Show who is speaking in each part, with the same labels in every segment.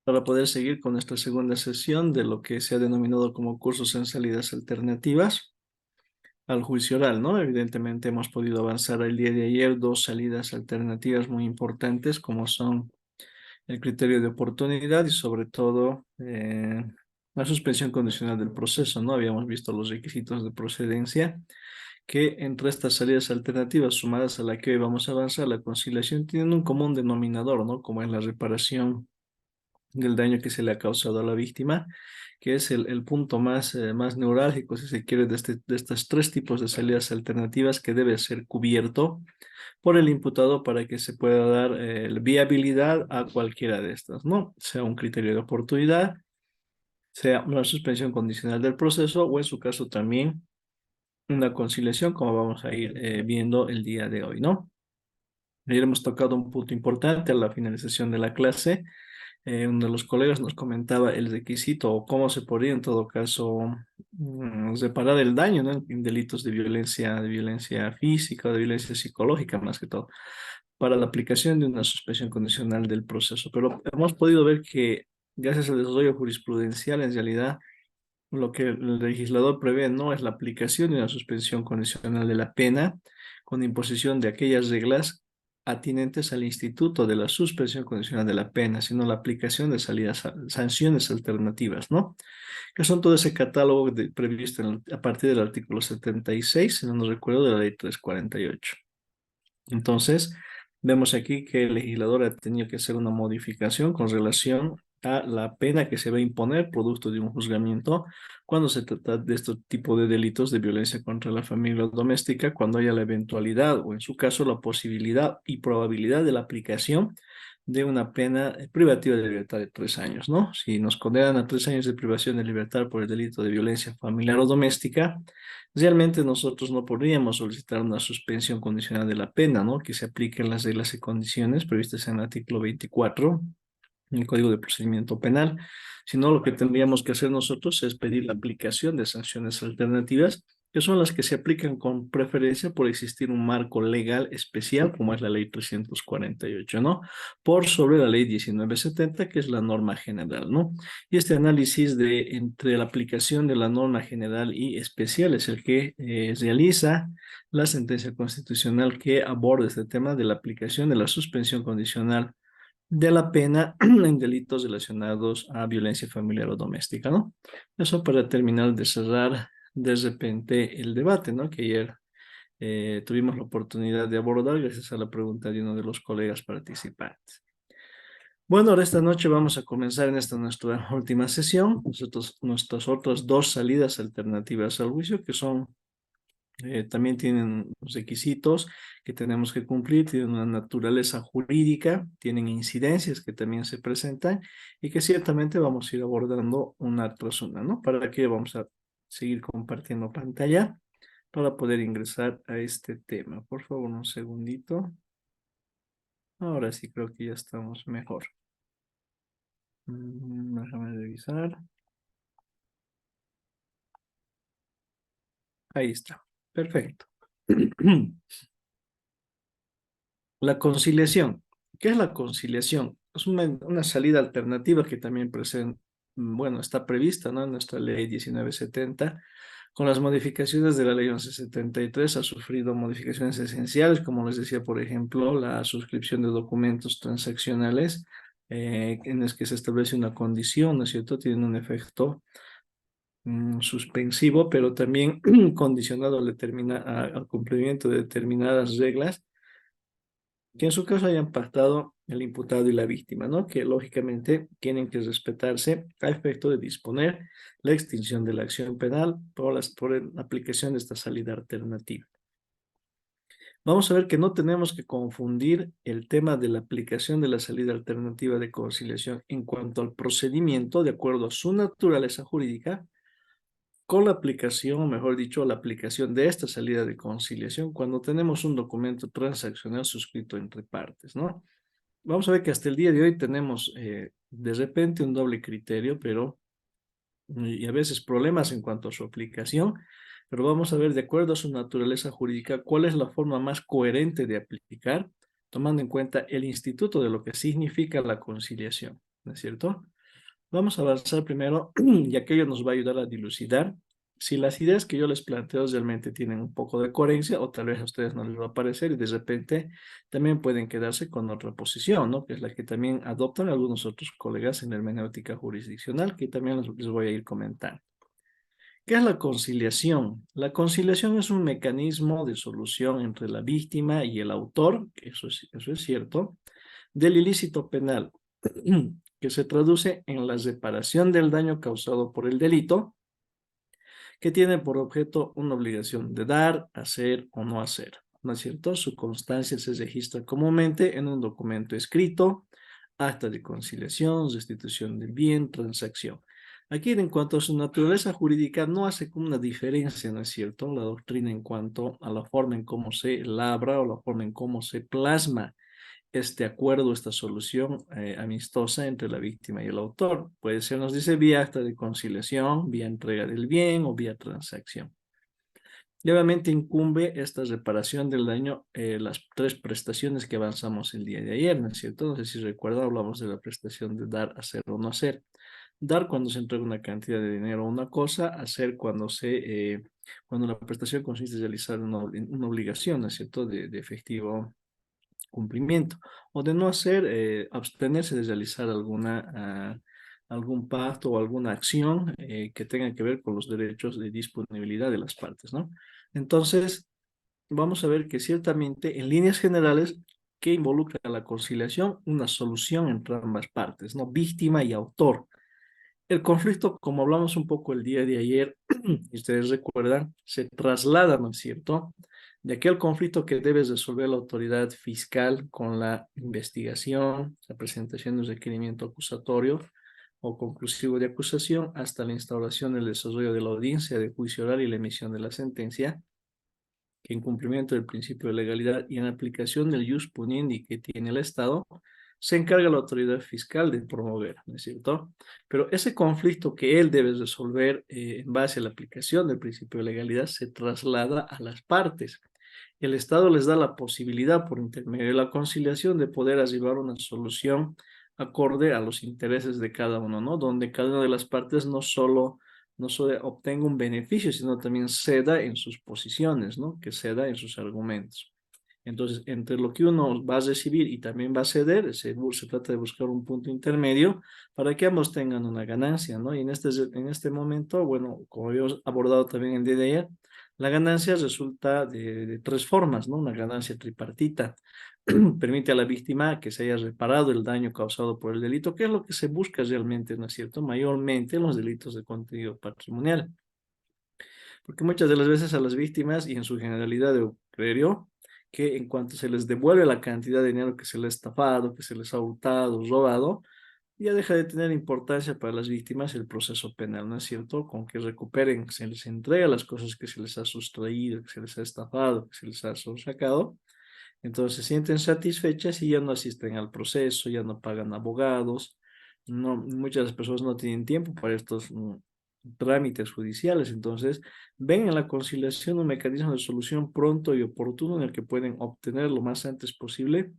Speaker 1: Para poder seguir con nuestra segunda sesión de lo que se ha denominado como cursos en salidas alternativas al juicio oral, ¿no? Evidentemente hemos podido avanzar el día de ayer dos salidas alternativas muy importantes como son el criterio de oportunidad y sobre todo la suspensión condicional del proceso, ¿no? Habíamos visto los requisitos de procedencia que entre estas salidas alternativas sumadas a la que hoy vamos a avanzar, la conciliación, tienen un común denominador, ¿no? Como es la reparación del daño que se le ha causado a la víctima, que es el punto más neurálgico, si se quiere, de estos tres tipos de salidas alternativas que debe ser cubierto por el imputado para que se pueda dar viabilidad a cualquiera de estas, ¿no? Sea un criterio de oportunidad, sea una suspensión condicional del proceso o en su caso también una conciliación, como vamos a ir viendo el día de hoy, ¿no? Ayer hemos tocado un punto importante a la finalización de la clase. Uno de los colegas nos comentaba el requisito o cómo se podría en todo caso reparar el daño, ¿no? En delitos de violencia física, de violencia psicológica más que todo, para la aplicación de una suspensión condicional del proceso. Pero hemos podido ver que gracias al desarrollo jurisprudencial, en realidad, lo que el legislador prevé no es la aplicación de una suspensión condicional de la pena con imposición de aquellas reglas atinentes al instituto de la suspensión condicional de la pena, sino la aplicación de sanciones alternativas, ¿no? Que son todo ese catálogo previsto a partir del artículo 76, si no nos recuerdo, de la ley 348. Entonces, vemos aquí que el legislador ha tenido que hacer una modificación con relación a la pena que se va a imponer producto de un juzgamiento cuando se trata de este tipo de delitos de violencia contra la familia doméstica, cuando haya la eventualidad o en su caso la posibilidad y probabilidad de la aplicación de una pena privativa de libertad de 3 años, ¿no? Si nos condenan a 3 años de privación de libertad por el delito de violencia familiar o doméstica, realmente nosotros no podríamos solicitar una suspensión condicional de la pena, ¿no? Que se apliquen las reglas y condiciones previstas en el artículo 24 en el Código de Procedimiento Penal, sino lo que tendríamos que hacer nosotros es pedir la aplicación de sanciones alternativas, que son las que se aplican con preferencia por existir un marco legal especial, como es la Ley 348, ¿no? Por sobre la Ley 1970, que es la norma general, ¿no? Y este análisis de entre la aplicación de la norma general y especial es el que realiza la sentencia constitucional que aborda este tema de la aplicación de la suspensión condicional de la pena en delitos relacionados a violencia familiar o doméstica, ¿no? Eso para terminar de cerrar de repente el debate, ¿no? Que ayer tuvimos la oportunidad de abordar gracias a la pregunta de uno de los colegas participantes. Bueno, ahora esta noche vamos a comenzar en esta nuestra última sesión, nuestras otras dos salidas alternativas al juicio, que son también tienen requisitos que tenemos que cumplir, tienen una naturaleza jurídica, tienen incidencias que también se presentan y que ciertamente vamos a ir abordando una tras una, ¿no? Para que vamos a seguir compartiendo pantalla para poder ingresar a este tema. Por favor, un segundito. Ahora sí creo que ya estamos mejor. Déjame revisar. Ahí está. Perfecto. La conciliación. ¿Qué es la conciliación? Es una salida alternativa que también bueno, está prevista, ¿no? En nuestra ley 1970. Con las modificaciones de la ley 1173 ha sufrido modificaciones esenciales, como les decía, por ejemplo, la suscripción de documentos transaccionales en los que se establece una condición, ¿no es cierto? Tienen un efecto suspensivo, pero también condicionado al cumplimiento de determinadas reglas que en su caso hayan pactado el imputado y la víctima, ¿no? Que lógicamente tienen que respetarse a efecto de disponer la extinción de la acción penal por la aplicación de esta salida alternativa. Vamos a ver que no tenemos que confundir el tema de la aplicación de la salida alternativa de conciliación en cuanto al procedimiento, de acuerdo a su naturaleza jurídica, con la aplicación, o mejor dicho, la aplicación de esta salida de conciliación cuando tenemos un documento transaccional suscrito entre partes, ¿no? Vamos a ver que hasta el día de hoy tenemos de repente un doble criterio, pero y a veces problemas en cuanto a su aplicación, pero vamos a ver de acuerdo a su naturaleza jurídica cuál es la forma más coherente de aplicar tomando en cuenta el instituto de lo que significa la conciliación, ¿no es cierto? Vamos a avanzar primero, y aquello nos va a ayudar a dilucidar si las ideas que yo les planteo realmente tienen un poco de coherencia o tal vez a ustedes no les va a parecer y de repente también pueden quedarse con otra posición, ¿no? Que es la que también adoptan algunos otros colegas en hermenéutica jurisdiccional, que también les voy a ir comentando. ¿Qué es la conciliación? La conciliación es un mecanismo de solución entre la víctima y el autor, que eso es cierto, del ilícito penal, que se traduce en la reparación del daño causado por el delito, que tiene por objeto una obligación de dar, hacer o no hacer. ¿No es cierto? Su constancia se registra comúnmente en un documento escrito, acta de conciliación, restitución del bien, transacción. Aquí, en cuanto a su naturaleza jurídica, no hace como una diferencia, ¿no es cierto? La doctrina en cuanto a la forma en cómo se labra o la forma en cómo se plasma este acuerdo, esta solución amistosa entre la víctima y el autor. Puede ser, nos dice, vía acta de conciliación, vía entrega del bien o vía transacción. Y obviamente incumbe esta reparación del daño, las tres prestaciones que avanzamos el día de ayer, ¿no es cierto? No sé si recuerda, hablamos de la prestación de dar, hacer o no hacer. Dar cuando se entrega una cantidad de dinero o una cosa, hacer cuando la prestación consiste en realizar una obligación, ¿no es cierto?, de efectivo cumplimiento, o de no hacer, abstenerse de realizar algún pacto o alguna acción que tenga que ver con los derechos de disponibilidad de las partes, ¿no? Entonces, vamos a ver que ciertamente en líneas generales, ¿qué involucra la conciliación? Una solución entre ambas partes, ¿no? Víctima y autor. El conflicto, como hablamos un poco el día de ayer, y ustedes recuerdan, se traslada, ¿no es cierto?, de aquel conflicto que debe resolver la autoridad fiscal con la investigación, la presentación de un requerimiento acusatorio o conclusivo de acusación, hasta la instauración y el desarrollo de la audiencia de juicio oral y la emisión de la sentencia, que en cumplimiento del principio de legalidad y en aplicación del jus puniendi que tiene el Estado, se encarga la autoridad fiscal de promover, ¿no es cierto? Pero ese conflicto que él debe resolver en base a la aplicación del principio de legalidad se traslada a las partes. El Estado les da la posibilidad, por intermedio de la conciliación, de poder arribar a una solución acorde a los intereses de cada uno, ¿no? Donde cada una de las partes no solo obtenga un beneficio, sino también ceda en sus posiciones, ¿no? Que ceda en sus argumentos. Entonces, entre lo que uno va a recibir y también va a ceder, se trata de buscar un punto intermedio para que ambos tengan una ganancia, ¿no? Y en este momento, bueno, como habíamos abordado también el día de ayer, la ganancia resulta de tres formas, ¿no? Una ganancia tripartita. Permite a la víctima que se haya reparado el daño causado por el delito, que es lo que se busca realmente, ¿no es cierto? Mayormente en los delitos de contenido patrimonial. Porque muchas de las veces a las víctimas, y en su generalidad yo creo que en cuanto se les devuelve la cantidad de dinero que se les ha estafado, que se les ha hurtado, robado, ya deja de tener importancia para las víctimas el proceso penal, ¿no es cierto? Con que recuperen, se les entrega las cosas que se les ha sustraído, que se les ha estafado, que se les ha sacado, entonces se sienten satisfechas y ya no asisten al proceso, ya no pagan abogados, no, muchas personas no tienen tiempo para estos trámites judiciales, entonces ven en la conciliación un mecanismo de solución pronto y oportuno en el que pueden obtener lo más antes posible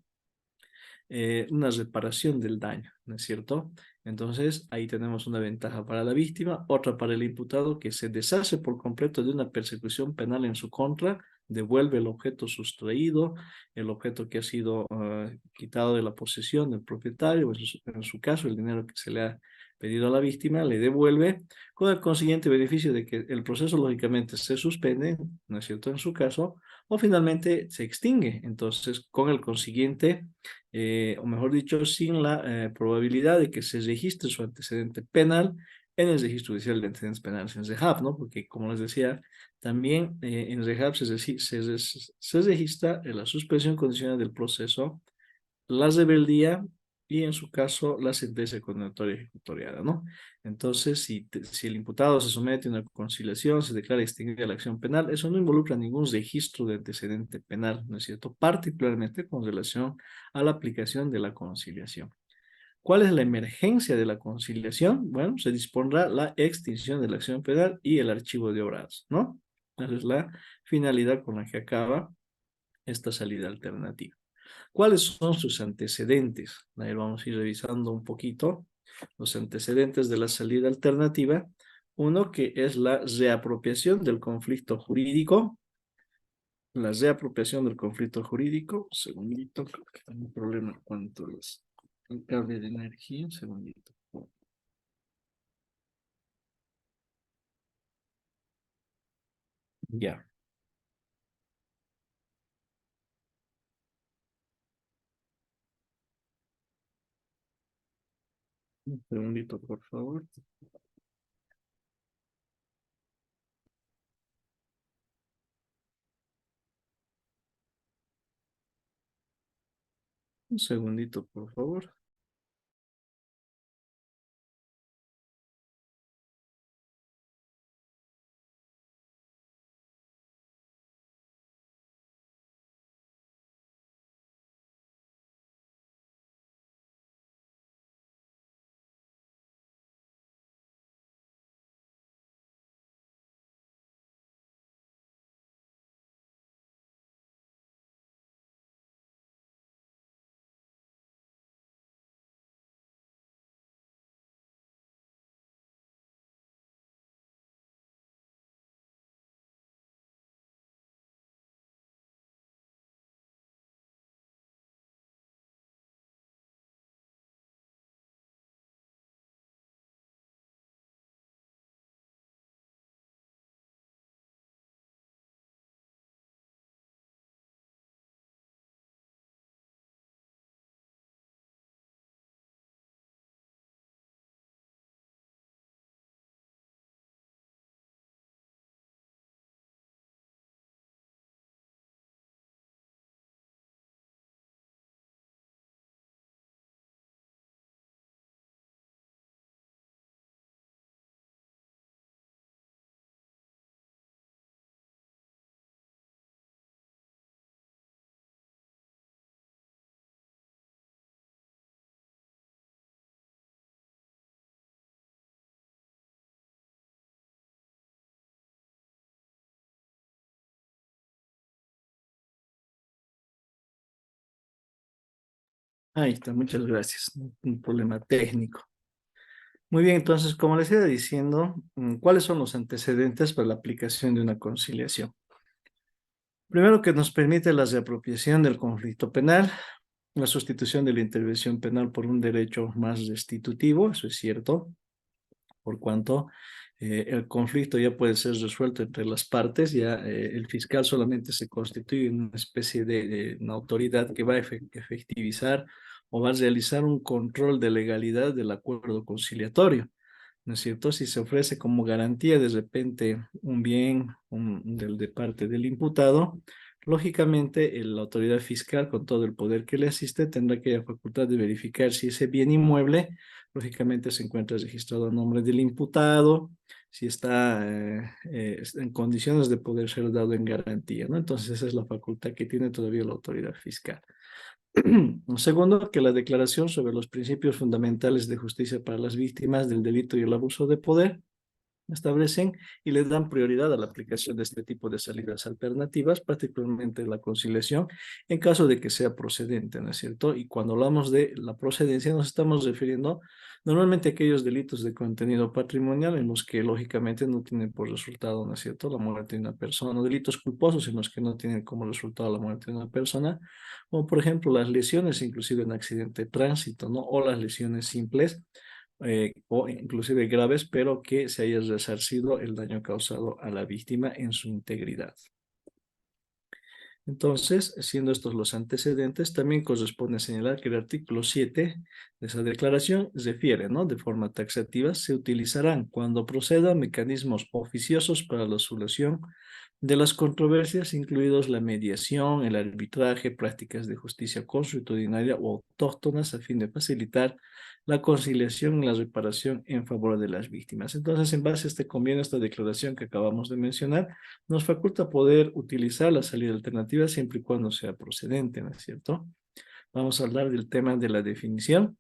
Speaker 1: una reparación del daño, ¿no es cierto? Entonces, ahí tenemos una ventaja para la víctima, otra para el imputado que se deshace por completo de una persecución penal en su contra, devuelve el objeto sustraído, el objeto que ha sido quitado de la posesión del propietario, en su caso, el dinero que se le ha pedido a la víctima, le devuelve, con el consiguiente beneficio de que el proceso lógicamente se suspende, ¿no es cierto?, en su caso, o finalmente se extingue. Entonces, con el consiguiente o mejor dicho, sin la probabilidad de que se registre su antecedente penal en el registro judicial de antecedentes penales en REHAB, ¿no? Porque, como les decía, también en REHAB se registra la suspensión condicional del proceso, la rebeldía y, en su caso, la sentencia condenatoria ejecutoriada, ¿no? Entonces, si el imputado se somete a una conciliación, se declara extinguida la acción penal, eso no involucra ningún registro de antecedente penal, ¿no es cierto? Particularmente con relación a la aplicación de la conciliación. ¿Cuál es la emergencia de la conciliación? Bueno, se dispondrá la extinción de la acción penal y el archivo de obras, ¿no? Esa es la finalidad con la que acaba esta salida alternativa. ¿Cuáles son sus antecedentes? A ver, vamos a ir revisando un poquito los antecedentes de la salida alternativa. Uno que es la reapropiación del conflicto jurídico. La reapropiación del conflicto jurídico. Un segundito, creo que tengo un problema en cuanto a el cable de energía. Un segundito. Ya, un segundito, por favor. Un segundito, por favor. Ahí está, muchas gracias. Un problema técnico. Muy bien, entonces, como les iba diciendo, ¿cuáles son los antecedentes para la aplicación de una conciliación? Primero, que nos permite la reapropiación del conflicto penal, la sustitución de la intervención penal por un derecho más restitutivo, eso es cierto, por cuanto el conflicto ya puede ser resuelto entre las partes, ya el fiscal solamente se constituye en una especie de una autoridad que va a efectivizar o va a realizar un control de legalidad del acuerdo conciliatorio. ¿No es cierto? Si se ofrece como garantía de repente un bien de parte del imputado, lógicamente la autoridad fiscal, con todo el poder que le asiste, tendrá que la facultad de verificar si ese bien inmueble, lógicamente, se encuentra registrado a nombre del imputado, si está en condiciones de poder ser dado en garantía, ¿no? Entonces, esa es la facultad que tiene todavía la autoridad fiscal. Segundo, que la Declaración sobre los Principios Fundamentales de Justicia para las Víctimas del Delito y el Abuso de Poder establecen y les dan prioridad a la aplicación de este tipo de salidas alternativas, particularmente la conciliación, en caso de que sea procedente, ¿no es cierto? Y cuando hablamos de la procedencia, nos estamos refiriendo normalmente a aquellos delitos de contenido patrimonial en los que lógicamente no tienen por resultado, ¿no es cierto?, la muerte de una persona, o delitos culposos en los que no tienen como resultado la muerte de una persona, como por ejemplo las lesiones inclusive en accidente de tránsito, ¿no? O las lesiones simples o inclusive graves, pero que se haya resarcido el daño causado a la víctima en su integridad. Entonces, siendo estos los antecedentes, también corresponde señalar que el artículo 7 de esa declaración refiere, ¿no?, de forma taxativa, se utilizarán cuando procedan mecanismos oficiosos para la solución de las controversias, incluidos la mediación, el arbitraje, prácticas de justicia consuetudinaria o autóctonas, a fin de facilitar la conciliación y la reparación en favor de las víctimas. Entonces, en base a este convenio, esta declaración que acabamos de mencionar, nos faculta poder utilizar la salida alternativa siempre y cuando sea procedente, ¿no es cierto? Vamos a hablar del tema de la definición.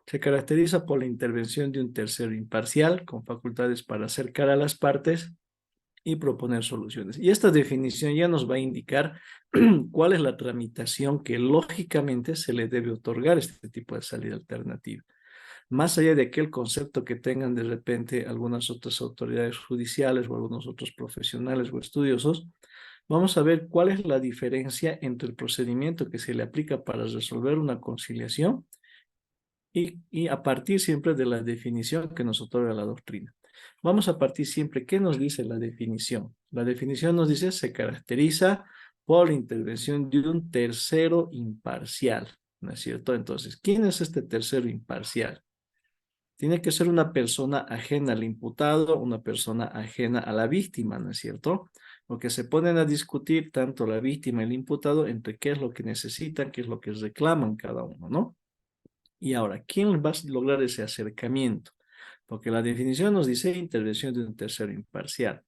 Speaker 1: Se caracteriza por la intervención de un tercero imparcial con facultades para acercar a las partes y proponer soluciones. Y esta definición ya nos va a indicar cuál es la tramitación que lógicamente se le debe otorgar a este tipo de salida alternativa. Más allá de aquel concepto que tengan de repente algunas otras autoridades judiciales o algunos otros profesionales o estudiosos, vamos a ver cuál es la diferencia entre el procedimiento que se le aplica para resolver una conciliación y a partir siempre de la definición que nos otorga la doctrina. Vamos a partir siempre, ¿qué nos dice la definición? La definición nos dice, se caracteriza por la intervención de un tercero imparcial, ¿no es cierto? Entonces, ¿quién es este tercero imparcial? Tiene que ser una persona ajena al imputado, una persona ajena a la víctima, ¿no es cierto? Porque se ponen a discutir tanto la víctima y el imputado entre qué es lo que necesitan, qué es lo que reclaman cada uno, ¿no? Y ahora, ¿quién va a lograr ese acercamiento? Porque la definición nos dice intervención de un tercero imparcial.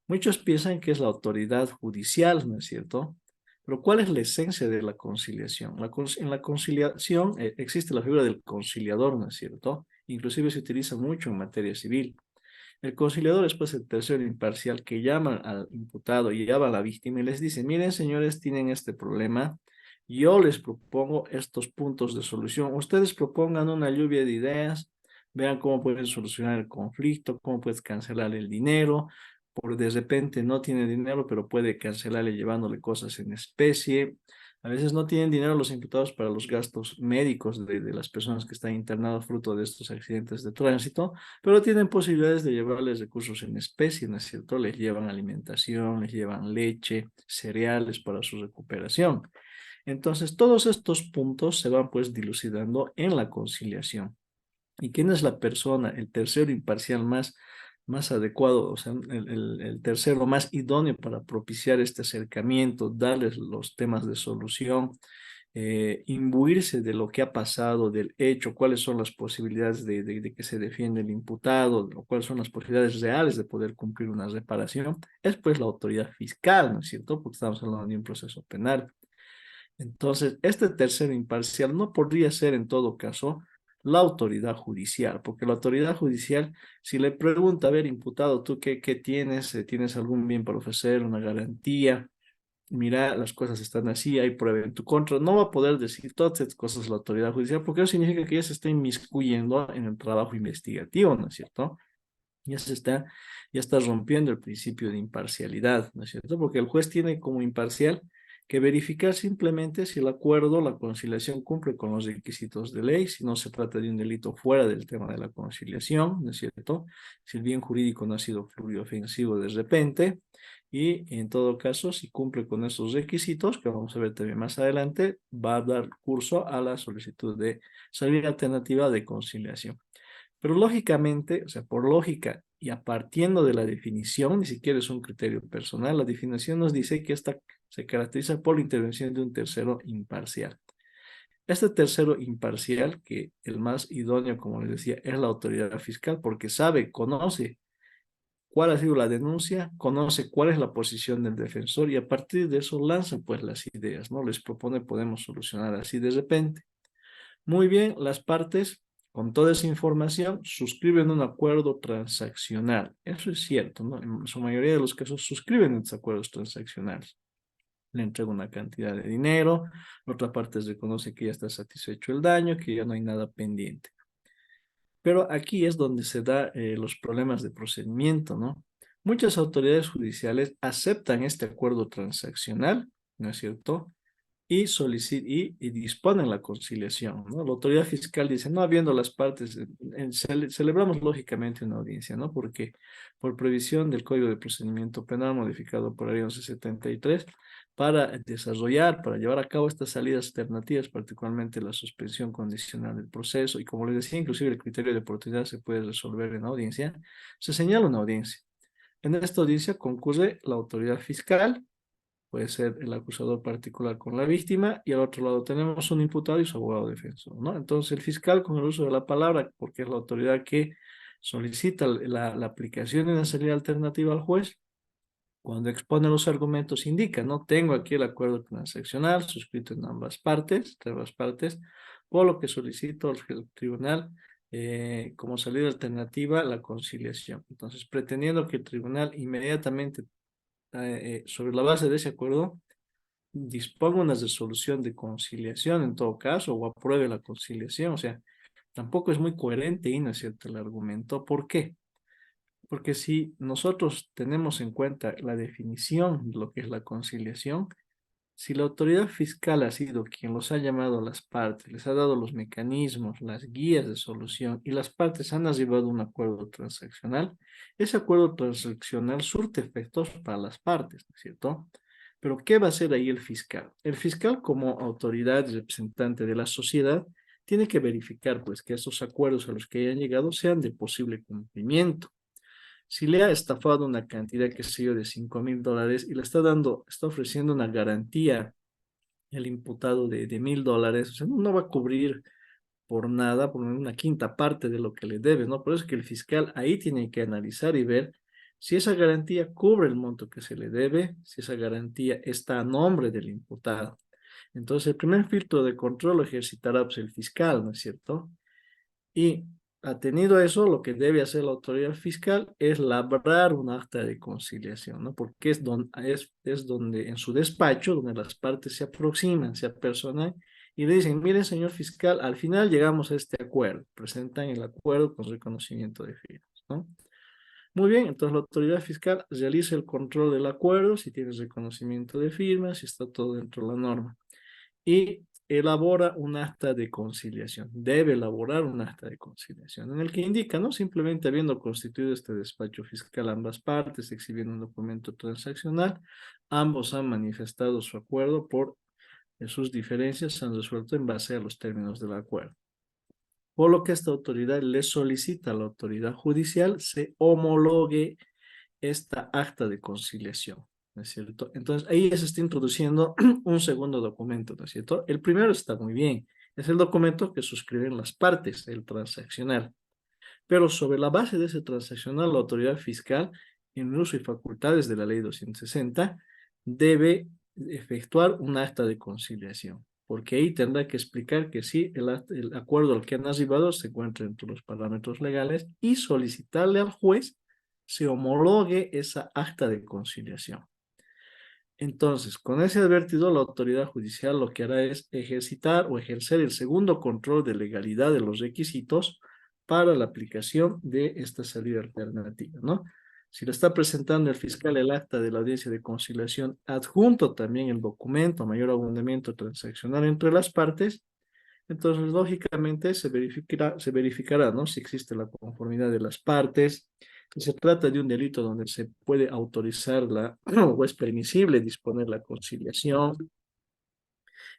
Speaker 1: Muchos piensan que es la autoridad judicial, ¿no es cierto? Pero ¿cuál es la esencia de la conciliación? En la conciliación existe la figura del conciliador, ¿no es cierto? Inclusive se utiliza mucho en materia civil. El conciliador es pues el tercero imparcial que llama al imputado y llama a la víctima y les dice, miren señores, tienen este problema, yo les propongo estos puntos de solución, ustedes propongan una lluvia de ideas, vean cómo pueden solucionar el conflicto, cómo puedes cancelar el dinero, por de repente no tiene dinero, pero puede cancelarle llevándole cosas en especie. A veces no tienen dinero los imputados para los gastos médicos de las personas que están internadas fruto de estos accidentes de tránsito, pero tienen posibilidades de llevarles recursos en especie, ¿no es cierto? Les llevan alimentación, les llevan leche, cereales para su recuperación. Entonces, todos estos puntos se van pues dilucidando en la conciliación. ¿Y quién es la persona, el tercero imparcial más adecuado, o sea, el tercero más idóneo para propiciar este acercamiento, darles los temas de solución, imbuirse de lo que ha pasado, del hecho, cuáles son las posibilidades de que se defienda el imputado, o cuáles son las posibilidades reales de poder cumplir una reparación? Es pues la autoridad fiscal, ¿no es cierto? Porque estamos hablando de un proceso penal. Entonces, este tercero imparcial no podría ser en todo caso la autoridad judicial, porque la autoridad judicial, si le pregunta, a ver, imputado, ¿tú qué tienes? ¿Tienes algún bien para ofrecer, una garantía? Mira, las cosas están así, hay prueba en tu contra. No va a poder decir todas estas cosas la autoridad judicial, porque eso significa que ya se está inmiscuyendo en el trabajo investigativo, ¿no es cierto? Ya se está, ya está rompiendo el principio de imparcialidad, ¿no es cierto? Porque el juez tiene como imparcial que verificar simplemente si el acuerdo, la conciliación cumple con los requisitos de ley, si no se trata de un delito fuera del tema de la conciliación, ¿no es cierto? Si el bien jurídico no ha sido pluriofensivo de repente, y en todo caso, si cumple con esos requisitos, que vamos a ver también más adelante, va a dar curso a la solicitud de salida alternativa de conciliación. Pero lógicamente, o sea, por lógica y a partiendo de la definición, ni siquiera es un criterio personal, la definición nos dice que esta se caracteriza por la intervención de un tercero imparcial. Este tercero imparcial, que el más idóneo, como les decía, es la autoridad fiscal, porque sabe, conoce cuál ha sido la denuncia, conoce cuál es la posición del defensor y a partir de eso lanza pues las ideas, ¿no? Les propone, podemos solucionar así de repente. Muy bien, las partes, con toda esa información, suscriben un acuerdo transaccional. Eso es cierto, ¿no? En su mayoría de los casos suscriben estos acuerdos transaccionales. Le entrega una cantidad de dinero, la otra parte reconoce que ya está satisfecho el daño, que ya no hay nada pendiente. Pero aquí es donde se dan los problemas de procedimiento, ¿no? Muchas autoridades judiciales aceptan este acuerdo transaccional, ¿no es cierto? Y disponen la conciliación, ¿no? La autoridad fiscal dice, no habiendo las partes, celebramos lógicamente una audiencia, ¿no? Porque por previsión del Código de Procedimiento Penal modificado por la Ley 1173, para desarrollar, para llevar a cabo estas salidas alternativas, particularmente la suspensión condicional del proceso, y como les decía, inclusive el criterio de oportunidad se puede resolver en audiencia, se señala una audiencia. En esta audiencia concurre la autoridad fiscal, puede ser el acusador particular con la víctima, y al otro lado tenemos un imputado y su abogado defensor, ¿no? Entonces el fiscal, con el uso de la palabra, porque es la autoridad que solicita la aplicación de una salida alternativa al juez, cuando expone los argumentos indica, ¿no? Tengo aquí el acuerdo transaccional suscrito en ambas partes, por lo que solicito al tribunal como salida alternativa la conciliación. Entonces, pretendiendo que el tribunal inmediatamente, sobre la base de ese acuerdo, disponga una resolución de conciliación en todo caso o apruebe la conciliación. O sea, tampoco es muy coherente y no es cierto el argumento. ¿Por qué? Porque si nosotros tenemos en cuenta la definición de lo que es la conciliación, si la autoridad fiscal ha sido quien los ha llamado a las partes, les ha dado los mecanismos, las guías de solución y las partes han arribado a un acuerdo transaccional, ese acuerdo transaccional surte efectos para las partes, ¿no es cierto? Pero ¿qué va a hacer ahí el fiscal? El fiscal, como autoridad y representante de la sociedad, tiene que verificar pues que esos acuerdos a los que hayan llegado sean de posible cumplimiento. Si le ha estafado una cantidad, qué sé yo, de $5,000 y le está dando, está ofreciendo una garantía el imputado de $1,000, o sea, no va a cubrir por nada, por una quinta parte de lo que le debe, ¿no? Por eso es que el fiscal ahí tiene que analizar y ver si esa garantía cubre el monto que se le debe, si esa garantía está a nombre del imputado. Entonces, el primer filtro de control lo ejercitará pues, el fiscal, ¿no es cierto? Y atenido a eso, lo que debe hacer la autoridad fiscal es labrar un acta de conciliación, ¿no? Porque es donde en su despacho, donde las partes se aproximan, se apersonan y le dicen, mire, señor fiscal, al final llegamos a este acuerdo. Presentan el acuerdo con reconocimiento de firmas, ¿no? Muy bien, entonces la autoridad fiscal realiza el control del acuerdo, si tiene reconocimiento de firmas, si está todo dentro de la norma y elabora un acta de conciliación. Debe elaborar un acta de conciliación en el que indica, no simplemente habiendo constituido este despacho fiscal ambas partes, exhibiendo un documento transaccional, ambos han manifestado su acuerdo por sus diferencias se han resuelto en base a los términos del acuerdo. Por lo que esta autoridad le solicita a la autoridad judicial se homologue esta acta de conciliación, ¿no es cierto? Entonces ahí ya se está introduciendo un segundo documento, ¿no es cierto? El primero está muy bien, es el documento que suscriben las partes, el transaccional. Pero sobre la base de ese transaccional, la autoridad fiscal, en el uso y facultades de la ley 260, debe efectuar un acta de conciliación, porque ahí tendrá que explicar que sí, el acuerdo al que han arribado se encuentra entre los parámetros legales y solicitarle al juez se homologue esa acta de conciliación. Entonces, con ese advertido, la autoridad judicial lo que hará es ejercitar o ejercer el segundo control de legalidad de los requisitos para la aplicación de esta salida alternativa, ¿no? Si le está presentando el fiscal el acta de la audiencia de conciliación, adjunto también el documento, mayor abundamiento transaccional entre las partes, entonces lógicamente se verificará, ¿no? Si existe la conformidad de las partes, si se trata de un delito donde se puede autorizar o es permisible disponer la conciliación.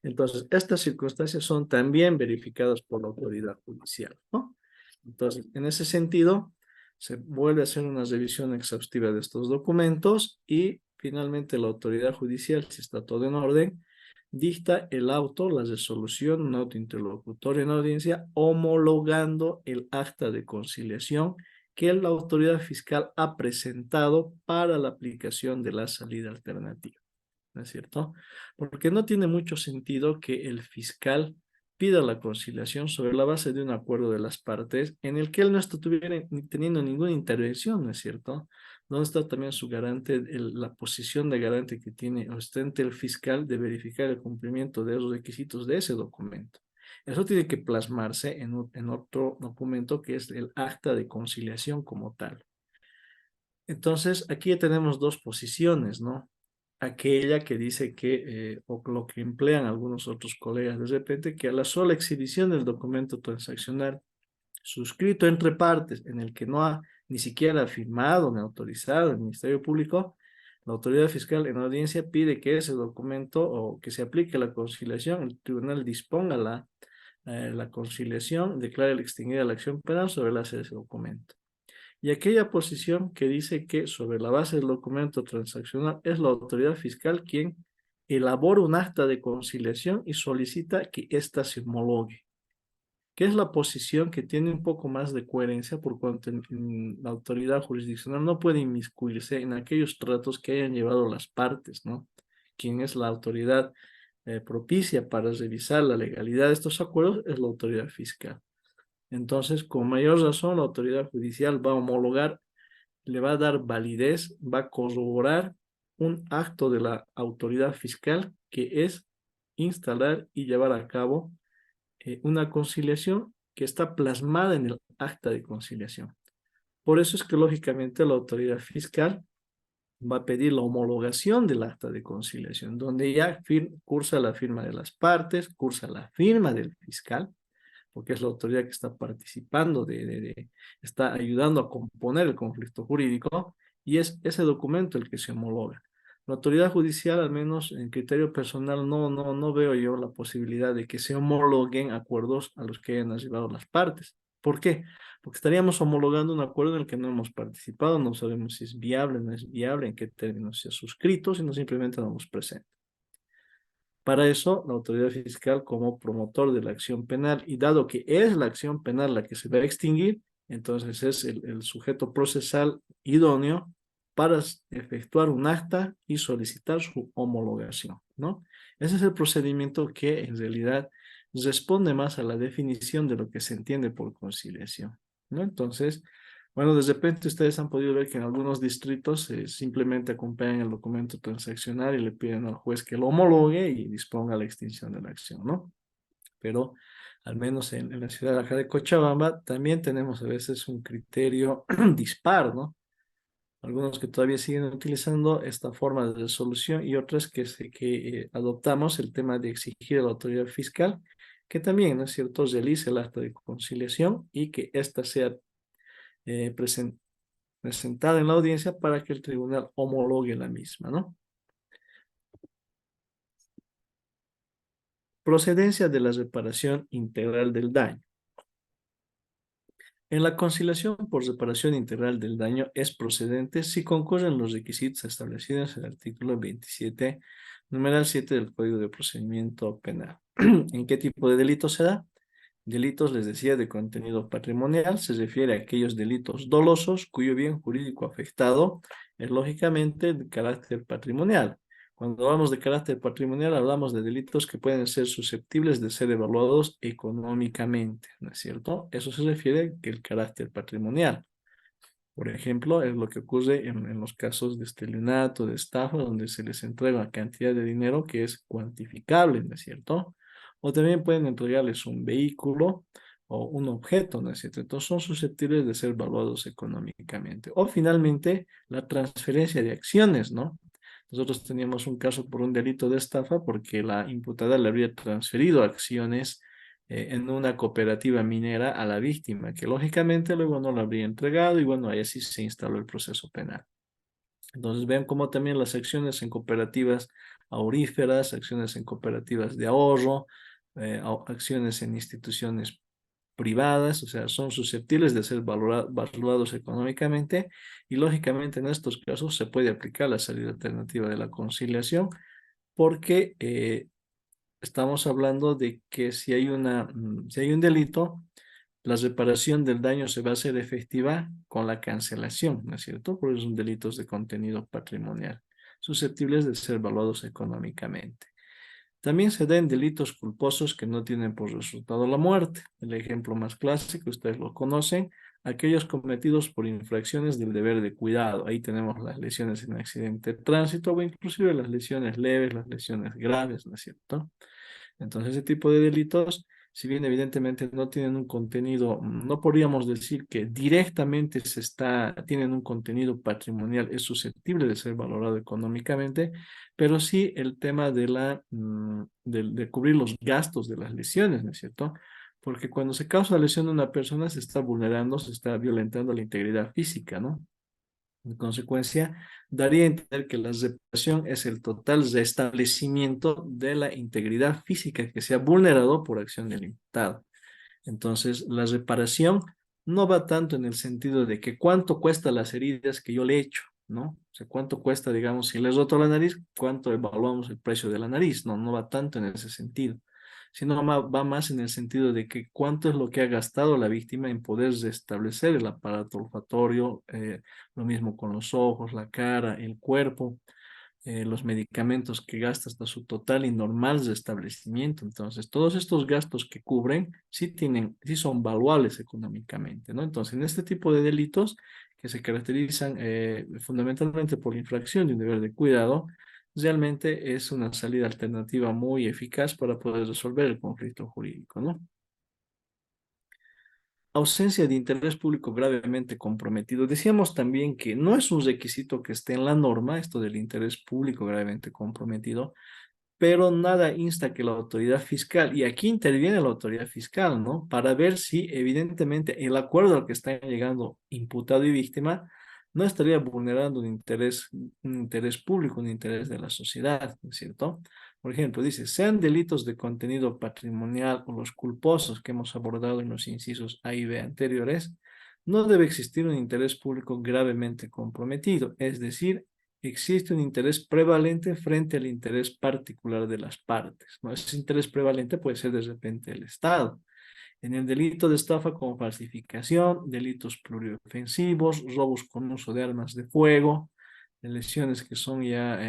Speaker 1: Entonces, estas circunstancias son también verificadas por la autoridad judicial, ¿no? Entonces, en ese sentido, se vuelve a hacer una revisión exhaustiva de estos documentos y finalmente la autoridad judicial, si está todo en orden, dicta el auto, la resolución, un auto interlocutorio en audiencia, homologando el acta de conciliación que la autoridad fiscal ha presentado para la aplicación de la salida alternativa, ¿no es cierto? Porque no tiene mucho sentido que el fiscal pida la conciliación sobre la base de un acuerdo de las partes en el que él no estuviera teniendo ninguna intervención, ¿no es cierto? ¿Dónde está también su garante, la posición de garante que tiene ostente el fiscal de verificar el cumplimiento de los requisitos de ese documento? Eso tiene que plasmarse en otro documento que es el acta de conciliación como tal. Entonces, aquí ya tenemos dos posiciones, ¿no? Aquella que dice que, o lo que emplean algunos otros colegas de repente, que a la sola exhibición del documento transaccional suscrito entre partes, en el que no ha ni siquiera firmado ni autorizado el Ministerio Público, la autoridad fiscal en audiencia pide que ese documento o que se aplique la conciliación, el tribunal disponga la conciliación, declare extinguida la acción penal sobre la base de ese documento. Y aquella posición que dice que sobre la base del documento transaccional es la autoridad fiscal quien elabora un acta de conciliación y solicita que ésta se homologue, que es la posición que tiene un poco más de coherencia por cuanto en la autoridad jurisdiccional no puede inmiscuirse en aquellos tratos que hayan llevado las partes, ¿no? Quien es la autoridad propicia para revisar la legalidad de estos acuerdos es la autoridad fiscal. Entonces, con mayor razón, la autoridad judicial va a homologar, le va a dar validez, va a corroborar un acto de la autoridad fiscal que es instalar y llevar a cabo una conciliación que está plasmada en el acta de conciliación. Por eso es que lógicamente la autoridad fiscal va a pedir la homologación del acta de conciliación, donde ya cursa la firma de las partes, cursa la firma del fiscal, porque es la autoridad que está participando, está ayudando a componer el conflicto jurídico, y es ese documento el que se homologa. La autoridad judicial, al menos en criterio personal, no veo yo la posibilidad de que se homologuen acuerdos a los que hayan arribado las partes. ¿Por qué? Porque estaríamos homologando un acuerdo en el que no hemos participado, no sabemos si es viable, no es viable, en qué términos se ha suscrito, sino simplemente no nos presenta. Para eso, la autoridad fiscal, como promotor de la acción penal, y dado que es la acción penal la que se va a extinguir, entonces es el sujeto procesal idóneo para efectuar un acta y solicitar su homologación, ¿no? Ese es el procedimiento que en realidad responde más a la definición de lo que se entiende por conciliación, ¿no? Entonces, bueno, de repente ustedes han podido ver que en algunos distritos simplemente acompañan el documento transaccional y le piden al juez que lo homologue y disponga la extinción de la acción, ¿no? Pero al menos en la ciudad de acá de Cochabamba también tenemos a veces un criterio dispar, ¿no? Algunos que todavía siguen utilizando esta forma de resolución y otras que adoptamos el tema de exigir a la autoridad fiscal que también, ¿no es cierto?, realice el acta de conciliación y que ésta sea presentada presentada en la audiencia para que el tribunal homologue la misma, ¿no? Procedencia de la reparación integral del daño. En la conciliación por reparación integral del daño es procedente si concurren los requisitos establecidos en el artículo 27, numeral 7 del Código de Procedimiento Penal. ¿En qué tipo de delito se da? Delitos, les decía, de contenido patrimonial, se refiere a aquellos delitos dolosos cuyo bien jurídico afectado es lógicamente de carácter patrimonial. Cuando hablamos de carácter patrimonial, hablamos de delitos que pueden ser susceptibles de ser evaluados económicamente, ¿no es cierto? Eso se refiere que el carácter patrimonial. Por ejemplo, es lo que ocurre en los casos de estelionato, de estafa, donde se les entrega una cantidad de dinero que es cuantificable, ¿no es cierto? O también pueden entregarles un vehículo o un objeto, ¿no es cierto? Entonces son susceptibles de ser valuados económicamente. O finalmente, la transferencia de acciones, ¿no? Nosotros teníamos un caso por un delito de estafa porque la imputada le habría transferido acciones en una cooperativa minera a la víctima, que lógicamente luego no lo habría entregado y bueno, ahí sí se instaló el proceso penal. Entonces vean cómo también las acciones en cooperativas auríferas, acciones en cooperativas de ahorro, acciones en instituciones privadas, o sea, son susceptibles de ser valorados económicamente y lógicamente en estos casos se puede aplicar la salida alternativa de la conciliación porque estamos hablando de que si hay un delito, la reparación del daño se va a hacer efectiva con la cancelación, ¿no es cierto? Porque son delitos de contenido patrimonial, susceptibles de ser evaluados económicamente. También se dan delitos culposos que no tienen por resultado la muerte. El ejemplo más clásico, ustedes lo conocen, aquellos cometidos por infracciones del deber de cuidado. Ahí tenemos las lesiones en accidente de tránsito o inclusive las lesiones leves, las lesiones graves, ¿no es cierto? Entonces, ese tipo de delitos, si bien evidentemente no tienen un contenido, no podríamos decir que directamente tienen un contenido patrimonial, es susceptible de ser valorado económicamente, pero sí el tema de cubrir los gastos de las lesiones, ¿no es cierto? Porque cuando se causa la lesión de una persona, se está vulnerando, se está violentando la integridad física, ¿no? En consecuencia, daría a entender que la reparación es el total restablecimiento de la integridad física que se ha vulnerado por acción del imputado. Entonces, la reparación no va tanto en el sentido de que cuánto cuesta las heridas que yo le he hecho, ¿no? O sea, cuánto cuesta, digamos, si le he roto la nariz, cuánto evaluamos el precio de la nariz, no va tanto en ese sentido, sino va más en el sentido de que cuánto es lo que ha gastado la víctima en poder restablecer el aparato olfatorio, lo mismo con los ojos, la cara, el cuerpo, los medicamentos que gasta hasta su total y normal restablecimiento. Entonces, todos estos gastos que cubren sí son valuables económicamente, ¿no? Entonces, en este tipo de delitos que se caracterizan fundamentalmente por la infracción de un deber de cuidado, realmente es una salida alternativa muy eficaz para poder resolver el conflicto jurídico, ¿no? Ausencia de interés público gravemente comprometido. Decíamos también que no es un requisito que esté en la norma, esto del interés público gravemente comprometido, pero nada insta que la autoridad fiscal, y aquí interviene la autoridad fiscal, ¿no? Para ver si evidentemente el acuerdo al que están llegando imputado y víctima no estaría vulnerando un interés público, un interés de la sociedad, ¿no es cierto? Por ejemplo, dice, sean delitos de contenido patrimonial o los culposos que hemos abordado en los incisos A y B anteriores, no debe existir un interés público gravemente comprometido, es decir, existe un interés prevalente frente al interés particular de las partes, ¿no? Ese interés prevalente puede ser de repente el Estado. En el delito de estafa con falsificación, delitos pluriofensivos, robos con uso de armas de fuego, de lesiones que son ya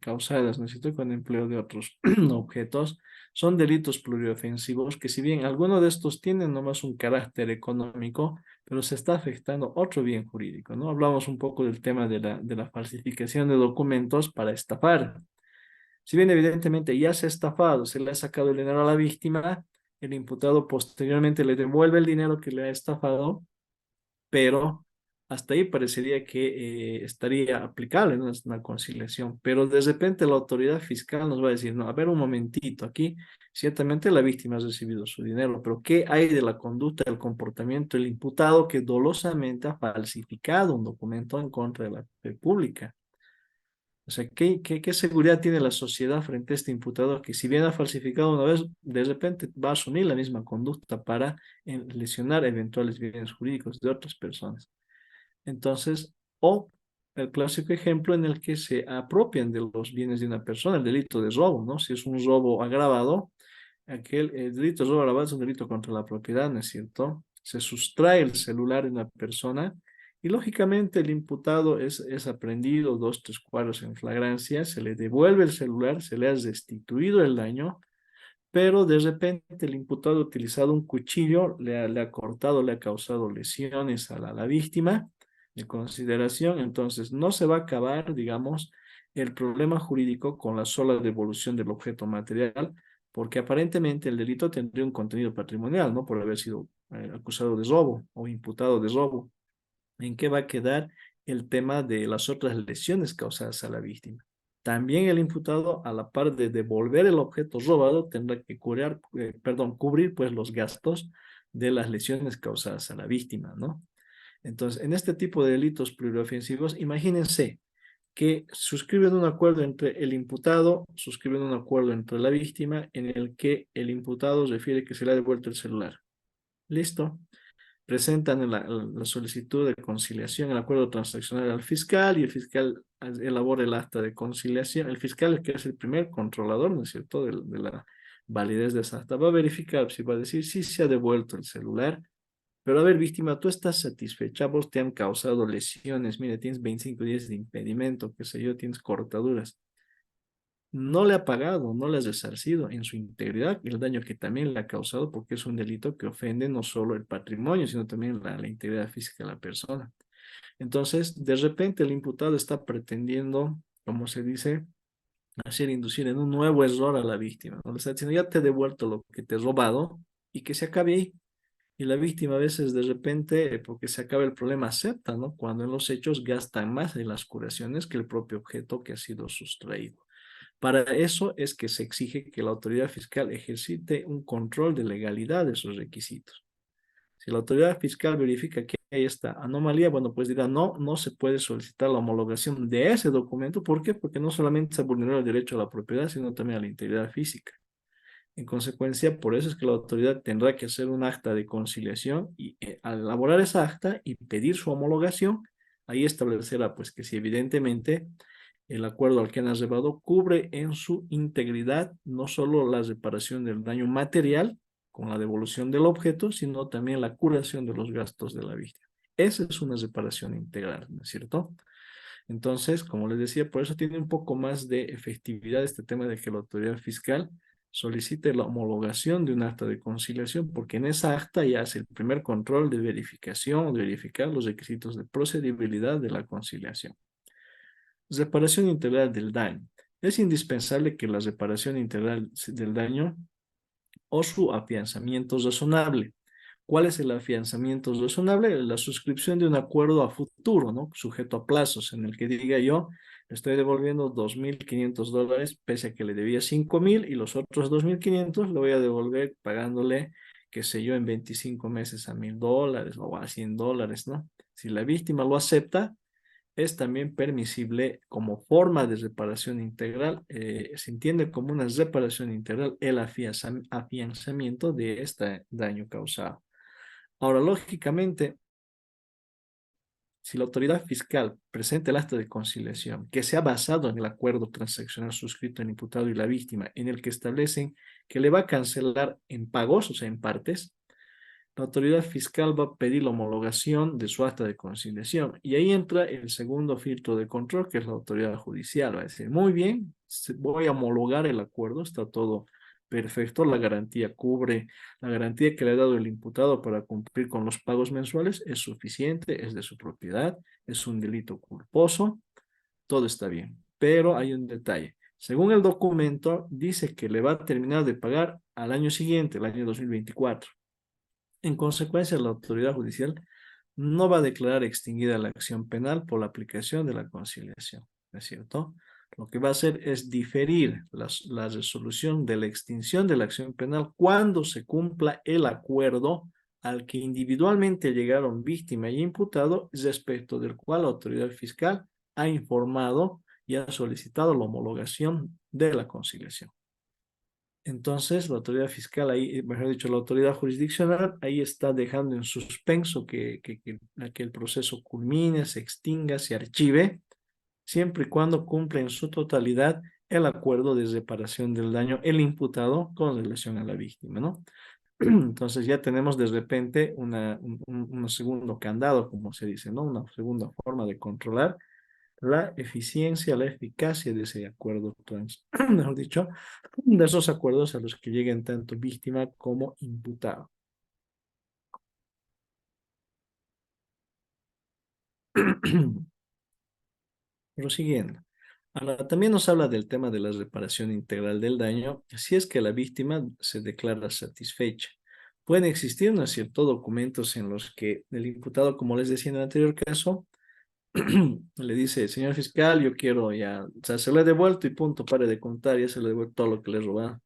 Speaker 1: causadas, necesito con empleo de otros objetos, son delitos pluriofensivos que si bien algunos de estos tienen nomás un carácter económico, pero se está afectando otro bien jurídico, ¿no? Hablamos un poco del tema de la falsificación de documentos para estafar. Si bien evidentemente ya se ha estafado, se le ha sacado el dinero a la víctima, el imputado posteriormente le devuelve el dinero que le ha estafado, pero hasta ahí parecería que estaría aplicable, ¿no? Es una conciliación, pero de repente la autoridad fiscal nos va a decir, no, a ver un momentito, aquí ciertamente la víctima ha recibido su dinero, pero ¿qué hay de la conducta, del comportamiento del imputado que dolosamente ha falsificado un documento en contra de la fe pública? O sea, ¿qué seguridad tiene la sociedad frente a este imputado que si bien ha falsificado una vez, de repente va a asumir la misma conducta para lesionar eventuales bienes jurídicos de otras personas? Entonces, o el clásico ejemplo en el que se apropian de los bienes de una persona, el delito de robo, ¿no? Si es un robo agravado, el delito de robo agravado es un delito contra la propiedad, ¿no es cierto? Se sustrae el celular de una persona y lógicamente el imputado es aprehendido 2, 3 cuadros en flagrancia, se le devuelve el celular, se le ha restituido el daño, pero de repente el imputado ha utilizado un cuchillo, le ha cortado, le ha causado lesiones a la víctima de consideración, entonces no se va a acabar, digamos, el problema jurídico con la sola devolución del objeto material, porque aparentemente el delito tendría un contenido patrimonial, ¿no? Por haber sido acusado de robo o imputado de robo. ¿En qué va a quedar el tema de las otras lesiones causadas a la víctima? También el imputado, a la par de devolver el objeto robado, tendrá que cubrir pues los gastos de las lesiones causadas a la víctima, ¿no? Entonces, en este tipo de delitos pluriofensivos, imagínense que suscriben un acuerdo entre el imputado, suscriben un acuerdo entre la víctima en el que el imputado refiere que se le ha devuelto el celular. Listo, presentan la solicitud de conciliación, el acuerdo transaccional al fiscal y el fiscal elabora el acta de conciliación. El fiscal, que es el primer controlador, ¿no es cierto?, de la validez de esa acta, va a verificar si va a decir si se ha devuelto el celular. Pero a ver, víctima, tú estás satisfecha, vos te han causado lesiones, mire, tienes 25 días de impedimento, qué sé yo, tienes cortaduras. No le ha pagado, no le ha resarcido en su integridad el daño que también le ha causado porque es un delito que ofende no solo el patrimonio, sino también la integridad física de la persona. Entonces, de repente el imputado está pretendiendo, como se dice, hacer inducir en un nuevo error a la víctima, ¿no? Le está diciendo, ya te he devuelto lo que te he robado y que se acabe ahí. Y la víctima a veces de repente, porque se acaba el problema, acepta, ¿no? Cuando en los hechos gastan más en las curaciones que el propio objeto que ha sido sustraído. Para eso es que se exige que la autoridad fiscal ejercite un control de legalidad de esos requisitos. Si la autoridad fiscal verifica que hay esta anomalía, bueno, pues dirá, no, no se puede solicitar la homologación de ese documento. ¿Por qué? Porque no solamente se vulneró el derecho a la propiedad, sino también a la integridad física. En consecuencia, por eso es que la autoridad tendrá que hacer un acta de conciliación y al elaborar esa acta y pedir su homologación, ahí establecerá pues que si evidentemente el acuerdo al que han arribado cubre en su integridad no solo la reparación del daño material con la devolución del objeto, sino también la curación de los gastos de la víctima. Esa es una reparación integral, ¿no es cierto? Entonces, como les decía, por eso tiene un poco más de efectividad este tema de que la autoridad fiscal solicite la homologación de un acta de conciliación, porque en esa acta ya hace el primer control de verificación, de verificar los requisitos de procedibilidad de la conciliación. Reparación integral del daño. Es indispensable que la reparación integral del daño o su afianzamiento razonable. ¿Cuál es el afianzamiento razonable? La suscripción de un acuerdo a futuro, ¿no? Sujeto a plazos, en el que diga yo, le estoy devolviendo $2.500, pese a que le debía 5.000 y los otros 2.500 lo voy a devolver pagándole, qué sé yo, en 25 meses a $1.000 o a $100, ¿no? Si la víctima lo acepta, es también permisible como forma de reparación integral. Se entiende como una reparación integral el afianzamiento de este daño causado. Ahora, lógicamente, si la autoridad fiscal presenta el acta de conciliación que se ha basado en el acuerdo transaccional suscrito en el imputado y la víctima, en el que establecen que le va a cancelar en pagos, o sea, en partes, la autoridad fiscal va a pedir la homologación de su acta de conciliación. Y ahí entra el segundo filtro de control, que es la autoridad judicial. Va a decir, muy bien, voy a homologar el acuerdo, está todo perfecto, la garantía cubre, la garantía que le ha dado el imputado para cumplir con los pagos mensuales es suficiente, es de su propiedad, es un delito culposo, todo está bien. Pero hay un detalle. Según el documento, dice que le va a terminar de pagar al año siguiente, el año 2024. En consecuencia, la autoridad judicial no va a declarar extinguida la acción penal por la aplicación de la conciliación, ¿no es cierto? Lo que va a hacer es diferir la resolución de la extinción de la acción penal cuando se cumpla el acuerdo al que individualmente llegaron víctima y imputado, respecto del cual la autoridad fiscal ha informado y ha solicitado la homologación de la conciliación. Entonces, la autoridad fiscal ahí, mejor dicho, la autoridad jurisdiccional, ahí está dejando en suspenso que el proceso culmine, se extinga, se archive, siempre y cuando cumpla en su totalidad el acuerdo de reparación del daño, el imputado con relación a la víctima, ¿no? Entonces ya tenemos de repente un segundo candado, como se dice, ¿no? Una segunda forma de controlar la eficiencia, la eficacia de ese acuerdo mejor dicho, de esos acuerdos a los que lleguen tanto víctima como imputado. Prosiguiendo. Ahora, también nos habla del tema de la reparación integral del daño, si es que la víctima se declara satisfecha. Pueden existir, ¿no es cierto?, documentos en los que el imputado, como les decía en el anterior caso, le dice, señor fiscal, yo quiero ya, o sea, se lo he devuelto y punto, pare de contar, ya se le devuelto todo lo que le he robado.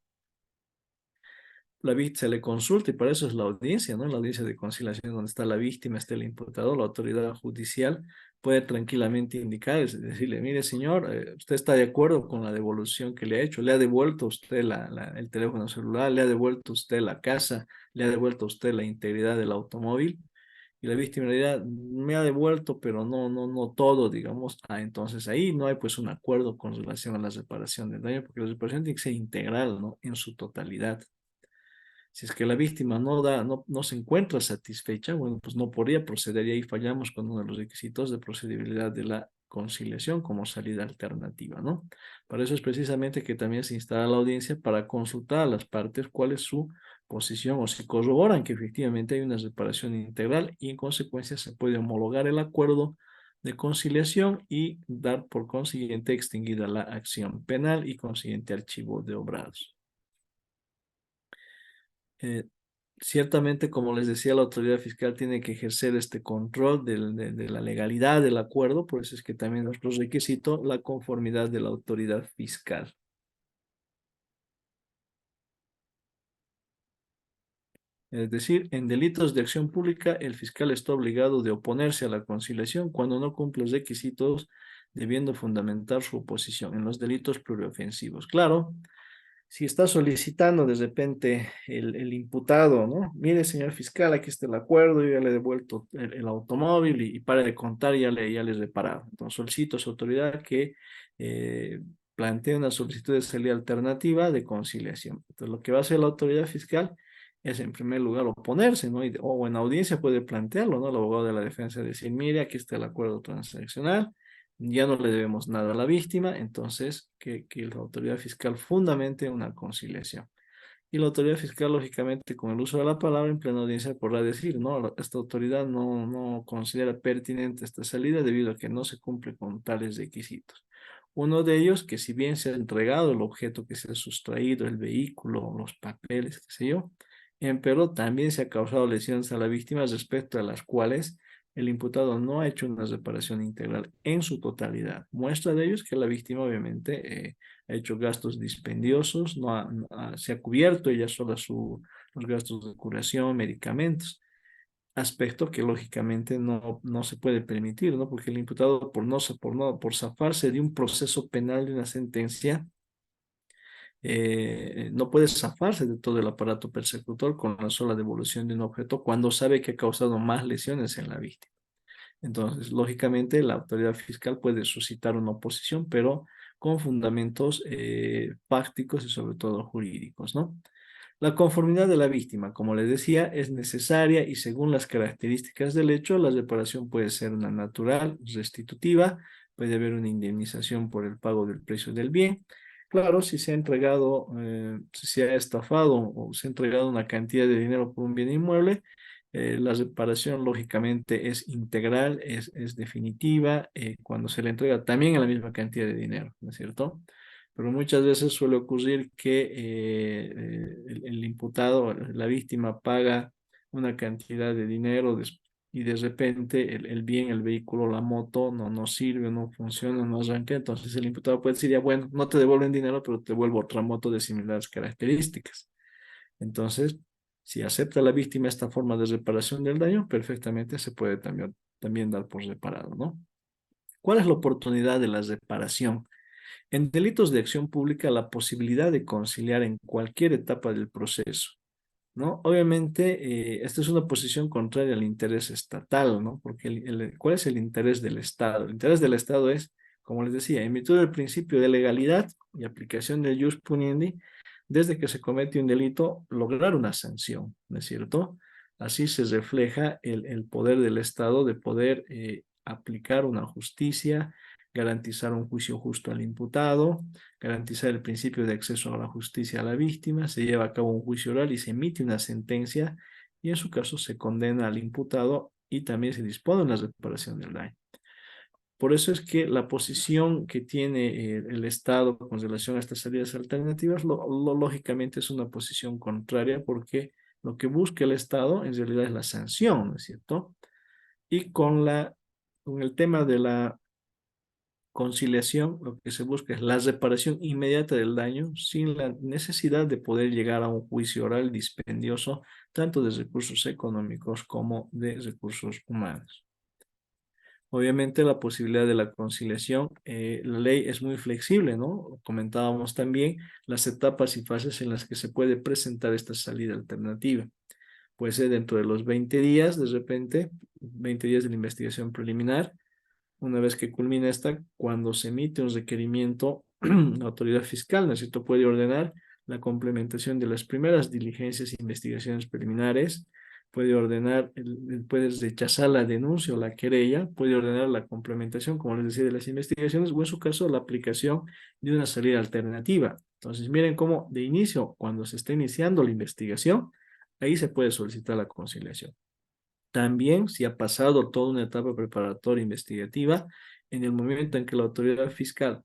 Speaker 1: La víctima se le consulta y para eso es la audiencia, ¿no? La audiencia de conciliación donde está la víctima, está el imputado, la autoridad judicial puede tranquilamente indicar, es decirle, mire señor, usted está de acuerdo con la devolución que le ha hecho, le ha devuelto usted el teléfono celular, le ha devuelto usted la casa, le ha devuelto usted la integridad del automóvil. Y la víctima le dirá, me ha devuelto, pero no todo, digamos. Ah, entonces ahí no hay pues un acuerdo con relación a la reparación del daño, porque la reparación tiene que ser integral, ¿no? En su totalidad. Si es que la víctima no se encuentra satisfecha, bueno, pues no podría proceder y ahí fallamos con uno de los requisitos de procedibilidad de la conciliación como salida alternativa, ¿no? Para eso es precisamente que también se instala la audiencia para consultar a las partes cuál es su posición o si corroboran que efectivamente hay una reparación integral y en consecuencia se puede homologar el acuerdo de conciliación y dar por consiguiente extinguida la acción penal y consiguiente archivo de obrados. Eh, Ciertamente, como les decía, la autoridad fiscal tiene que ejercer este control de la legalidad del acuerdo, por eso es que también nuestro requisito la conformidad de la autoridad fiscal. Es decir, en delitos de acción pública, el fiscal está obligado de oponerse a la conciliación cuando no cumple los requisitos, debiendo fundamentar su oposición en los delitos pluriofensivos. Claro, si está solicitando de repente el imputado, ¿no? Mire, señor fiscal, aquí está el acuerdo, yo ya le he devuelto el automóvil y para de contar, ya le he reparado. Entonces solicito a su autoridad que eh, plantee una solicitud de salida alternativa de conciliación. Entonces lo que va a hacer la autoridad fiscal es en primer lugar oponerse, ¿no? O en audiencia puede plantearlo, ¿no? El abogado de la defensa decir, mire, aquí está el acuerdo transaccional, ya no le debemos nada a la víctima, entonces que la autoridad fiscal fundamente una conciliación. Y la autoridad fiscal, lógicamente, con el uso de la palabra en plena audiencia podrá decir, no, esta autoridad no considera pertinente esta salida debido a que no se cumple con tales requisitos. Uno de ellos, que si bien se ha entregado el objeto que se ha sustraído, el vehículo, los papeles, qué sé yo, pero también se ha causado lesiones a la víctima respecto a las cuales el imputado no ha hecho una reparación integral en su totalidad. Muestra de ello es que la víctima obviamente ha hecho gastos dispendiosos, se ha cubierto ella sola los gastos de curación, medicamentos, aspecto que lógicamente no se puede permitir, ¿no? Porque el imputado por zafarse de un proceso penal, de una sentencia, no puede zafarse de todo el aparato persecutor con la sola devolución de un objeto cuando sabe que ha causado más lesiones en la víctima. Entonces, lógicamente, la autoridad fiscal puede suscitar una oposición, pero con fundamentos fácticos y sobre todo jurídicos, ¿no? La conformidad de la víctima, como les decía, es necesaria y según las características del hecho, la reparación puede ser una natural, restitutiva, puede haber una indemnización por el pago del precio del bien. Claro, si se ha entregado, si se ha estafado o se ha entregado una cantidad de dinero por un bien inmueble, la reparación lógicamente es integral, es definitiva, cuando se le entrega también a la misma cantidad de dinero, ¿no es cierto? Pero muchas veces suele ocurrir que el imputado, la víctima, paga una cantidad de dinero y de repente el bien, el vehículo, la moto no sirve, no funciona, no arranca. Entonces el imputado puede decir, ya bueno, no te devuelven dinero, pero te devuelvo otra moto de similares características. Entonces, si acepta la víctima esta forma de reparación del daño, perfectamente se puede también dar por reparado, ¿no? ¿Cuál es la oportunidad de la reparación? En delitos de acción pública, la posibilidad de conciliar en cualquier etapa del proceso, ¿no? Obviamente, esta es una posición contraria al interés estatal, ¿no? Porque ¿cuál es el interés del Estado? El interés del Estado es, como les decía, en virtud del principio de legalidad y aplicación del jus puniendi, desde que se comete un delito, lograr una sanción, ¿no es cierto? Así se refleja el poder del Estado de poder aplicar una justicia, garantizar un juicio justo al imputado, garantizar el principio de acceso a la justicia a la víctima, se lleva a cabo un juicio oral y se emite una sentencia y en su caso se condena al imputado y también se dispone de la reparación del daño. Por eso es que la posición que tiene el Estado con relación a estas salidas alternativas, lógicamente es una posición contraria porque lo que busca el Estado en realidad es la sanción, ¿no es cierto? Y con el tema de la conciliación, lo que se busca es la reparación inmediata del daño sin la necesidad de poder llegar a un juicio oral dispendioso, tanto de recursos económicos como de recursos humanos. Obviamente la posibilidad de la conciliación, la ley es muy flexible, ¿no? Comentábamos también las etapas y fases en las que se puede presentar esta salida alternativa. Puede ser dentro de los 20 días, de repente, 20 días de la investigación preliminar. Una vez que culmina esta, cuando se emite un requerimiento, la autoridad fiscal, ¿no es cierto?, puede ordenar la complementación de las primeras diligencias e investigaciones preliminares, puede ordenar, puede rechazar la denuncia o la querella, puede ordenar la complementación, como les decía, de las investigaciones, o en su caso, la aplicación de una salida alternativa. Entonces, miren cómo de inicio, cuando se está iniciando la investigación, ahí se puede solicitar la conciliación. También, si ha pasado toda una etapa preparatoria investigativa, en el momento en que la autoridad fiscal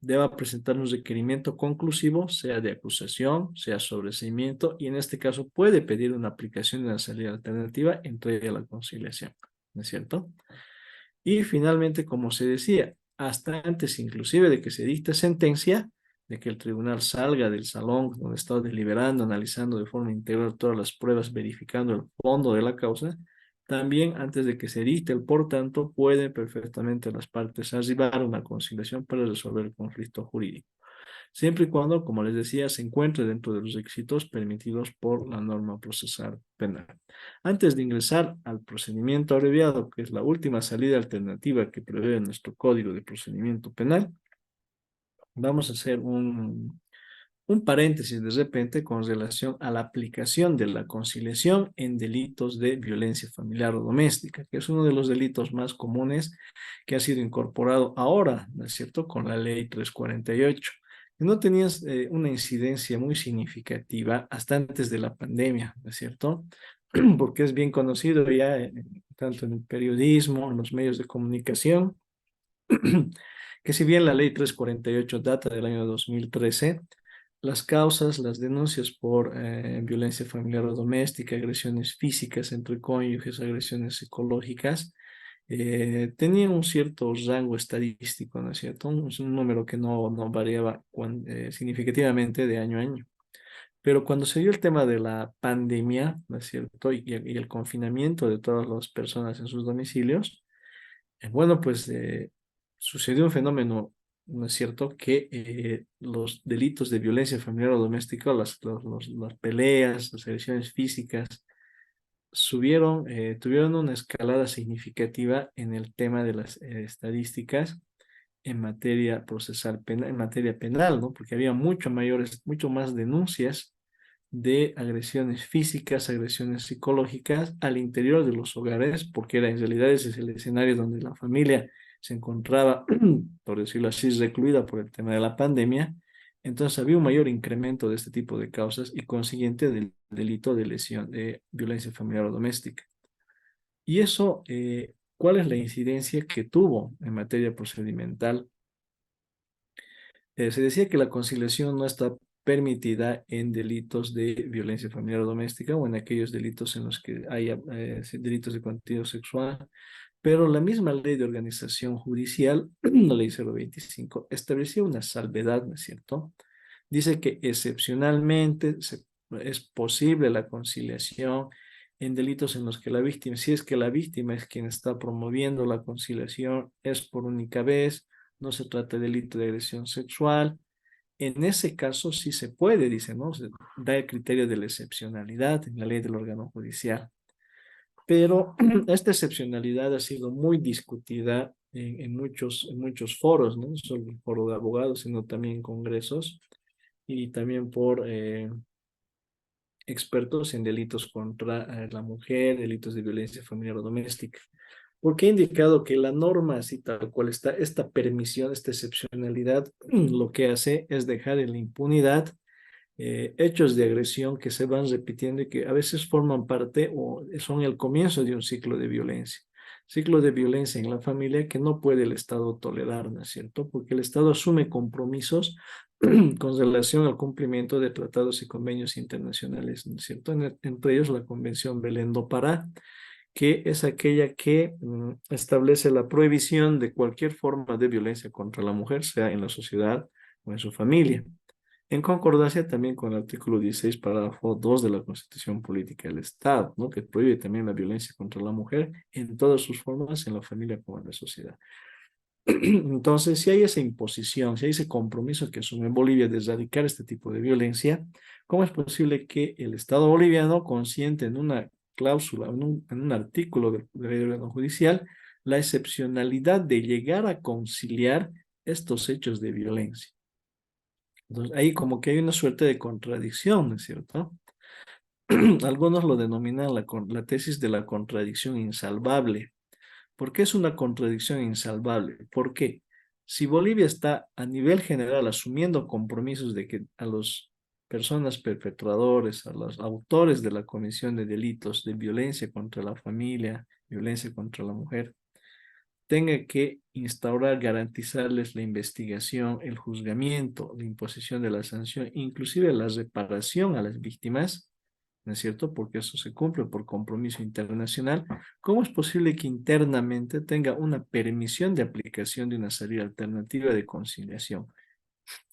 Speaker 1: deba presentar un requerimiento conclusivo, sea de acusación, sea sobreseimiento, y en este caso puede pedir una aplicación de una salida alternativa entre la conciliación, ¿no es cierto? Y finalmente, como se decía, hasta antes inclusive de que se dicte sentencia, de que el tribunal salga del salón donde está deliberando, analizando de forma integral todas las pruebas, verificando el fondo de la causa, también antes de que se dicte el por tanto, pueden perfectamente las partes arribar a una conciliación para resolver el conflicto jurídico siempre y cuando, como les decía, se encuentre dentro de los requisitos permitidos por la norma procesal penal. Antes de ingresar al procedimiento abreviado, que es la última salida alternativa que prevé nuestro Código de Procedimiento Penal, vamos a hacer Un paréntesis de repente con relación a la aplicación de la conciliación en delitos de violencia familiar o doméstica, que es uno de los delitos más comunes que ha sido incorporado ahora, ¿no es cierto?, con la ley 348. Que no tenías una incidencia muy significativa hasta antes de la pandemia, ¿no es cierto? Porque es bien conocido ya, tanto en el periodismo, en los medios de comunicación, que si bien la ley 348 data del año 2013, las causas, las denuncias por violencia familiar o doméstica, agresiones físicas entre cónyuges, agresiones psicológicas, tenían un cierto rango estadístico, ¿no es cierto? Un número que no variaba significativamente de año a año. Pero cuando se dio el tema de la pandemia, ¿no es cierto? Y el confinamiento de todas las personas en sus domicilios, bueno, pues sucedió un fenómeno, ¿no es cierto?, que los delitos de violencia familiar o doméstica, las peleas, las agresiones físicas, tuvieron una escalada significativa en el tema de las estadísticas en materia procesal penal, en materia penal, ¿no? Porque había mucho más denuncias de agresiones físicas, agresiones psicológicas al interior de los hogares, porque en realidad ese es el escenario donde la familia se encontraba, por decirlo así, recluida por el tema de la pandemia. Entonces había un mayor incremento de este tipo de causas y consiguiente del delito de lesión, de violencia familiar o doméstica. Y eso, ¿cuál es la incidencia que tuvo en materia procedimental? Se decía que la conciliación no está permitida en delitos de violencia familiar o doméstica o en aquellos delitos en los que haya delitos de contenido sexual, pero la misma ley de organización judicial, la ley 025, establecía una salvedad, ¿no es cierto? Dice que excepcionalmente es posible la conciliación en delitos en los que la víctima, si es que la víctima es quien está promoviendo la conciliación, es por única vez, no se trata de delito de agresión sexual. En ese caso sí se puede, dice, ¿no? Se da el criterio de la excepcionalidad en la ley del órgano judicial. Pero esta excepcionalidad ha sido muy discutida en muchos foros, ¿no? No solo el foro de abogados, sino también en congresos y también por expertos en delitos contra la mujer, delitos de violencia familiar o doméstica. Porque he indicado que la norma, así tal cual está, esta permisión, esta excepcionalidad, lo que hace es dejar en la impunidad hechos de agresión que se van repitiendo y que a veces forman parte o son el comienzo de un ciclo de violencia. Ciclo de violencia en la familia que no puede el Estado tolerar, ¿no es cierto? Porque el Estado asume compromisos con relación al cumplimiento de tratados y convenios internacionales, ¿no es cierto? Entre ellos la Convención Belén do Pará, que es aquella que establece la prohibición de cualquier forma de violencia contra la mujer, sea en la sociedad o en su familia, en concordancia también con el artículo 16, párrafo 2 de la Constitución Política del Estado, ¿no?, que prohíbe también la violencia contra la mujer en todas sus formas, en la familia como en la sociedad. Entonces, si hay esa imposición, si hay ese compromiso que asume Bolivia de erradicar este tipo de violencia, ¿cómo es posible que el Estado boliviano consiente en una cláusula, en un artículo de ley de órgano judicial, la excepcionalidad de llegar a conciliar estos hechos de violencia? Entonces, ahí como que hay una suerte de contradicción, ¿no es cierto? Algunos lo denominan la tesis de la contradicción insalvable. ¿Por qué es una contradicción insalvable? Porque si Bolivia está a nivel general asumiendo compromisos de que a las personas perpetradores, a los autores de la comisión de delitos de violencia contra la familia, violencia contra la mujer, tenga que instaurar, garantizarles la investigación, el juzgamiento, la imposición de la sanción, inclusive la reparación a las víctimas, ¿no es cierto? Porque eso se cumple por compromiso internacional. ¿Cómo es posible que internamente tenga una permisión de aplicación de una salida alternativa de conciliación?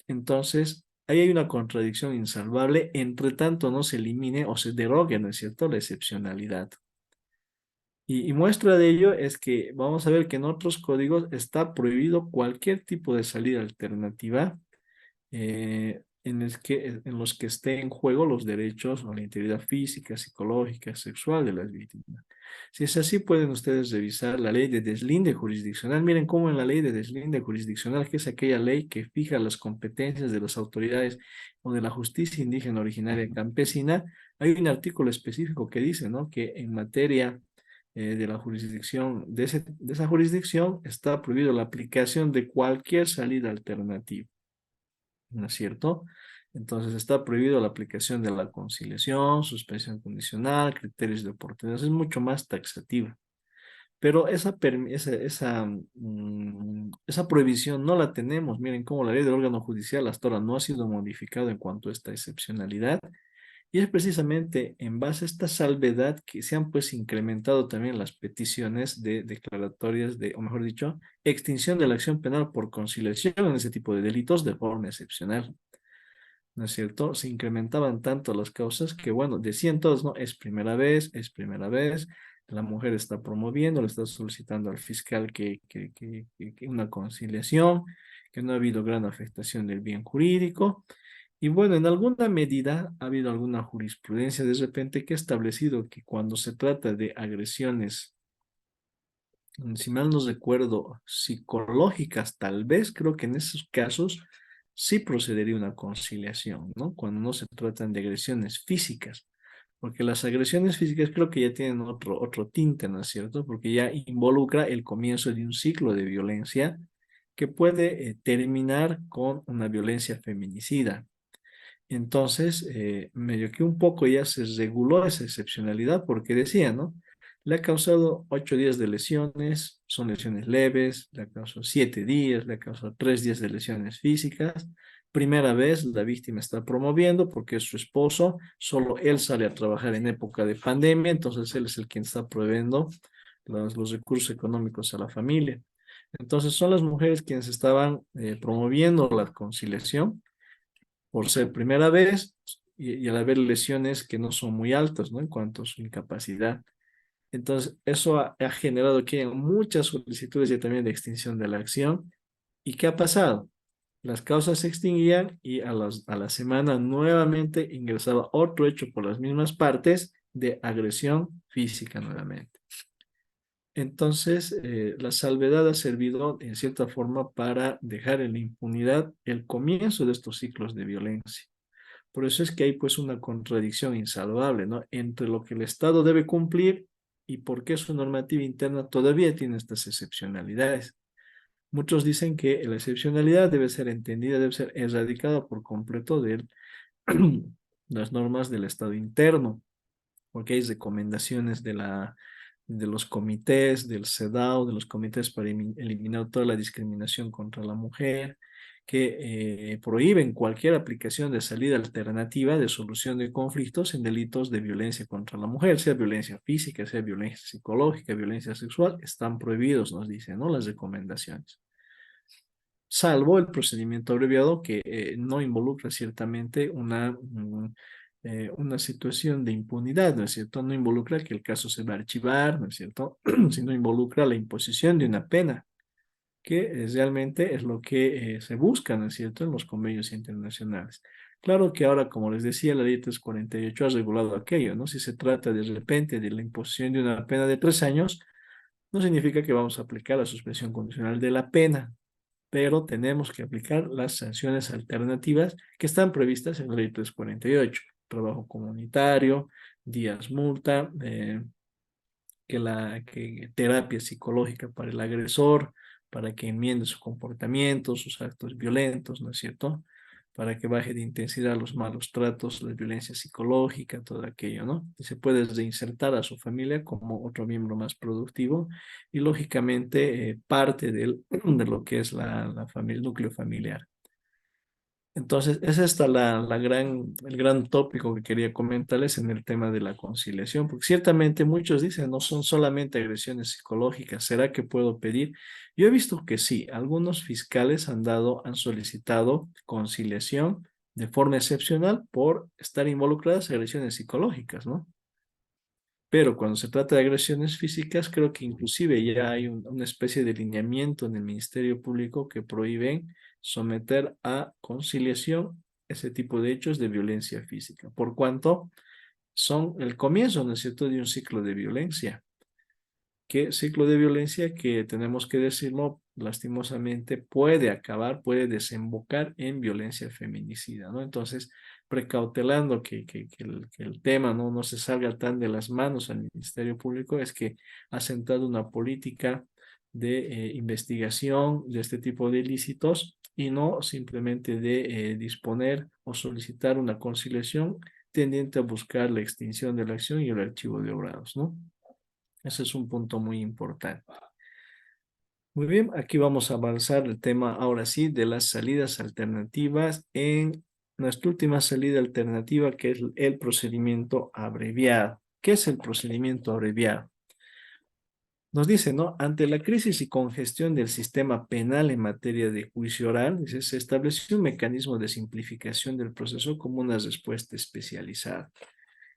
Speaker 1: Entonces, ahí hay una contradicción insalvable, entre tanto no se elimine o se derogue, ¿no es cierto?, la excepcionalidad. Y muestra de ello es que vamos a ver que en otros códigos está prohibido cualquier tipo de salida alternativa en los que esté en juego los derechos o la integridad física, psicológica, sexual de las víctimas. Si es así, pueden ustedes revisar la ley de deslinde jurisdiccional. Miren cómo en la ley de deslinde jurisdiccional, que es aquella ley que fija las competencias de las autoridades o de la justicia indígena originaria campesina, hay un artículo específico que dice, ¿no?, que en materia de la jurisdicción, de esa jurisdicción, está prohibido la aplicación de cualquier salida alternativa, ¿no es cierto? Entonces está prohibido la aplicación de la conciliación, suspensión condicional, criterios de oportunidad, es mucho más taxativa. Pero esa prohibición no la tenemos. Miren cómo la ley del órgano judicial hasta ahora no ha sido modificada en cuanto a esta excepcionalidad. Y es precisamente en base a esta salvedad que se han pues incrementado también las peticiones de declaratorias de, o mejor dicho, extinción de la acción penal por conciliación en ese tipo de delitos de forma excepcional. ¿No es cierto? Se incrementaban tanto las causas que, bueno, decían todos, ¿no? Es primera vez, la mujer está promoviendo, le está solicitando al fiscal que una conciliación, que no ha habido gran afectación del bien jurídico. Y bueno, en alguna medida ha habido alguna jurisprudencia de repente que ha establecido que cuando se trata de agresiones, si mal no recuerdo, psicológicas, tal vez, creo que en esos casos sí procedería una conciliación, ¿no? Cuando no se tratan de agresiones físicas, porque las agresiones físicas creo que ya tienen otro tinte, ¿no es cierto? Porque ya involucra el comienzo de un ciclo de violencia que puede terminar con una violencia feminicida. Entonces, medio que un poco ya se reguló esa excepcionalidad porque decía, ¿no? Le ha causado 8 días de lesiones, son lesiones leves, le ha causado 7 días, le ha causado 3 días de lesiones físicas. Primera vez la víctima está promoviendo porque es su esposo, solo él sale a trabajar en época de pandemia, entonces él es el quien está proveyendo los recursos económicos a la familia. Entonces son las mujeres quienes estaban promoviendo la conciliación por ser primera vez y al haber lesiones que no son muy altas, ¿no? En cuanto a su incapacidad. Entonces, eso ha generado que haya muchas solicitudes ya también de extinción de la acción. ¿Y qué ha pasado? Las causas se extinguían y a la semana nuevamente ingresaba otro hecho por las mismas partes de agresión física nuevamente. Entonces, la salvedad ha servido en cierta forma para dejar en la impunidad el comienzo de estos ciclos de violencia. Por eso es que hay pues una contradicción insalvable, ¿no? Entre lo que el Estado debe cumplir y por qué su normativa interna todavía tiene estas excepcionalidades. Muchos dicen que la excepcionalidad debe ser entendida, debe ser erradicada por completo de las normas del Estado interno, porque hay recomendaciones de los comités, del CEDAW, de los comités para eliminar toda la discriminación contra la mujer, que prohíben cualquier aplicación de salida alternativa de solución de conflictos en delitos de violencia contra la mujer, sea violencia física, sea violencia psicológica, violencia sexual, están prohibidos, nos dicen, ¿no? Las recomendaciones. Salvo el procedimiento abreviado que no involucra ciertamente una situación de impunidad, ¿no es cierto? No involucra que el caso se va a archivar, ¿no es cierto? Sino involucra la imposición de una pena, que realmente es lo que se busca, ¿no es cierto?, en los convenios internacionales. Claro que ahora, como les decía, la ley 348 ha regulado aquello, ¿no? Si se trata de repente de la imposición de una pena de 3 años, no significa que vamos a aplicar la suspensión condicional de la pena, pero tenemos que aplicar las sanciones alternativas que están previstas en la ley 348, trabajo comunitario, días multa, que terapia psicológica para el agresor, para que enmiende su comportamiento, sus actos violentos, ¿no es cierto? Para que baje de intensidad los malos tratos, la violencia psicológica, todo aquello, ¿no? Y se puede reinsertar a su familia como otro miembro más productivo y lógicamente parte de lo que es la familia, el núcleo familiar. Entonces, esa está el gran tópico que quería comentarles en el tema de la conciliación, porque ciertamente muchos dicen no son solamente agresiones psicológicas, ¿será que puedo pedir? Yo he visto que sí, algunos fiscales han solicitado conciliación de forma excepcional por estar involucradas en agresiones psicológicas, ¿no? Pero cuando se trata de agresiones físicas, creo que inclusive ya hay una especie de lineamiento en el Ministerio Público que prohíben someter a conciliación ese tipo de hechos de violencia física, por cuanto son el comienzo, ¿no es cierto?, de un ciclo de violencia. ¿Qué ciclo de violencia que tenemos que decirlo lastimosamente puede acabar, puede desembocar en violencia feminicida, ¿no? Entonces, precautelando que el tema no se salga tan de las manos al Ministerio Público, es que ha sentado una política de investigación de este tipo de ilícitos y no simplemente de disponer o solicitar una conciliación tendiente a buscar la extinción de la acción y el archivo de obrados, ¿no? Ese es un punto muy importante. Muy bien, aquí vamos a avanzar el tema ahora sí de las salidas alternativas en nuestra última salida alternativa, que es el procedimiento abreviado. ¿Qué es el procedimiento abreviado? Nos dice, ¿no? Ante la crisis y congestión del sistema penal en materia de juicio oral, dice, se estableció un mecanismo de simplificación del proceso como una respuesta especializada.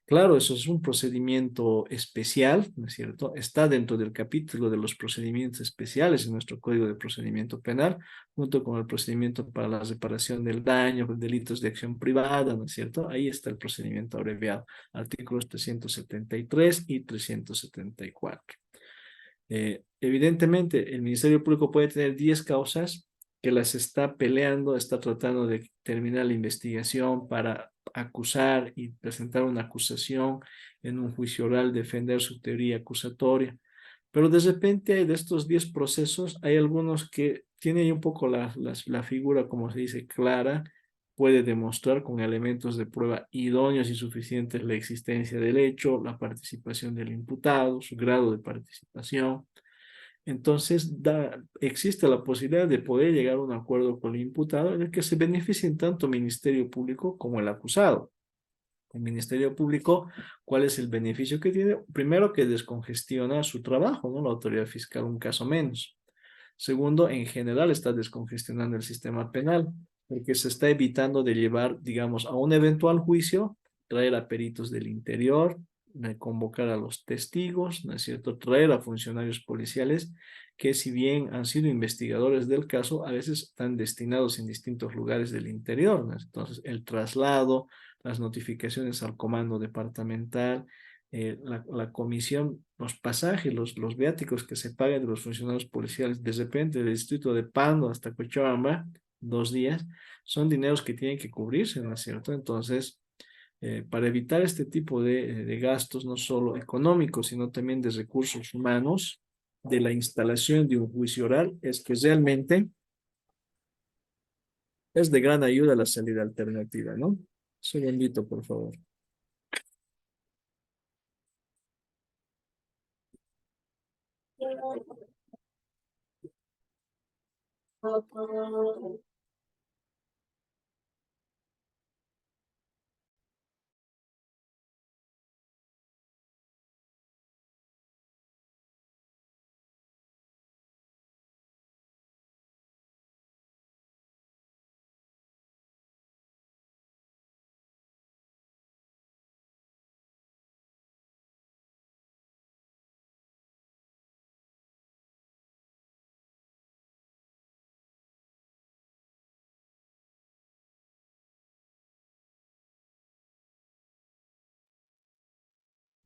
Speaker 1: Claro, eso es un procedimiento especial, ¿no es cierto? Está dentro del capítulo de los procedimientos especiales en nuestro Código de Procedimiento Penal, junto con el procedimiento para la reparación del daño, delitos de acción privada, ¿no es cierto? Ahí está el procedimiento abreviado, artículos 373 y 374. Evidentemente, el Ministerio Público puede tener 10 causas que las está peleando, está tratando de terminar la investigación para acusar y presentar una acusación en un juicio oral, defender su teoría acusatoria. Pero de repente de estos 10 procesos hay algunos que tienen ahí un poco la figura, como se dice, clara, puede demostrar con elementos de prueba idóneos y suficientes la existencia del hecho, la participación del imputado, su grado de participación. Entonces, existe la posibilidad de poder llegar a un acuerdo con el imputado en el que se beneficien tanto el Ministerio Público como el acusado. El Ministerio Público, ¿cuál es el beneficio que tiene? Primero, que descongestiona su trabajo, ¿no? La autoridad fiscal, un caso menos. Segundo, en general está descongestionando el sistema penal, porque se está evitando de llevar, digamos, a un eventual juicio, traer a peritos del interior, convocar a los testigos, ¿no es cierto? Traer a funcionarios policiales que si bien han sido investigadores del caso, a veces están destinados en distintos lugares del interior, ¿no? Entonces, el traslado, las notificaciones al comando departamental, la comisión, los pasajes, los viáticos que se pagan de los funcionarios policiales, de repente del distrito de Pando hasta Cochabamba, 2 días, son dineros que tienen que cubrirse, ¿no es cierto? Entonces, para evitar este tipo de gastos, no solo económicos, sino también de recursos humanos, de la instalación de un juicio oral, es que realmente es de gran ayuda la salida alternativa, ¿no? Segundito, por favor.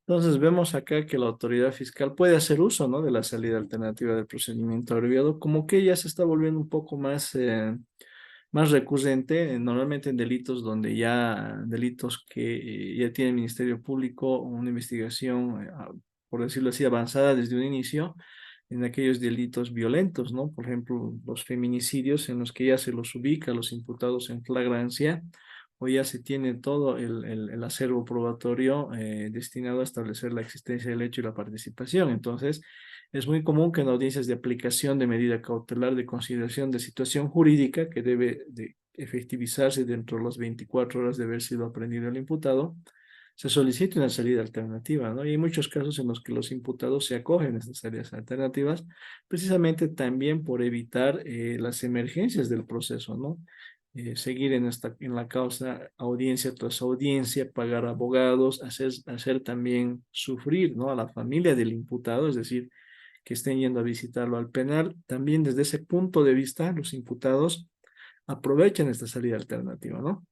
Speaker 1: Entonces vemos acá que la autoridad fiscal puede hacer uso, ¿no? De la salida alternativa del procedimiento abreviado, como que ya se está volviendo un poco más recurrente, normalmente en delitos donde ya, delitos que ya tiene el Ministerio Público una investigación, por decirlo así, avanzada desde un inicio, en aquellos delitos violentos, ¿no? Por ejemplo, los feminicidios en los que ya se los ubica, los imputados en flagrancia, o ya se tiene todo el acervo probatorio destinado a establecer la existencia del hecho y la participación. Entonces, es muy común que en audiencias de aplicación de medida cautelar de consideración de situación jurídica que debe de efectivizarse dentro de las 24 horas de haber sido aprendido el imputado, se solicite una salida alternativa, ¿no? Y hay muchos casos en los que los imputados se acogen a estas salidas alternativas, precisamente también por evitar las emergencias del proceso, ¿no? Seguir en la causa audiencia tras audiencia, pagar abogados, hacer también sufrir, ¿no? A la familia del imputado, es decir, que estén yendo a visitarlo al penal. También desde ese punto de vista, los imputados aprovechan esta salida alternativa, ¿no?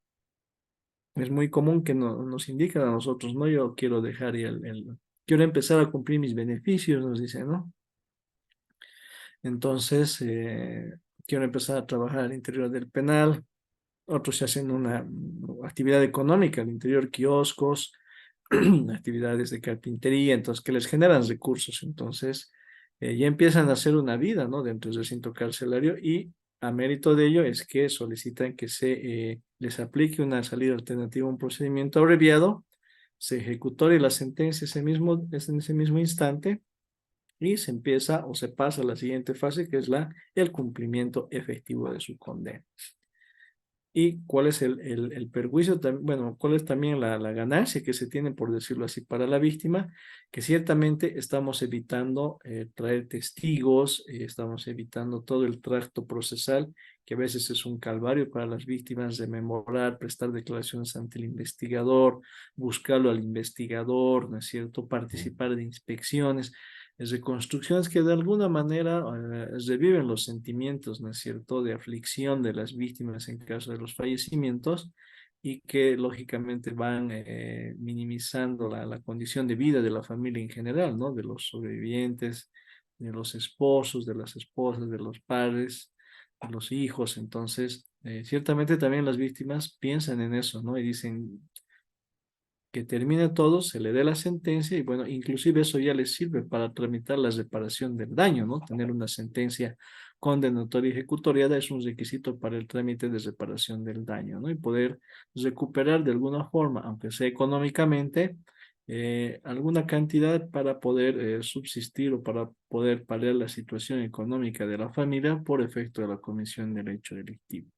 Speaker 1: Es muy común que nos indican a nosotros, no, yo quiero dejar ya quiero empezar a cumplir mis beneficios, nos dicen, ¿no? Entonces, quiero empezar a trabajar al interior del penal. Otros se hacen una actividad económica al interior, kioscos, actividades de carpintería, entonces que les generan recursos. Entonces, ya empiezan a hacer una vida, ¿no? Dentro del recinto carcelario y a mérito de ello es que solicitan que se les aplique una salida alternativa, un procedimiento abreviado, se ejecutore la sentencia en ese mismo instante y se empieza o se pasa a la siguiente fase, que es el cumplimiento efectivo de su condena. ¿Y cuál es el perjuicio? Bueno, cuál es también la ganancia que se tiene, por decirlo así, para la víctima? Que ciertamente estamos evitando traer testigos, estamos evitando todo el tracto procesal, que a veces es un calvario para las víctimas, de memorar, prestar declaraciones ante el investigador, buscarlo al investigador, ¿no es cierto? Participar de inspecciones, reconstrucciones que de alguna manera reviven los sentimientos, ¿no es cierto?, de aflicción de las víctimas en caso de los fallecimientos y que lógicamente van minimizando la condición de vida de la familia en general, ¿no?, de los sobrevivientes, de los esposos, de las esposas, de los padres, de los hijos. Entonces, ciertamente también las víctimas piensan en eso, ¿no? Y dicen, que termine todo, se le dé la sentencia y bueno, inclusive eso ya les sirve para tramitar la reparación del daño, ¿no? Tener una sentencia condenatoria y ejecutoriada es un requisito para el trámite de reparación del daño, ¿no? Y poder recuperar de alguna forma, aunque sea económicamente, alguna cantidad para poder subsistir o para poder paliar la situación económica de la familia por efecto de la comisión del hecho delictivo.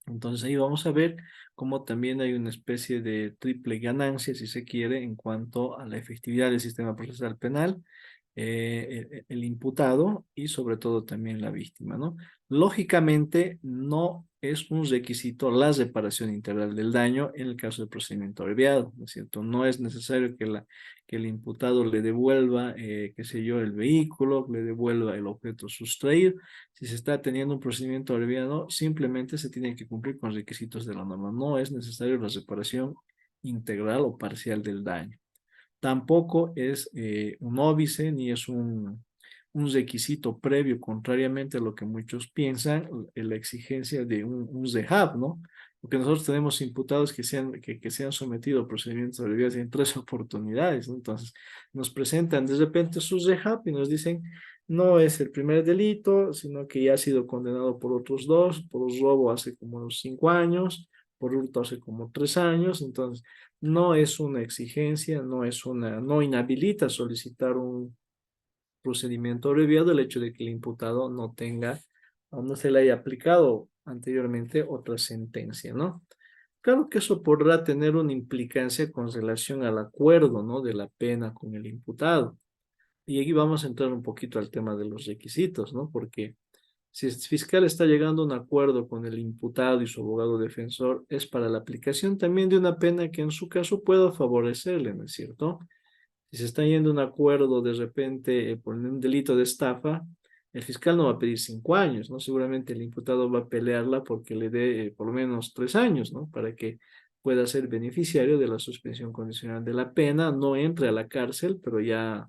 Speaker 1: Entonces ahí vamos a ver cómo también hay una especie de triple ganancia, si se quiere, en cuanto a la efectividad del sistema procesal penal, el imputado y sobre todo también la víctima, ¿no? Lógicamente no es un requisito la reparación integral del daño en el caso del procedimiento abreviado, ¿no es cierto? No es necesario que el imputado le devuelva, qué sé yo, el vehículo, le devuelva el objeto sustraído. Si se está teniendo un procedimiento abreviado, simplemente se tiene que cumplir con requisitos de la norma. No es necesario la reparación integral o parcial del daño. Tampoco es un óbice ni es un requisito previo, contrariamente a lo que muchos piensan, la exigencia de un rehab, ¿no? Porque nosotros tenemos imputados que se han sometido a procedimientos abreviados en 3 oportunidades, ¿no? Entonces, nos presentan de repente su rehab y nos dicen, no es el primer delito, sino que ya ha sido condenado por otros 2, por robo hace como unos 5 años, por hurto hace como 3 años, entonces no es una exigencia, no inhabilita solicitar un procedimiento abreviado el hecho de que el imputado no tenga o no se le haya aplicado anteriormente otra sentencia, ¿no? Claro que eso podrá tener una implicancia con relación al acuerdo, ¿no?, de la pena con el imputado. Y aquí vamos a entrar un poquito al tema de los requisitos, ¿no? Porque si el fiscal está llegando a un acuerdo con el imputado y su abogado defensor, es para la aplicación también de una pena que en su caso pueda favorecerle, ¿no es cierto? Si se está yendo a un acuerdo de repente por un delito de estafa, el fiscal no va a pedir 5 años, ¿no? Seguramente el imputado va a pelearla porque le dé por lo menos 3 años, ¿no? Para que pueda ser beneficiario de la suspensión condicional de la pena, no entre a la cárcel, pero ya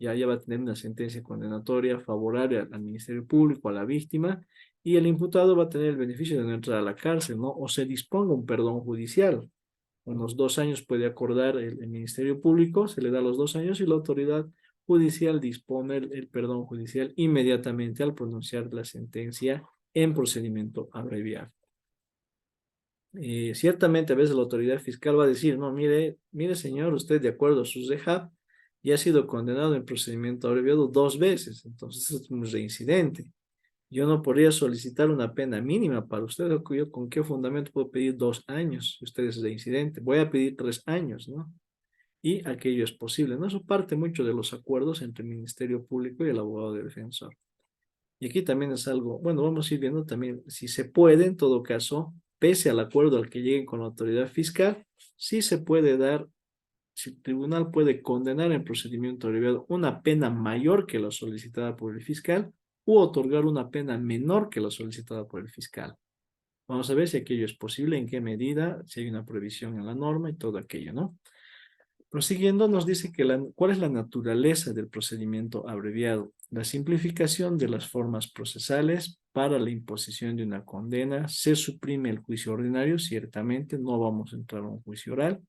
Speaker 1: va a tener una sentencia condenatoria favorable al Ministerio Público, a la víctima, y el imputado va a tener el beneficio de no entrar a la cárcel, ¿no? O se disponga un perdón judicial. Unos 2 años puede acordar el Ministerio Público, se le da los 2 años y la autoridad judicial dispone el perdón judicial inmediatamente al pronunciar la sentencia en procedimiento abreviado. Ciertamente a veces la autoridad fiscal va a decir, no, mire señor, usted de acuerdo a sus REHAB ya ha sido condenado en procedimiento abreviado 2 veces, entonces es un reincidente. Yo no podría solicitar una pena mínima para usted. ¿Yo con qué fundamento puedo pedir 2 años? Si usted es reincidente, voy a pedir 3 años, ¿no? Y aquello es posible, ¿no? Eso parte mucho de los acuerdos entre el Ministerio Público y el abogado del defensor. Y aquí también es algo, bueno, vamos a ir viendo también si se puede, en todo caso, pese al acuerdo al que lleguen con la autoridad fiscal, si se puede dar, si el tribunal puede condenar en procedimiento abreviado una pena mayor que la solicitada por el fiscal u otorgar una pena menor que la solicitada por el fiscal. Vamos a ver si aquello es posible, en qué medida, si hay una previsión en la norma y todo aquello, ¿no? Prosiguiendo, nos dice que cuál es la naturaleza del procedimiento abreviado. La simplificación de las formas procesales para la imposición de una condena. Se suprime el juicio ordinario, ciertamente, no vamos a entrar a un juicio oral.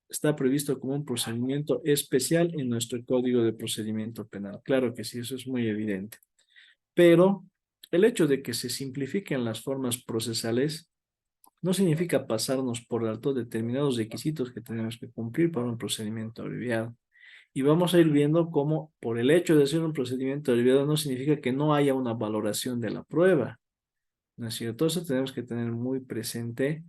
Speaker 1: Está previsto como un procedimiento especial en nuestro Código de Procedimiento Penal. Claro que sí, eso es muy evidente. Pero el hecho de que se simplifiquen las formas procesales no significa pasarnos por alto determinados requisitos que tenemos que cumplir para un procedimiento abreviado. Y vamos a ir viendo cómo, por el hecho de hacer un procedimiento abreviado, no significa que no haya una valoración de la prueba, ¿no es cierto? Eso tenemos que tener muy presente.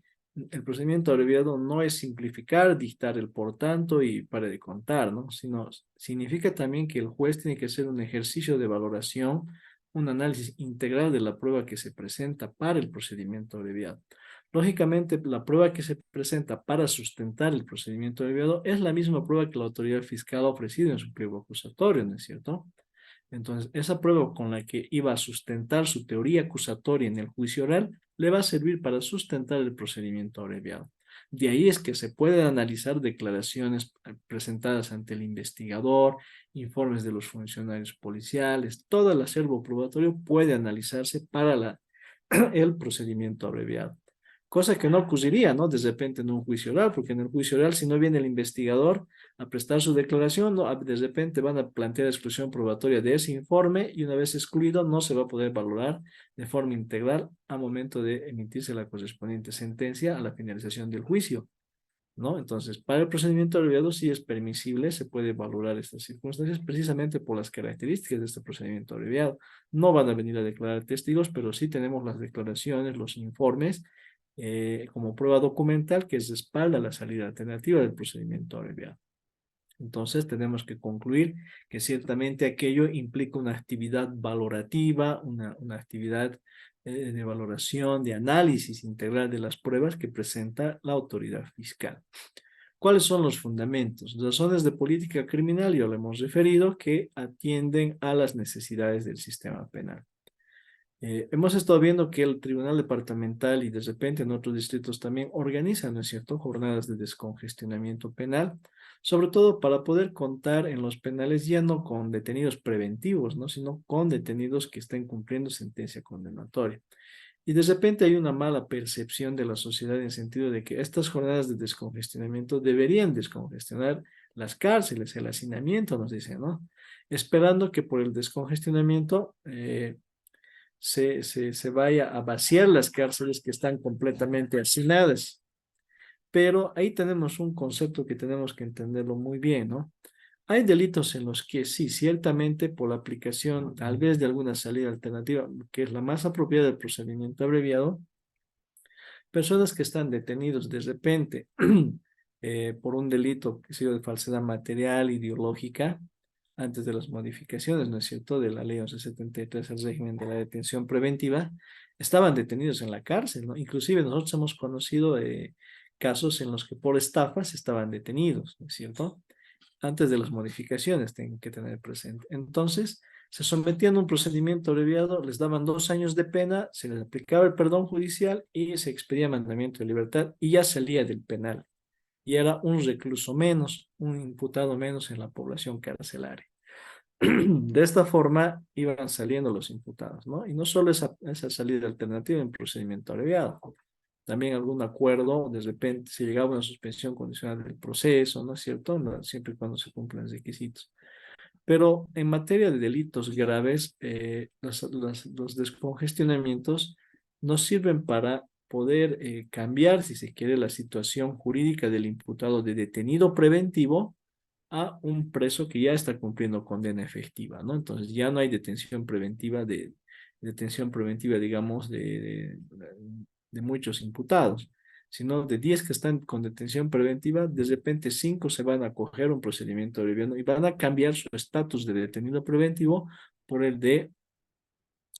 Speaker 1: El procedimiento abreviado no es simplificar, dictar el por tanto y para de contar, ¿no? Sino significa también que el juez tiene que hacer un ejercicio de valoración, un análisis integral de la prueba que se presenta para el procedimiento abreviado. Lógicamente, la prueba que se presenta para sustentar el procedimiento abreviado es la misma prueba que la autoridad fiscal ha ofrecido en su pliego acusatorio, ¿no es cierto? Entonces, esa prueba con la que iba a sustentar su teoría acusatoria en el juicio oral le va a servir para sustentar el procedimiento abreviado. De ahí es que se pueden analizar declaraciones presentadas ante el investigador, informes de los funcionarios policiales, todo el acervo probatorio puede analizarse para el procedimiento abreviado. Cosa que no ocurriría, ¿no? De repente en un juicio oral, porque en el juicio oral, si no viene el investigador a prestar su declaración, ¿no? De repente van a plantear exclusión probatoria de ese informe y una vez excluido no se va a poder valorar de forma integral a momento de emitirse la correspondiente sentencia a la finalización del juicio, ¿no? Entonces, para el procedimiento abreviado sí es permisible, se puede valorar estas circunstancias precisamente por las características de este procedimiento abreviado. No van a venir a declarar testigos, pero sí tenemos las declaraciones, los informes, como prueba documental que respalda la salida alternativa del procedimiento abreviado. Entonces tenemos que concluir que ciertamente aquello implica una actividad valorativa, una actividad de valoración, de análisis integral de las pruebas que presenta la autoridad fiscal. ¿Cuáles son los fundamentos? Razones de política criminal, ya lo hemos referido, que atienden a las necesidades del sistema penal. Hemos estado viendo que el Tribunal Departamental y de repente en otros distritos también organizan, ¿no es cierto?, jornadas de descongestionamiento penal, sobre todo para poder contar en los penales ya no con detenidos preventivos, ¿no?, sino con detenidos que estén cumpliendo sentencia condenatoria. Y de repente hay una mala percepción de la sociedad en el sentido de que estas jornadas de descongestionamiento deberían descongestionar las cárceles, el hacinamiento, nos dicen, ¿no? Esperando que por el descongestionamiento se vaya a vaciar las cárceles que están completamente hacinadas. Pero ahí tenemos un concepto que tenemos que entenderlo muy bien, ¿no? Hay delitos en los que sí, ciertamente por la aplicación tal vez de alguna salida alternativa, que es la más apropiada del procedimiento abreviado, personas que están detenidos de repente por un delito que ha sido de falsedad material, ideológica, antes de las modificaciones, ¿no es cierto?, de la ley 1173, el régimen de la detención preventiva, estaban detenidos en la cárcel, ¿no? Inclusive nosotros hemos conocido casos en los que por estafas estaban detenidos, ¿no es cierto? Antes de las modificaciones, tienen que tener presente. Entonces, se sometían a un procedimiento abreviado, les daban 2 años de pena, se les aplicaba el perdón judicial y se expedía mandamiento de libertad y ya salía del penal. Y era un recluso menos, un imputado menos en la población carcelaria. De esta forma iban saliendo los imputados, ¿no? Y no solo esa salida alternativa en procedimiento abreviado, también algún acuerdo, de repente se llegaba a una suspensión condicional del proceso, ¿no es cierto? No, siempre y cuando se cumplen los requisitos. Pero en materia de delitos graves, los descongestionamientos nos sirven para poder cambiar, si se quiere, la situación jurídica del imputado de detenido preventivo a un preso que ya está cumpliendo condena efectiva, ¿no? Entonces ya no hay detención preventiva, digamos, de muchos imputados, sino de 10 que están con detención preventiva, de repente 5 se van a acoger un procedimiento abreviado y van a cambiar su estatus de detenido preventivo por el de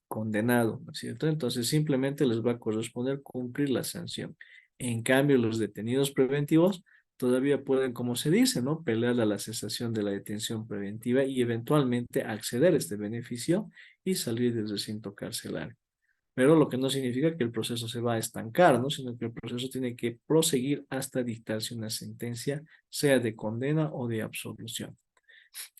Speaker 1: condenado, ¿no es cierto? Entonces simplemente les va a corresponder cumplir la sanción. En cambio, los detenidos preventivos todavía pueden, como se dice, ¿no?, pelear a la cesación de la detención preventiva y eventualmente acceder a este beneficio y salir del recinto carcelario. pero lo que no significa que el proceso se va a estancar, ¿no? Sino que el proceso tiene que proseguir hasta dictarse una sentencia, sea de condena o de absolución.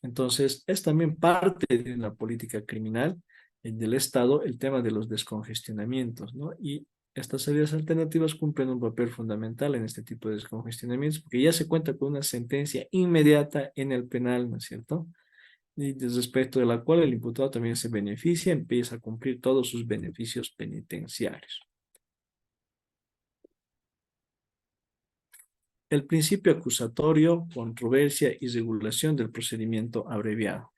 Speaker 1: Entonces, es también parte de la política criminal del Estado el tema de los descongestionamientos, ¿no? Y estas salidas alternativas cumplen un papel fundamental en este tipo de descongestionamientos, porque ya se cuenta con una sentencia inmediata en el penal, ¿no es cierto? Y respecto de la cual el imputado también se beneficia, empieza a cumplir todos sus beneficios penitenciarios. El principio acusatorio, controversia y regulación del procedimiento abreviado.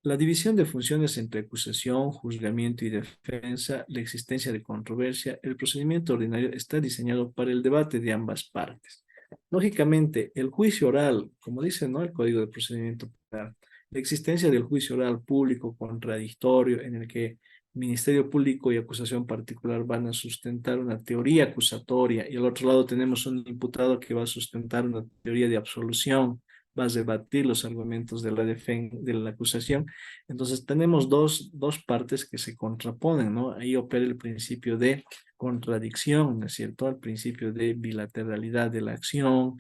Speaker 1: La división de funciones entre acusación, juzgamiento y defensa, la existencia de controversia, el procedimiento ordinario está diseñado para el debate de ambas partes. Lógicamente, el juicio oral, como dice, ¿no?, el Código de Procedimiento Penal, la existencia del juicio oral público contradictorio en el que Ministerio Público y acusación particular van a sustentar una teoría acusatoria y al otro lado tenemos un imputado que va a sustentar una teoría de absolución, va a debatir los argumentos de de la acusación. Entonces tenemos dos partes que se contraponen, ¿no? Ahí opera el principio de contradicción, ¿no es cierto? El principio de bilateralidad de la acción,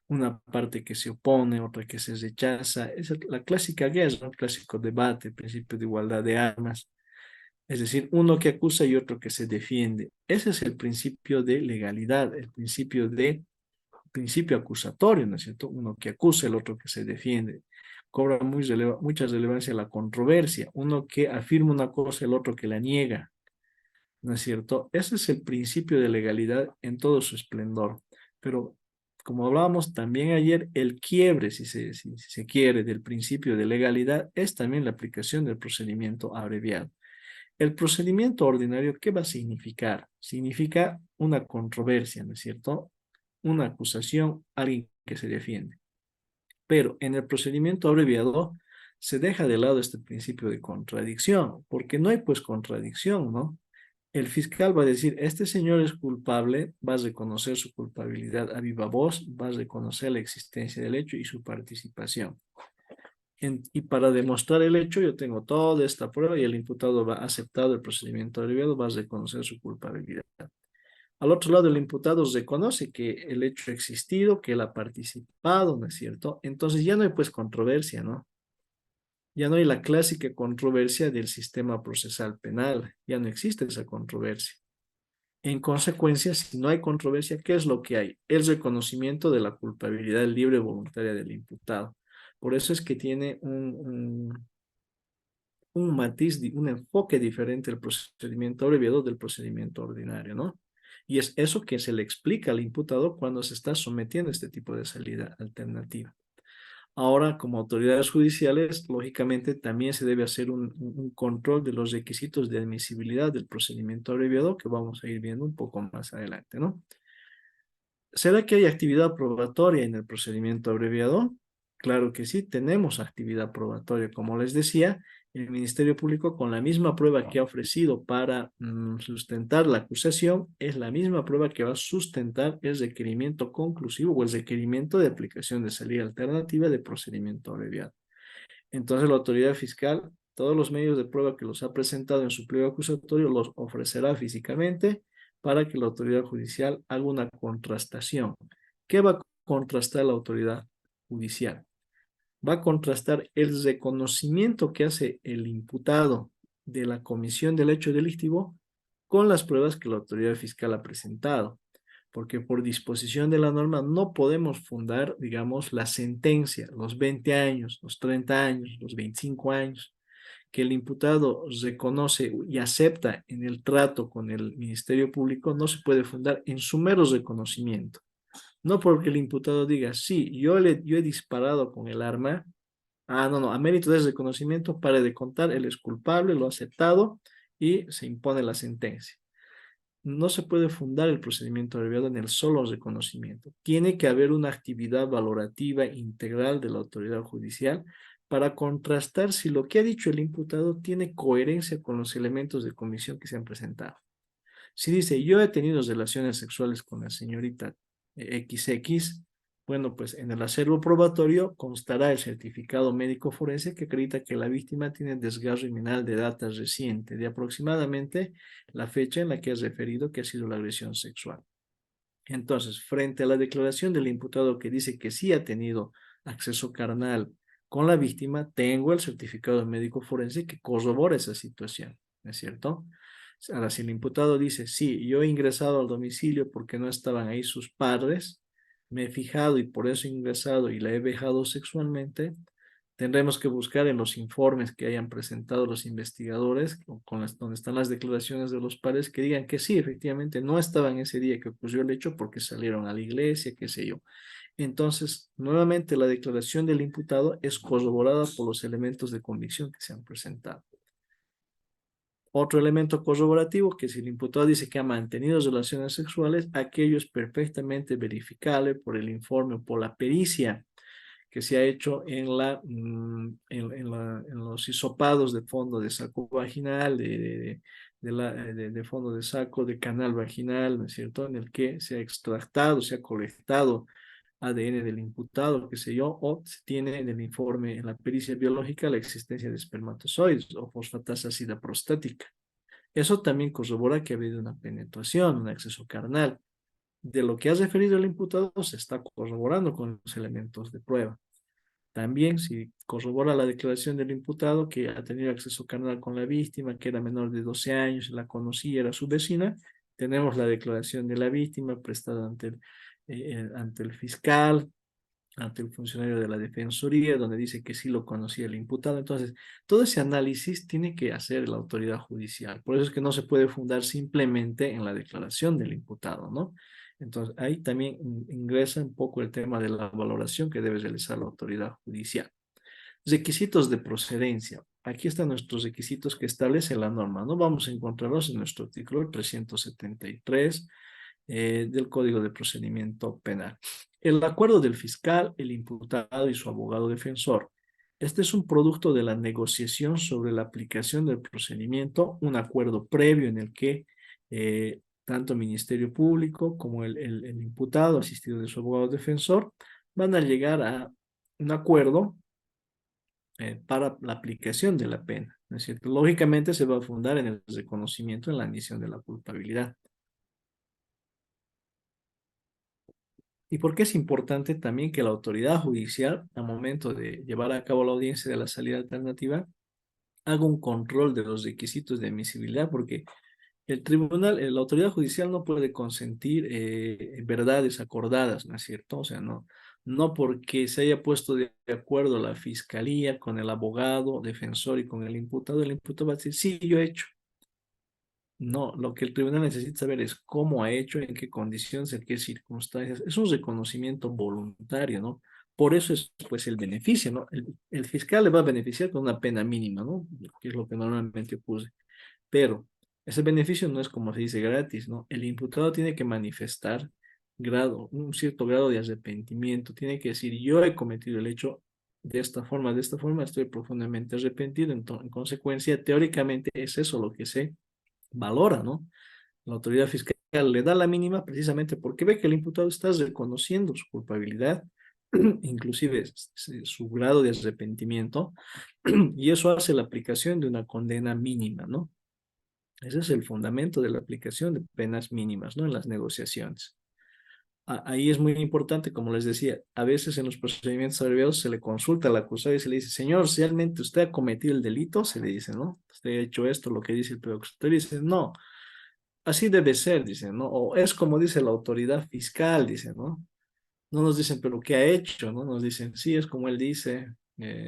Speaker 1: una parte que se opone, otra que se rechaza. Es la clásica guerra, el clásico debate, el principio de igualdad de armas. Es decir, uno que acusa y otro que se defiende. Ese es el principio de legalidad, el principio acusatorio, ¿no es cierto? Uno que acusa, el otro que se defiende. Cobra mucha relevancia la controversia, uno que afirma una cosa, el otro que la niega, ¿no es cierto? Ese es el principio de legalidad en todo su esplendor. Pero, como hablábamos también ayer, el quiebre, si se quiere, del principio de legalidad es también la aplicación del procedimiento abreviado. El procedimiento ordinario, ¿qué va a significar? Significa una controversia, ¿no es cierto? Una acusación, alguien que se defiende. Pero en el procedimiento abreviado se deja de lado este principio de contradicción, porque no hay pues contradicción, ¿no? El fiscal va a decir, este señor es culpable, va a reconocer su culpabilidad a viva voz, va a reconocer la existencia del hecho y su participación. Y para demostrar el hecho, yo tengo toda esta prueba y el imputado va aceptado el procedimiento abreviado, va a reconocer su culpabilidad. Al otro lado, el imputado reconoce que el hecho ha existido, que él ha participado, ¿no es cierto? Entonces ya no hay pues controversia, ¿no? Ya no hay la clásica controversia del sistema procesal penal, ya no existe esa controversia. En consecuencia, si no hay controversia, ¿qué es lo que hay? El reconocimiento de la culpabilidad libre y voluntaria del imputado. Por eso es que tiene un matiz, un enfoque diferente el procedimiento abreviado del procedimiento ordinario, ¿no? Y es eso que se le explica al imputado cuando se está sometiendo a este tipo de salida alternativa. Ahora, como autoridades judiciales, lógicamente también se debe hacer un control de los requisitos de admisibilidad del procedimiento abreviado que vamos a ir viendo un poco más adelante, ¿no? ¿Será que hay actividad probatoria en el procedimiento abreviado? Claro que sí, tenemos actividad probatoria. Como les decía, el Ministerio Público con la misma prueba que ha ofrecido para sustentar la acusación, es la misma prueba que va a sustentar el requerimiento conclusivo o el requerimiento de aplicación de salida alternativa de procedimiento abreviado. Entonces la autoridad fiscal, todos los medios de prueba que los ha presentado en su pliego acusatorio, los ofrecerá físicamente para que la autoridad judicial haga una contrastación. ¿Qué va a contrastar la autoridad judicial? Va a contrastar el reconocimiento que hace el imputado de la comisión del hecho delictivo con las pruebas que la autoridad fiscal ha presentado, porque por disposición de la norma no podemos fundar, digamos, la sentencia, los 20 años, los 30 años, los 25 años, que el imputado reconoce y acepta en el trato con el Ministerio Público, no se puede fundar en su mero reconocimiento. No porque el imputado diga, sí, yo he disparado con el arma, no, a mérito de ese reconocimiento, pare de contar, él es culpable, lo ha aceptado y se impone la sentencia. No se puede fundar el procedimiento abreviado en el solo reconocimiento. Tiene que haber una actividad valorativa integral de la autoridad judicial para contrastar si lo que ha dicho el imputado tiene coherencia con los elementos de comisión que se han presentado. Si dice, yo he tenido relaciones sexuales con la señorita XX, Bueno, pues en el acervo probatorio constará el certificado médico forense que acredita que la víctima tiene desgarro inguinal de data reciente, de aproximadamente la fecha en la que has referido que ha sido la agresión sexual. Entonces, frente a la declaración del imputado que dice que sí ha tenido acceso carnal con la víctima, tengo el certificado médico forense que corrobora esa situación, ¿no es cierto? Ahora, si el imputado dice, sí, yo he ingresado al domicilio porque no estaban ahí sus padres, me he fijado y por eso he ingresado y la he vejado sexualmente, tendremos que buscar en los informes que hayan presentado los investigadores, donde están las declaraciones de los padres, que digan que sí, efectivamente, no estaban ese día que ocurrió el hecho porque salieron a la iglesia, qué sé yo. Entonces, nuevamente la declaración del imputado es corroborada por los elementos de convicción que se han presentado. Otro elemento corroborativo, que si el imputado dice que ha mantenido relaciones sexuales, aquello es perfectamente verificable por el informe o por la pericia que se ha hecho en los hisopados de fondo de saco vaginal, de fondo de saco, de canal vaginal, ¿no es cierto?, en el que se ha extractado, se ha colectado ADN del imputado, qué sé yo, o se tiene en el informe, en la pericia biológica, la existencia de espermatozoides o fosfatasa ácida prostática. Eso también corrobora que ha habido una penetración, un acceso carnal. De lo que ha referido el imputado se está corroborando con los elementos de prueba. También, si corrobora la declaración del imputado que ha tenido acceso carnal con la víctima, que era menor de 12 años, la conocía, era su vecina, tenemos la declaración de la víctima prestada ante el fiscal, ante el funcionario de la Defensoría, donde dice que sí lo conocía el imputado. Entonces, todo ese análisis tiene que hacer la autoridad judicial. Por eso es que no se puede fundar simplemente en la declaración del imputado, ¿no? Entonces, ahí también ingresa un poco el tema de la valoración que debe realizar la autoridad judicial. Requisitos de procedencia. Aquí están nuestros requisitos que establece la norma, ¿no? Vamos a encontrarlos en nuestro artículo 373 del Código de Procedimiento Penal. El acuerdo del fiscal, el imputado y su abogado defensor. Este es un producto de la negociación sobre la aplicación del procedimiento, un acuerdo previo en el que tanto el Ministerio Público como el imputado, asistido de su abogado defensor, van a llegar a un acuerdo para la aplicación de la pena, ¿no es cierto? Lógicamente se va a fundar en el reconocimiento en la admisión de la culpabilidad. ¿Y por qué es importante también que la autoridad judicial, al momento de llevar a cabo la audiencia de la salida alternativa, haga un control de los requisitos de admisibilidad? Porque el tribunal, la autoridad judicial no puede consentir verdades acordadas, ¿no es cierto? O sea, no porque se haya puesto de acuerdo la fiscalía con el abogado, defensor y con el imputado va a decir, sí, yo he hecho. No, lo que el tribunal necesita saber es cómo ha hecho, en qué condiciones, en qué circunstancias. Es un reconocimiento voluntario, ¿no? Por eso es pues el beneficio, ¿no? El fiscal le va a beneficiar con una pena mínima, ¿no? Que es lo que normalmente ocurre. Pero ese beneficio no es como se dice gratis, ¿no? El imputado tiene que manifestar un cierto grado de arrepentimiento. Tiene que decir, yo he cometido el hecho de esta forma, estoy profundamente arrepentido. En consecuencia, teóricamente es eso lo que se valora, ¿no? La autoridad fiscal le da la mínima precisamente porque ve que el imputado está reconociendo su culpabilidad, inclusive su grado de arrepentimiento, y eso hace la aplicación de una condena mínima, ¿no? Ese es el fundamento de la aplicación de penas mínimas, ¿no? En las negociaciones. Ahí es muy importante, como les decía, a veces en los procedimientos abreviados se le consulta al acusado y se le dice, señor, ¿realmente usted ha cometido el delito? Se le dice, ¿no? Usted ha hecho esto, lo que dice el procurador, dice, no. Así debe ser, dicen, ¿no? O es como dice la autoridad fiscal, dicen, ¿no? No nos dicen, pero ¿qué ha hecho? ¿No? Nos dicen, sí, es como él dice,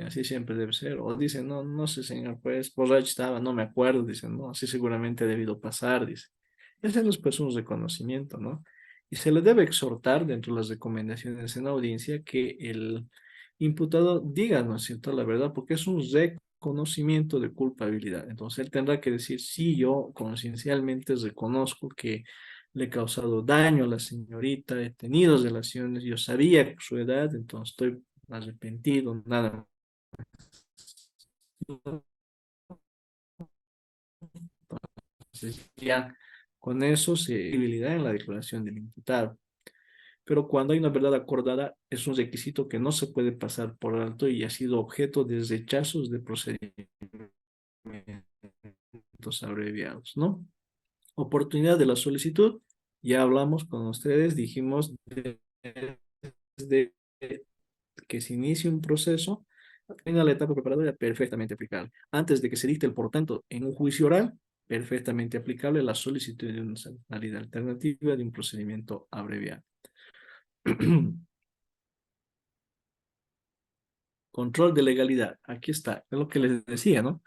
Speaker 1: así siempre debe ser. O dicen, no, no sé, señor, pues borracho estaba, no me acuerdo, dicen, no, así seguramente ha debido pasar, dice. Ese no es pues un reconocimiento, ¿no? Y se le debe exhortar dentro de las recomendaciones en audiencia que el imputado diga, ¿no es cierto?, la verdad, porque es un reconocimiento de culpabilidad. Entonces él tendrá que decir, sí, yo conciencialmente reconozco que le he causado daño a la señorita, he tenido relaciones, yo sabía su edad, entonces estoy arrepentido, nada más. Entonces, ya con eso se credibilidad en la declaración del imputado. pero cuando hay una verdad acordada es un requisito que no se puede pasar por alto y ha sido objeto de rechazos de procedimientos abreviados, ¿no? Oportunidad de la solicitud, ya hablamos con ustedes, dijimos desde que se inicie un proceso, en la etapa preparatoria, perfectamente aplicable. Antes de que se dicte el por tanto en un juicio oral, perfectamente aplicable la solicitud de una salida alternativa de un procedimiento abreviado. Control de legalidad. Aquí está, es lo que les decía, ¿no?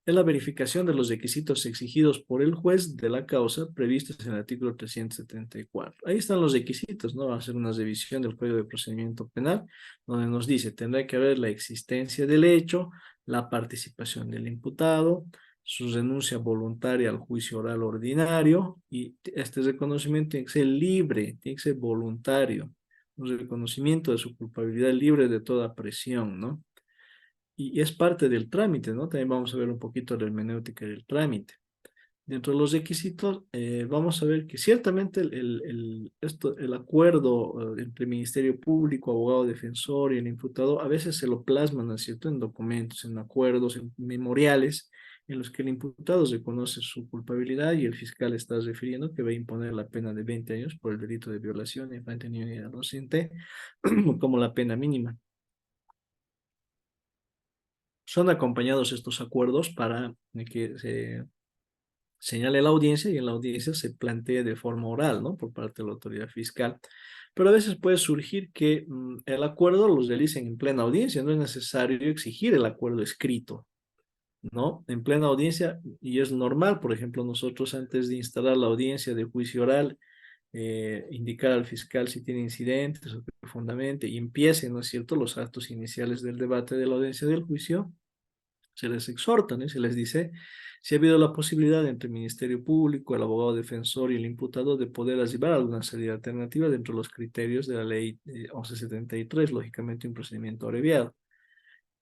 Speaker 1: Es la verificación de los requisitos exigidos por el juez de la causa previstos en el artículo 374. Ahí están los requisitos, ¿no? Va a hacer una revisión del Código de Procedimiento Penal, donde nos dice, tendrá que haber la existencia del hecho, la participación del imputado, su renuncia voluntaria al juicio oral ordinario, y este reconocimiento tiene que ser libre, tiene que ser voluntario, un reconocimiento de su culpabilidad libre de toda presión, ¿no? Y es parte del trámite, ¿no? También vamos a ver un poquito de la hermenéutica del trámite. Dentro de los requisitos, vamos a ver que ciertamente el acuerdo entre Ministerio Público, abogado defensor y el imputado, a veces se lo plasman, ¿no es cierto?, en documentos, en acuerdos, en memoriales, en los que el imputado reconoce su culpabilidad y el fiscal está refiriendo que va a imponer la pena de 20 años por el delito de violación infante, niño y adolescente como la pena mínima. Son acompañados estos acuerdos para que se señale la audiencia y en la audiencia se plantee de forma oral, ¿no? Por parte de la autoridad fiscal. Pero a veces puede surgir que el acuerdo los realicen en plena audiencia, no es necesario exigir el acuerdo escrito, ¿no? En plena audiencia, y es normal, por ejemplo, nosotros antes de instalar la audiencia de juicio oral, indicar al fiscal si tiene incidentes o que fundamente y empiecen, ¿no es cierto?, los actos iniciales del debate de la audiencia del juicio, se les exhorta, ¿no? Se les dice si ha habido la posibilidad entre el Ministerio Público, el abogado defensor y el imputado de poder arribar a alguna salida alternativa dentro de los criterios de la ley 1173, lógicamente un procedimiento abreviado.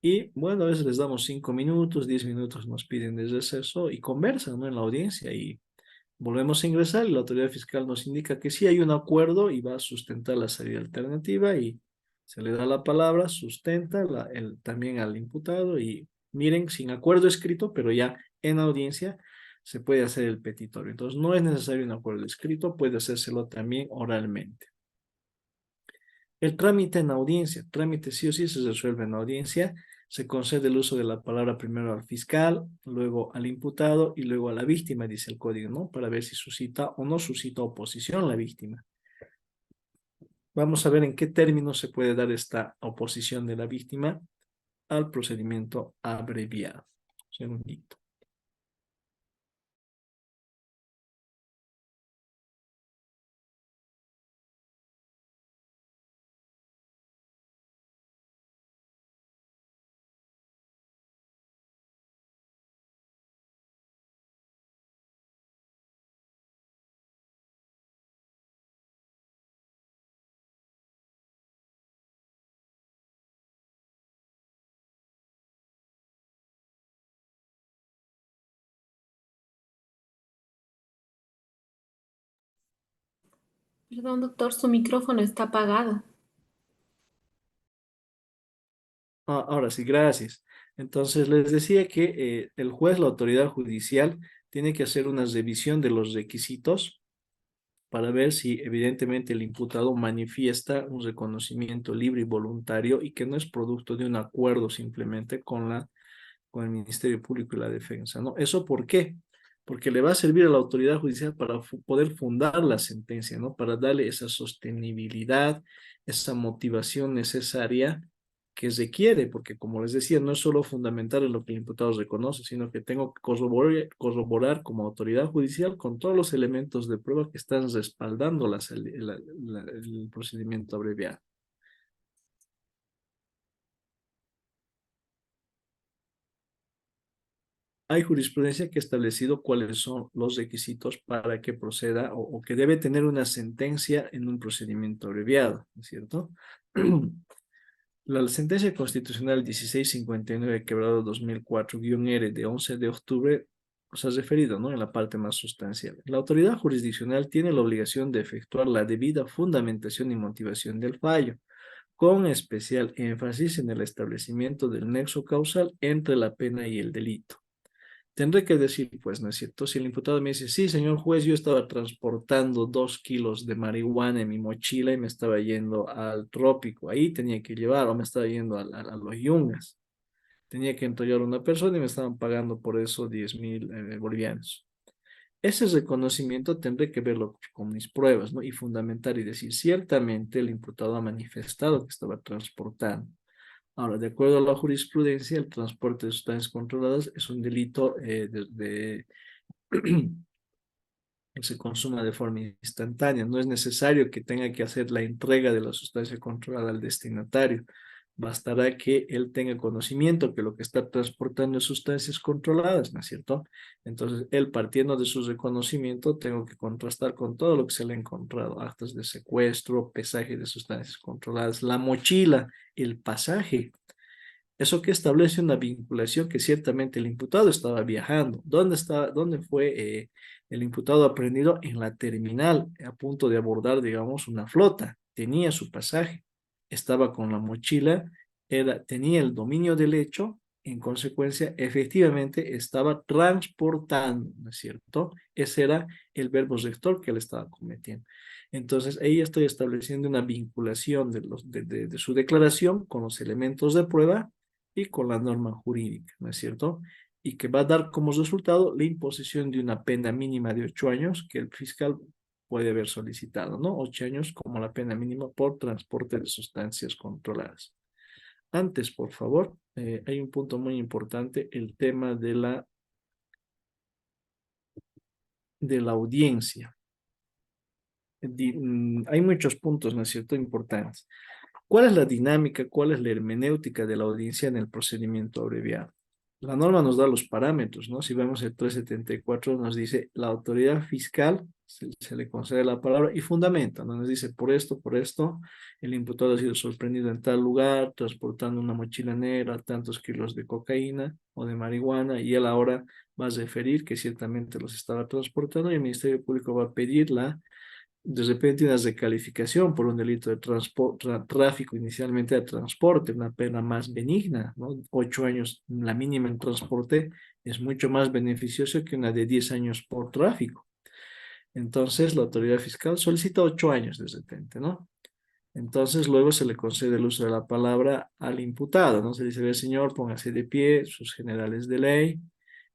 Speaker 1: Y bueno, a veces les damos 5 minutos, 10 minutos nos piden de receso y conversan, ¿no?, en la audiencia y volvemos a ingresar y la autoridad fiscal nos indica que sí hay un acuerdo y va a sustentar la salida alternativa y se le da la palabra, sustenta también al imputado y miren, sin acuerdo escrito, pero ya en audiencia se puede hacer el petitorio. Entonces no es necesario un acuerdo escrito, puede hacérselo también oralmente. El trámite en audiencia, trámite sí o sí se resuelve en audiencia, se concede el uso de la palabra primero al fiscal, luego al imputado y luego a la víctima, dice el código, ¿no? Para ver si suscita o no suscita oposición la víctima. Vamos a ver en qué términos se puede dar esta oposición de la víctima al procedimiento abreviado. Un segundito.
Speaker 2: Perdón, doctor, su micrófono está apagado.
Speaker 1: Ahora sí, gracias. Entonces les decía que el juez, la autoridad judicial, tiene que hacer una revisión de los requisitos para ver si evidentemente el imputado manifiesta un reconocimiento libre y voluntario y que no es producto de un acuerdo simplemente con el Ministerio Público y la Defensa, ¿no? ¿Eso por qué? Porque le va a servir a la autoridad judicial para poder fundar la sentencia, ¿no? Para darle esa sostenibilidad, esa motivación necesaria que requiere, porque como les decía, no es solo fundamental en lo que el imputado reconoce, sino que tengo que corroborar como autoridad judicial con todos los elementos de prueba que están respaldando el procedimiento abreviado. Hay jurisprudencia que ha establecido cuáles son los requisitos para que proceda o que debe tener una sentencia en un procedimiento abreviado, ¿no es cierto? La sentencia constitucional 1659 quebrado 2004-R de 11 de octubre se ha referido, ¿no? En la parte más sustancial. La autoridad jurisdiccional tiene la obligación de efectuar la debida fundamentación y motivación del fallo, con especial énfasis en el establecimiento del nexo causal entre la pena y el delito. Tendré que decir, pues, ¿no es cierto? Si el imputado me dice, sí, señor juez, yo estaba transportando 2 kilos de marihuana en mi mochila y me estaba yendo al trópico, ahí tenía que llevar, o me estaba yendo a los yungas, tenía que entregar a una persona y me estaban pagando por eso 10.000 bolivianos. Ese reconocimiento tendré que verlo con mis pruebas, ¿no? Y fundamentar y decir, ciertamente el imputado ha manifestado que estaba transportando. Ahora, de acuerdo a la jurisprudencia, el transporte de sustancias controladas es un delito que se consuma de forma instantánea. No es necesario que tenga que hacer la entrega de la sustancia controlada al destinatario. Bastará que él tenga conocimiento que lo que está transportando es sustancias controladas, ¿no es cierto? Entonces, él partiendo de su reconocimiento, tengo que contrastar con todo lo que se le ha encontrado, actas de secuestro, pesaje de sustancias controladas, la mochila, el pasaje. Eso que establece una vinculación que ciertamente el imputado estaba viajando. ¿Dónde fue el imputado aprendido? En la terminal, a punto de abordar, digamos, una flota. Tenía su pasaje, estaba con la mochila, tenía el dominio del hecho, en consecuencia, efectivamente estaba transportando, ¿no es cierto? Ese era el verbo rector que él estaba cometiendo. Entonces, ahí estoy estableciendo una vinculación de su declaración con los elementos de prueba y con la norma jurídica, ¿no es cierto? Y que va a dar como resultado la imposición de una pena mínima de 8 años que el fiscal puede haber solicitado, ¿no? 8 años como la pena mínima por transporte de sustancias controladas. Antes, por favor, hay un punto muy importante, el tema de la audiencia. Hay muchos puntos, ¿no es cierto?, importantes. ¿Cuál es la dinámica, cuál es la hermenéutica de la audiencia en el procedimiento abreviado? La norma nos da los parámetros, ¿no? Si vemos el 374 nos dice la autoridad fiscal, se le concede la palabra y fundamenta, ¿no? Nos dice por esto, el imputado ha sido sorprendido en tal lugar, transportando una mochila negra, tantos kilos de cocaína o de marihuana, y él ahora va a referir que ciertamente los estaba transportando y el Ministerio Público va a pedir de repente una recalificación por un delito de tráfico inicialmente de transporte, una pena más benigna, ¿no? 8 años, la mínima en transporte, es mucho más beneficioso que una de 10 años por tráfico. Entonces, la autoridad fiscal solicita 8 años de repente, ¿no? Entonces, luego se le concede el uso de la palabra al imputado, ¿no? Se dice, ve, señor, póngase de pie, sus generales de ley,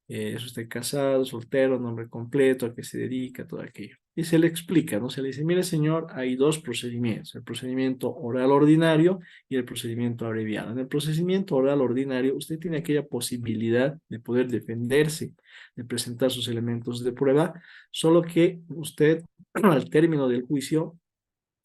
Speaker 1: es usted casado, soltero, nombre completo, a qué se dedica, todo aquello. Y se le explica, ¿no? Se le dice, mire señor, hay dos procedimientos, el procedimiento oral ordinario y el procedimiento abreviado. En el procedimiento oral ordinario, usted tiene aquella posibilidad de poder defenderse, de presentar sus elementos de prueba, solo que usted, al término del juicio,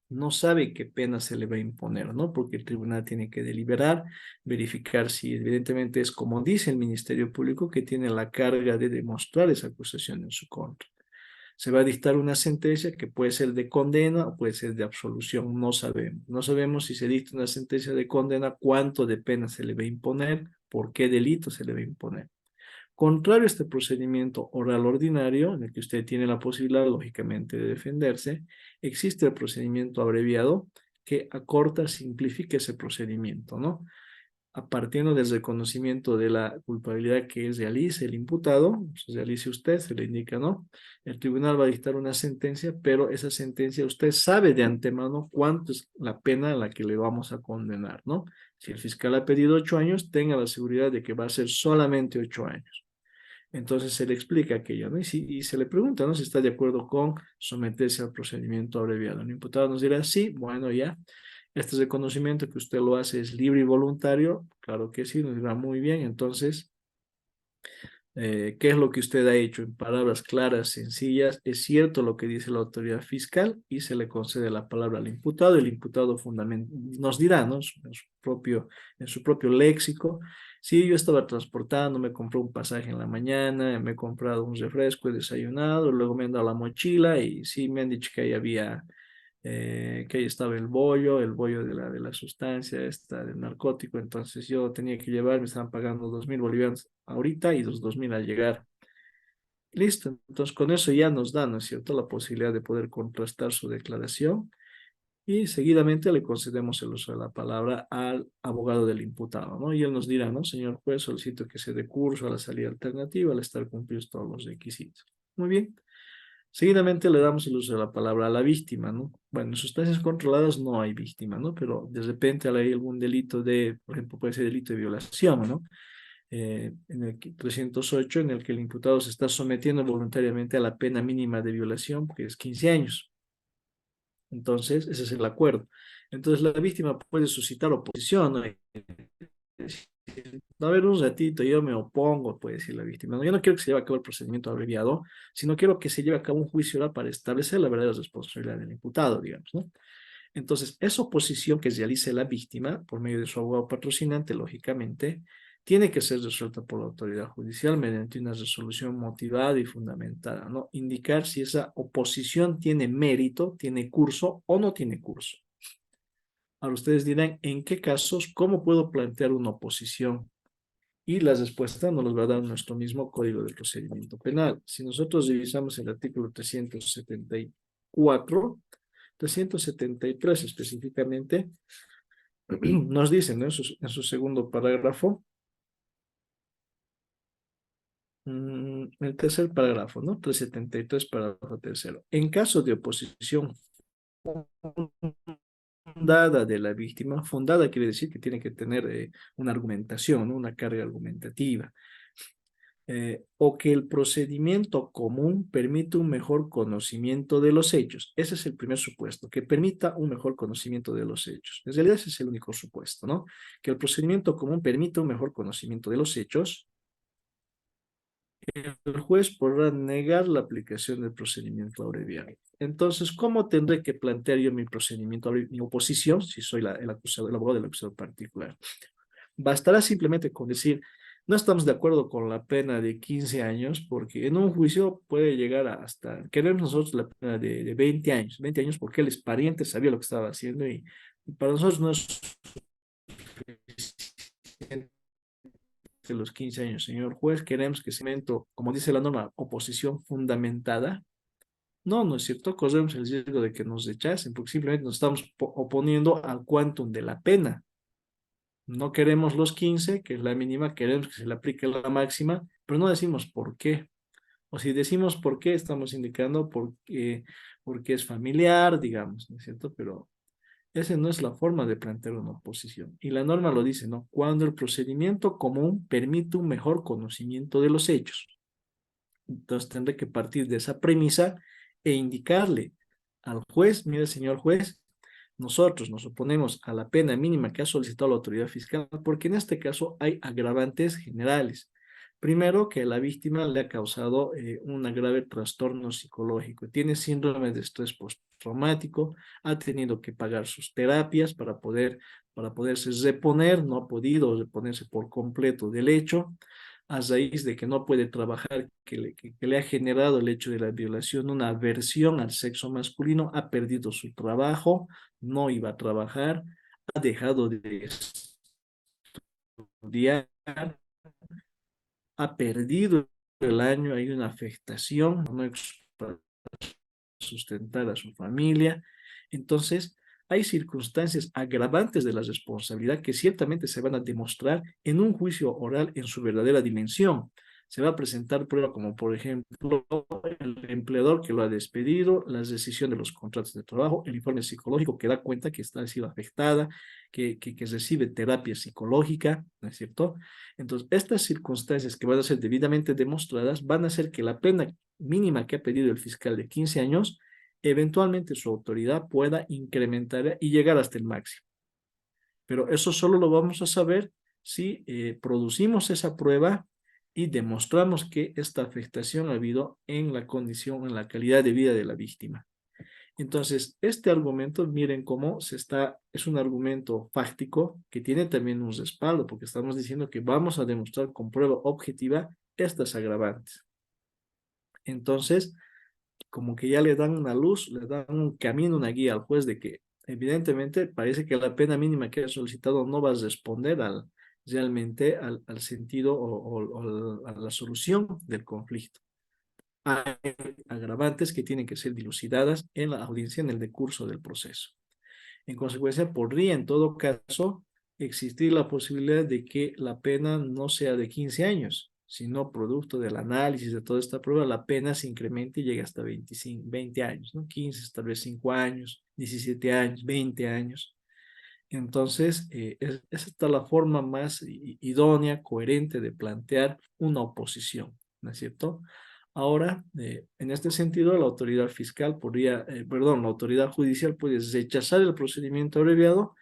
Speaker 1: no sabe qué pena se le va a imponer, ¿no? Porque el tribunal tiene que deliberar, verificar si evidentemente es como dice el Ministerio Público que tiene la carga de demostrar esa acusación en su contra. Se va a dictar una sentencia que puede ser de condena o puede ser de absolución, no sabemos. No sabemos si se dicta una sentencia de condena, cuánto de pena se le va a imponer, por qué delito se le va a imponer. Contrario a este procedimiento oral ordinario, en el que usted tiene la posibilidad, lógicamente, de defenderse, existe el procedimiento abreviado que acorta, simplifica ese procedimiento, ¿no? A partir del reconocimiento de la culpabilidad que realice el imputado, se realice usted, se le indica, ¿no? El tribunal va a dictar una sentencia, pero esa sentencia usted sabe de antemano cuánto es la pena a la que le vamos a condenar, ¿no? Si el fiscal ha pedido 8 años, tenga la seguridad de que va a ser solamente 8 años. Entonces se le explica aquello, ¿no? Y se le pregunta, ¿no? Si está de acuerdo con someterse al procedimiento abreviado. El imputado nos dirá, sí, bueno, ya. Este reconocimiento que usted lo hace es libre y voluntario. Claro que sí, nos dirá muy bien. Entonces, ¿qué es lo que usted ha hecho? En palabras claras, sencillas, es cierto lo que dice la autoridad fiscal y se le concede la palabra al imputado. El imputado nos dirá, ¿no? En su propio léxico. Sí, yo estaba transportando, me compré un pasaje en la mañana, me he comprado un refresco, he desayunado, luego me han dado la mochila y sí me han dicho que ahí había que ahí estaba el bollo de la sustancia, esta, del narcótico, entonces yo tenía que llevar, me estaban pagando 2.000 bolivianos ahorita y los 2.000 al llegar. Listo, entonces con eso ya nos da, ¿no es cierto?, la posibilidad de poder contrastar su declaración y seguidamente le concedemos el uso de la palabra al abogado del imputado, ¿no? Y él nos dirá, ¿no? Señor juez, solicito que se dé curso a la salida alternativa al estar cumplidos todos los requisitos. Muy bien. Seguidamente le damos el uso de la palabra a la víctima, ¿no? Bueno, en sustancias controladas no hay víctima, ¿no? Pero de repente hay algún delito de, por ejemplo, puede ser delito de violación, ¿no? En el 308, en el que el imputado se está sometiendo voluntariamente a la pena mínima de violación, que es 15 años. Entonces, ese es el acuerdo. Entonces, la víctima puede suscitar oposición, ¿no? A ver, un ratito, yo me opongo, puede decir la víctima. No, yo no quiero que se lleve a cabo el procedimiento abreviado, sino quiero que se lleve a cabo un juicio oral para establecer la verdadera responsabilidad del imputado, digamos, ¿no? Entonces, esa oposición que realice la víctima por medio de su abogado patrocinante, lógicamente, tiene que ser resuelta por la autoridad judicial mediante una resolución motivada y fundamentada, ¿no? Indicar si esa oposición tiene mérito, tiene curso o no tiene curso. Ahora ustedes dirán, ¿en qué casos, cómo puedo plantear una oposición? Y la respuesta nos los va a dar nuestro mismo Código de Procedimiento Penal. Si nosotros revisamos el artículo 374, 373 específicamente, nos dicen, ¿no?, en su segundo parágrafo, el tercer parágrafo, ¿no? 373, parágrafo tercero. En caso de oposición fundada de la víctima, fundada quiere decir que tiene que tener una argumentación, ¿no?, una carga argumentativa, o que el procedimiento común permite un mejor conocimiento de los hechos. Ese es el primer supuesto, que permita un mejor conocimiento de los hechos. En realidad ese es el único supuesto, ¿no? Que el procedimiento común permita un mejor conocimiento de los hechos. El juez podrá negar la aplicación del procedimiento abreviado. Entonces, ¿cómo tendré que plantear yo mi procedimiento, mi oposición, si soy el acusado, el abogado del acusado particular? Bastará simplemente con decir, no estamos de acuerdo con la pena de 15 años, porque en un juicio puede llegar hasta, queremos nosotros la pena de 20 años porque él es pariente, sabía lo que estaba haciendo y para nosotros no es suficiente los 15 años, señor juez, queremos que se momento, como dice la norma, oposición fundamentada. No, no es cierto, corremos el riesgo de que nos rechacen, porque simplemente nos estamos oponiendo al quantum de la pena. No queremos los 15, que es la mínima, queremos que se le aplique la máxima, pero no decimos por qué. O si decimos por qué, estamos indicando porque es familiar, digamos, ¿no es cierto? Pero esa no es la forma de plantear una oposición. Y la norma lo dice, ¿no? Cuando el procedimiento común permite un mejor conocimiento de los hechos. Entonces tendré que partir de esa premisa e indicarle al juez, mire, señor juez, nosotros nos oponemos a la pena mínima que ha solicitado la autoridad fiscal porque en este caso hay agravantes generales. Primero, que a la víctima le ha causado un grave trastorno psicológico. Tiene síndrome de estrés postraumático, ha tenido que pagar sus terapias para poderse reponer, no ha podido reponerse por completo del hecho a raíz de que no puede trabajar, que le ha generado el hecho de la violación, una aversión al sexo masculino, ha perdido su trabajo, no iba a trabajar, ha dejado de estudiar, ha perdido el año, hay una afectación, no es para sustentar a su familia. Entonces, hay circunstancias agravantes de la responsabilidad que ciertamente se van a demostrar en un juicio oral en su verdadera dimensión. Se va a presentar prueba como, por ejemplo, el empleador que lo ha despedido, la rescisión de los contratos de trabajo, el informe psicológico que da cuenta que está sido afectada, que recibe terapia psicológica, ¿no es cierto? Entonces, estas circunstancias que van a ser debidamente demostradas van a hacer que la pena mínima que ha pedido el fiscal de 15 años, eventualmente su autoridad pueda incrementar y llegar hasta el máximo. Pero eso solo lo vamos a saber si producimos esa prueba y demostramos que esta afectación ha habido en la condición, en la calidad de vida de la víctima. Entonces, este argumento, miren cómo es un argumento fáctico que tiene también un respaldo, porque estamos diciendo que vamos a demostrar con prueba objetiva estas agravantes. Entonces, como que ya le dan una luz, le dan un camino, una guía al juez de que evidentemente parece que la pena mínima que ha solicitado no va a responder realmente al sentido o a la solución del conflicto. hay agravantes que tienen que ser dilucidadas en la audiencia en el decurso del proceso. En consecuencia, podría en todo caso existir la posibilidad de que la pena no sea de 15 años, sino producto del análisis de toda esta prueba, la pena se incremente y llegue hasta 25, 20 años, ¿no? 15, tal vez 5 años, 17 años, 20 años. Entonces, esa está la forma más idónea, coherente de plantear una oposición, ¿no es cierto? Ahora, en este sentido, la autoridad fiscal podría, perdón, la autoridad judicial puede rechazar el procedimiento abreviado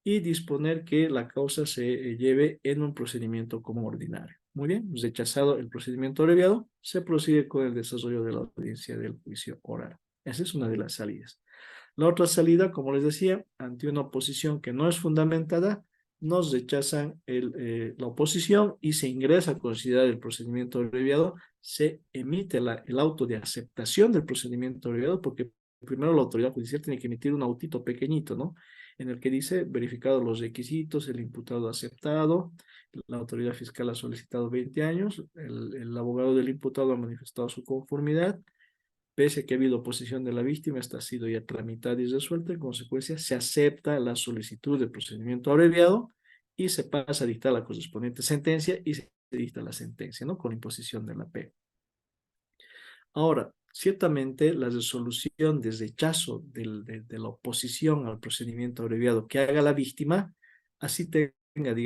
Speaker 1: y disponer que la causa se lleve en un procedimiento como ordinario. Muy bien, rechazado el procedimiento abreviado, se procede con el desarrollo de la audiencia del juicio oral. Esa es una de las salidas. La otra salida, como les decía, ante una oposición que no es fundamentada, nos rechazan la oposición y se ingresa a considerar el procedimiento abreviado, se emite el auto de aceptación del procedimiento abreviado, porque primero la autoridad judicial tiene que emitir un autito pequeñito, ¿no? En el que dice, verificados los requisitos, el imputado aceptado, la autoridad fiscal ha solicitado 20 años, el abogado del imputado ha manifestado su conformidad, pese a que ha habido oposición de la víctima, esta ha sido ya tramitada y resuelta. En consecuencia, se acepta la solicitud de procedimiento abreviado y se pasa a dictar la correspondiente sentencia y se dicta la sentencia, ¿no? Con imposición de la pena. Ahora, ciertamente la resolución de rechazo de la oposición al procedimiento abreviado que haga la víctima, así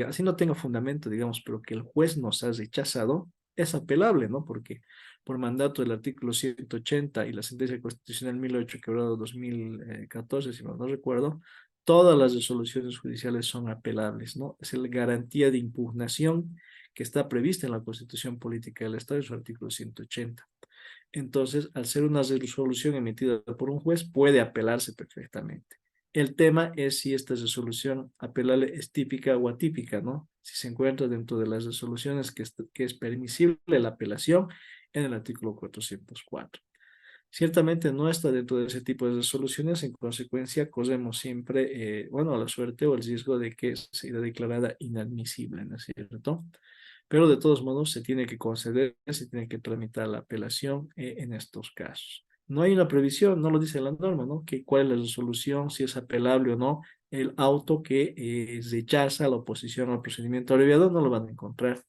Speaker 1: así no tenga fundamento, digamos, pero que el juez nos ha rechazado, es apelable, ¿no? Porque por mandato del artículo 180 y la sentencia constitucional 1008 quebrado 2014, si mal no recuerdo, todas las resoluciones judiciales son apelables, ¿no? Es la garantía de impugnación que está prevista en la Constitución Política del Estado, en su artículo 180. Entonces, al ser una resolución emitida por un juez, puede apelarse perfectamente. El tema es si esta resolución apelable es típica o atípica, ¿no? Si se encuentra dentro de las resoluciones que es permisible la apelación en el artículo 404. Ciertamente no está dentro de ese tipo de resoluciones, en consecuencia corremos siempre, bueno, a la suerte o el riesgo de que sea declarada inadmisible, ¿no es cierto? Pero de todos modos se tiene que conceder, se tiene que tramitar la apelación en estos casos. No hay una previsión, no lo dice la norma, ¿no? Que cuál es la resolución, si es apelable o no, el auto que rechaza la oposición al procedimiento abreviado no lo van a encontrar,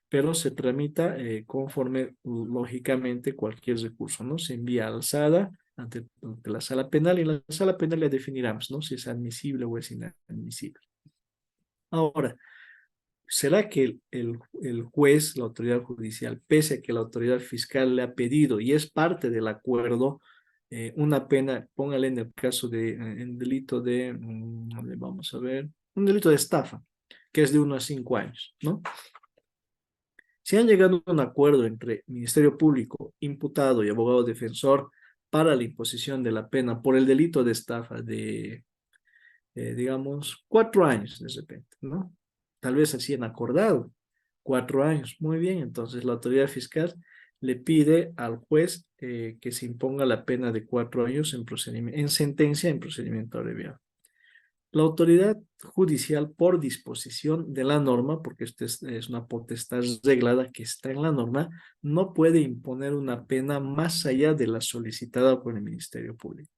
Speaker 1: pero se tramita conforme, lógicamente, cualquier recurso, ¿no? Se envía alzada ante la sala penal y en la sala penal ya definiremos, ¿no? Si es admisible o es inadmisible. Ahora, ¿será que el juez, la autoridad judicial, pese a que la autoridad fiscal le ha pedido y es parte del acuerdo, una pena, póngale en el caso de, en delito de, vamos a ver, un delito de estafa, que es de 1 a 5 años, ¿no? Si han llegado a un acuerdo entre Ministerio Público, imputado y abogado defensor para la imposición de la pena por el delito de estafa de, digamos, 4 años de repente, ¿no? Tal vez así han acordado, 4 años. Muy bien, entonces la autoridad fiscal le pide al juez que se imponga la pena de 4 años en sentencia en procedimiento abreviado. La autoridad judicial, por disposición de la norma, porque esta es una potestad reglada que está en la norma, no puede imponer una pena más allá de la solicitada por el Ministerio Público.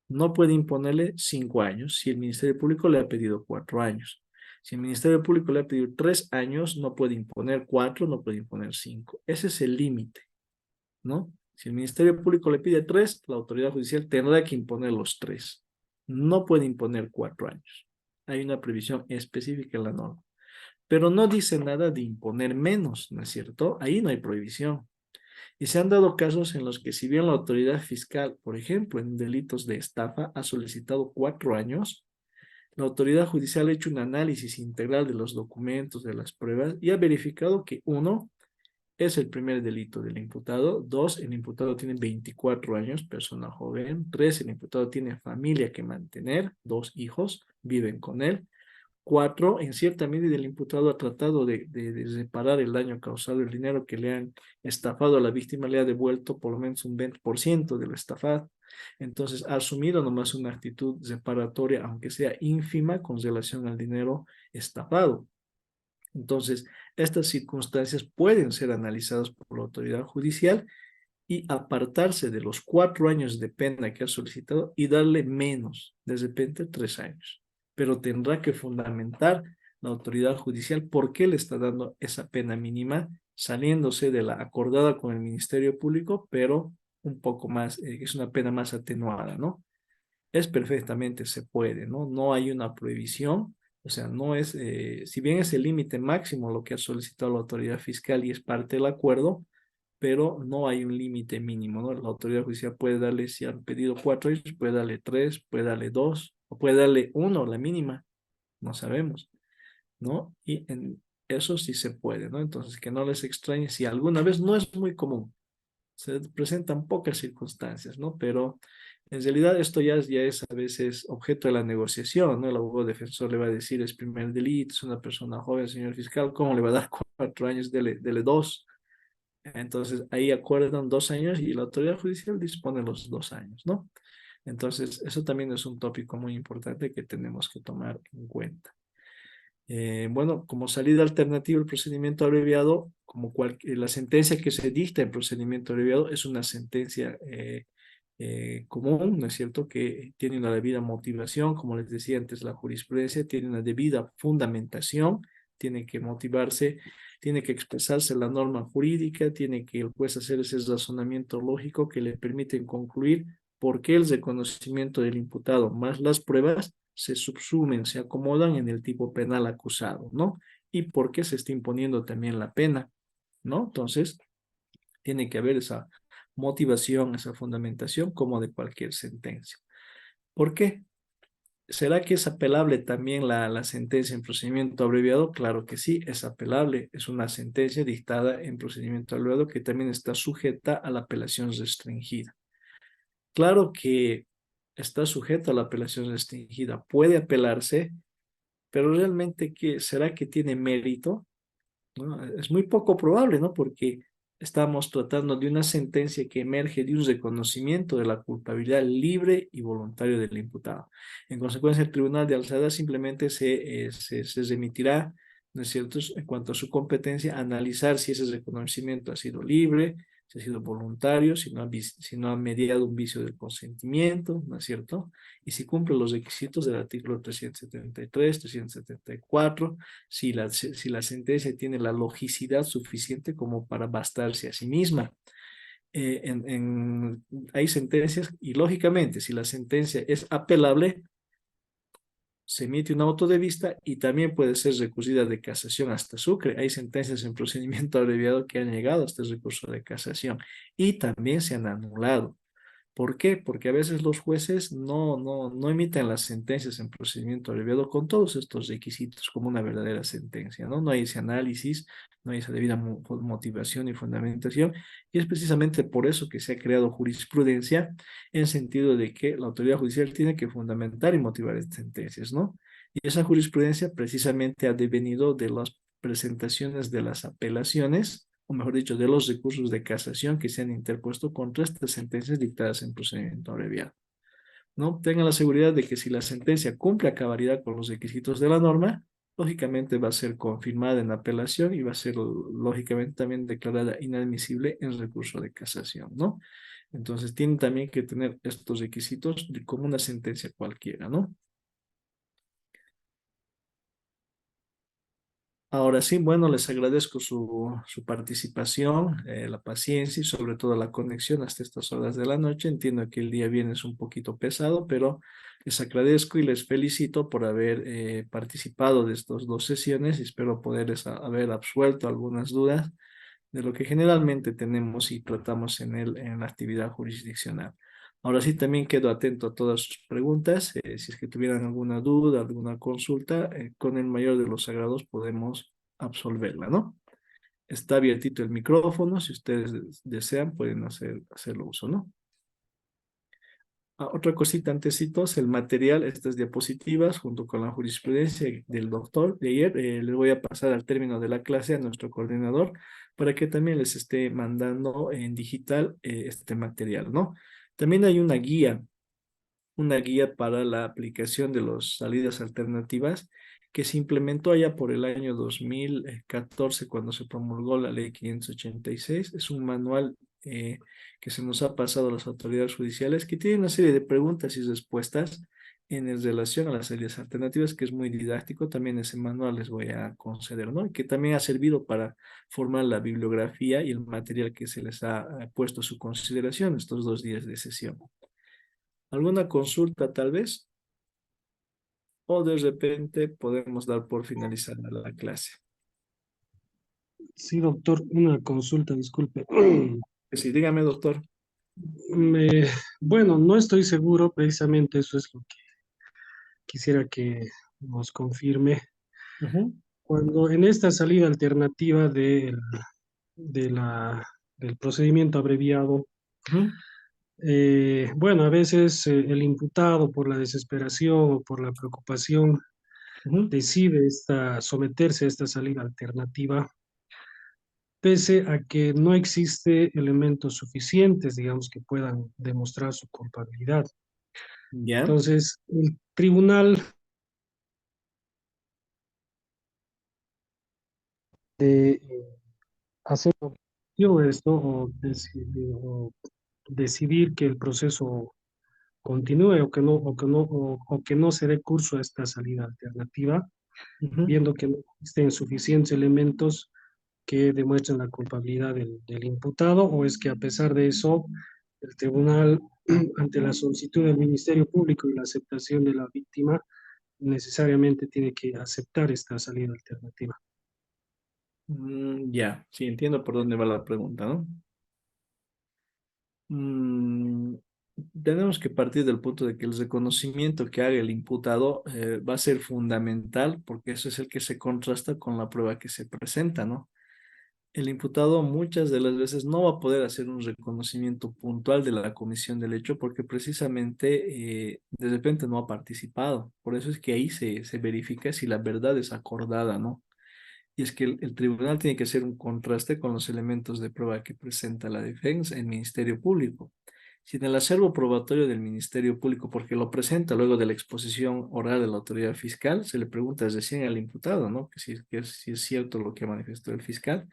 Speaker 1: No puede imponerle 5 años si el Ministerio Público le ha pedido 4 años. Si el Ministerio Público le ha pedido 3 años, no puede imponer 4, no puede imponer 5. Ese es el límite, ¿no? Si el Ministerio Público le pide 3, la autoridad judicial tendrá que imponer los 3. No puede imponer 4 años. Hay una previsión específica en la norma. Pero no dice nada de imponer menos, ¿no es cierto? Ahí no hay prohibición. Y se han dado casos en los que si bien la autoridad fiscal, por ejemplo, en delitos de estafa, ha solicitado 4 años, la autoridad judicial ha hecho un análisis integral de los documentos, de las pruebas, y ha verificado que uno, es el primer delito del imputado. Dos, el imputado tiene 24 años, persona joven. Tres, el imputado tiene familia que mantener, 2 hijos, viven con él. Cuatro, en cierta medida el imputado ha tratado de reparar el daño causado, el dinero que le han estafado a la víctima le ha devuelto por lo menos un 20% de lo estafado. Entonces ha asumido nomás una actitud reparatoria, aunque sea ínfima, con relación al dinero estafado. Entonces, estas circunstancias pueden ser analizadas por la autoridad judicial y apartarse de los 4 años de pena que ha solicitado y darle menos, de repente 3 años. Pero tendrá que fundamentar la autoridad judicial por qué le está dando esa pena mínima, saliéndose de la acordada con el Ministerio Público, pero un poco más, es una pena más atenuada, ¿no? Es perfectamente, se puede, ¿no? No hay una prohibición, o sea, no es, si bien es el límite máximo lo que ha solicitado la autoridad fiscal y es parte del acuerdo, pero no hay un límite mínimo, ¿no? La autoridad judicial puede darle, si han pedido 4 años, puede darle 3, puede darle 2, o puede darle 1, la mínima, no sabemos, ¿no? Y en eso sí se puede, ¿no? Entonces, que no les extrañe si alguna vez no es muy común, se presentan pocas circunstancias, ¿no? Pero en realidad esto ya es a veces objeto de la negociación, ¿no? El abogado defensor le va a decir, es primer delito, es una persona joven, señor fiscal, ¿cómo le va a dar 4 años? Dele 2. Entonces ahí acuerdan 2 años y la autoridad judicial dispone los 2 años, ¿no? Entonces eso también es un tópico muy importante que tenemos que tomar en cuenta. Bueno, como salida alternativa el procedimiento abreviado, la sentencia que se dicta en procedimiento abreviado es una sentencia común, ¿no es cierto? Que tiene una debida motivación, como les decía antes, la jurisprudencia tiene una debida fundamentación, tiene que motivarse, tiene que expresarse la norma jurídica, tiene que el juez hacer ese razonamiento lógico que le permiten concluir por qué el reconocimiento del imputado más las pruebas se subsumen, se acomodan en el tipo penal acusado, ¿no? Y por qué se está imponiendo también la pena, ¿no? Entonces, tiene que haber esa motivación, esa fundamentación como de cualquier sentencia. ¿Por qué? ¿Será que es apelable también la sentencia en procedimiento abreviado? Claro que sí, es apelable. Es una sentencia dictada en procedimiento abreviado que también está sujeta a la apelación restringida. Claro que está sujeta a la apelación restringida. Puede apelarse, pero realmente, ¿será que tiene mérito? ¿No? Es muy poco probable, ¿no? Porque estamos tratando de una sentencia que emerge de un reconocimiento de la culpabilidad libre y voluntario del imputado. En consecuencia, el Tribunal de Alzada simplemente se remitirá, ¿no es cierto?, en cuanto a su competencia, analizar si ese reconocimiento ha sido libre, si ha sido voluntario, si no ha mediado un vicio del consentimiento, ¿no es cierto? Y si cumple los requisitos del artículo 373, 374, si la sentencia tiene la logicidad suficiente como para bastarse a sí misma. Hay sentencias y lógicamente si la sentencia es apelable, se emite un auto de vista y también puede ser recurrida de casación hasta Sucre. Hay sentencias en procedimiento abreviado que han llegado hasta el recurso de casación y también se han anulado. ¿Por qué? Porque a veces los jueces no emiten las sentencias en procedimiento abreviado con todos estos requisitos como una verdadera sentencia, ¿no? No hay ese análisis, no hay esa debida motivación y fundamentación, y es precisamente por eso que se ha creado jurisprudencia en sentido de que la autoridad judicial tiene que fundamentar y motivar estas sentencias, ¿no? Y esa jurisprudencia precisamente ha devenido de las presentaciones de las apelaciones, o mejor dicho, de los recursos de casación que se han interpuesto contra estas sentencias dictadas en procedimiento abreviado, ¿no? Tengan la seguridad de que si la sentencia cumple a cabalidad con los requisitos de la norma, lógicamente va a ser confirmada en apelación y va a ser lógicamente también declarada inadmisible en recurso de casación, ¿no? Entonces tienen también que tener estos requisitos como una sentencia cualquiera, ¿no? Ahora sí, bueno, les agradezco su participación, la paciencia y sobre todo la conexión hasta estas horas de la noche. Entiendo que el día viernes es un poquito pesado, pero les agradezco y les felicito por haber participado de estas 2 sesiones y espero poderles haber absuelto algunas dudas de lo que generalmente tenemos y tratamos en la actividad jurisdiccional. Ahora sí, también quedo atento a todas sus preguntas. Si es que tuvieran alguna duda, alguna consulta, con el mayor de los agrados podemos absolverla, ¿no? Está abiertito el micrófono, si ustedes desean pueden hacerlo uso, ¿no? Otra cosita antecitos, el material, estas diapositivas, junto con la jurisprudencia del doctor de ayer, les voy a pasar al término de la clase a nuestro coordinador para que también les esté mandando en digital este material, ¿no? También hay una guía para la aplicación de las salidas alternativas que se implementó allá por el año 2014 cuando se promulgó la ley 586. Es un manual eh, que se nos ha pasado a las autoridades judiciales, que tiene una serie de preguntas y respuestas relación a las salidas alternativas, que es muy didáctico. También ese manual les voy a conceder, ¿no? Y que también ha servido para formar la bibliografía y el material que se les ha puesto a su consideración estos 2 días de sesión. ¿Alguna consulta tal vez? O de repente podemos dar por finalizada la clase.
Speaker 3: Sí, doctor, una consulta, disculpe.
Speaker 1: Sí, dígame, doctor.
Speaker 3: Me- bueno, no estoy seguro, precisamente eso es lo que quisiera que nos confirme.
Speaker 1: Ujú,
Speaker 3: Cuando en esta salida alternativa de del procedimiento abreviado,
Speaker 1: ujú,
Speaker 3: bueno, a veces el imputado por la desesperación o por la preocupación
Speaker 1: ujú.
Speaker 3: decide someterse a esta salida alternativa, pese a que no existe elementos suficientes, digamos, que puedan demostrar su culpabilidad.
Speaker 1: Ya.
Speaker 3: Entonces, el tribunal de hacer esto o decidir que el proceso continúe o que no se dé curso a esta salida alternativa,
Speaker 1: Ujú.
Speaker 3: viendo que no existen suficientes elementos que demuestren la culpabilidad del imputado, o es que a pesar de eso, el tribunal, ante la solicitud del Ministerio Público y la aceptación de la víctima, necesariamente tiene que aceptar esta salida alternativa.
Speaker 1: Ya, sí, entiendo por dónde va la pregunta, ¿no? Mm, Tenemos que partir del punto de que el reconocimiento que haga el imputado va a ser fundamental, porque eso es el que se contrasta con la prueba que se presenta, ¿no? El imputado muchas de las veces no va a poder hacer un reconocimiento puntual de la comisión del hecho porque precisamente de repente no ha participado. Por eso es que ahí se verifica si la verdad es acordada, ¿no? Y es que el tribunal tiene que hacer un contraste con los elementos de prueba que presenta la defensa, el Ministerio Público. Si en el acervo probatorio del Ministerio Público, porque lo presenta luego de la exposición oral de la autoridad fiscal, se le pregunta recién al imputado, ¿no? Si es cierto lo que manifestó el fiscal.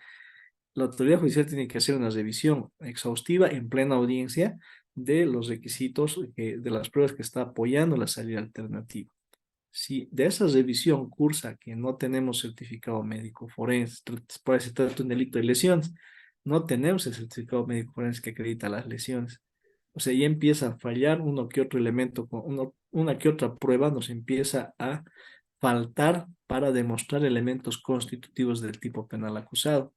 Speaker 1: La autoridad judicial tiene que hacer una revisión exhaustiva en plena audiencia de los requisitos de las pruebas que está apoyando la salida alternativa. Si de esa revisión cursa que no tenemos certificado médico forense, puede ser trata un delito de lesiones, no tenemos el certificado médico forense que acredita las lesiones. O sea, ya empieza a fallar uno que otro elemento, una que otra prueba nos empieza a faltar para demostrar elementos constitutivos del tipo penal acusado.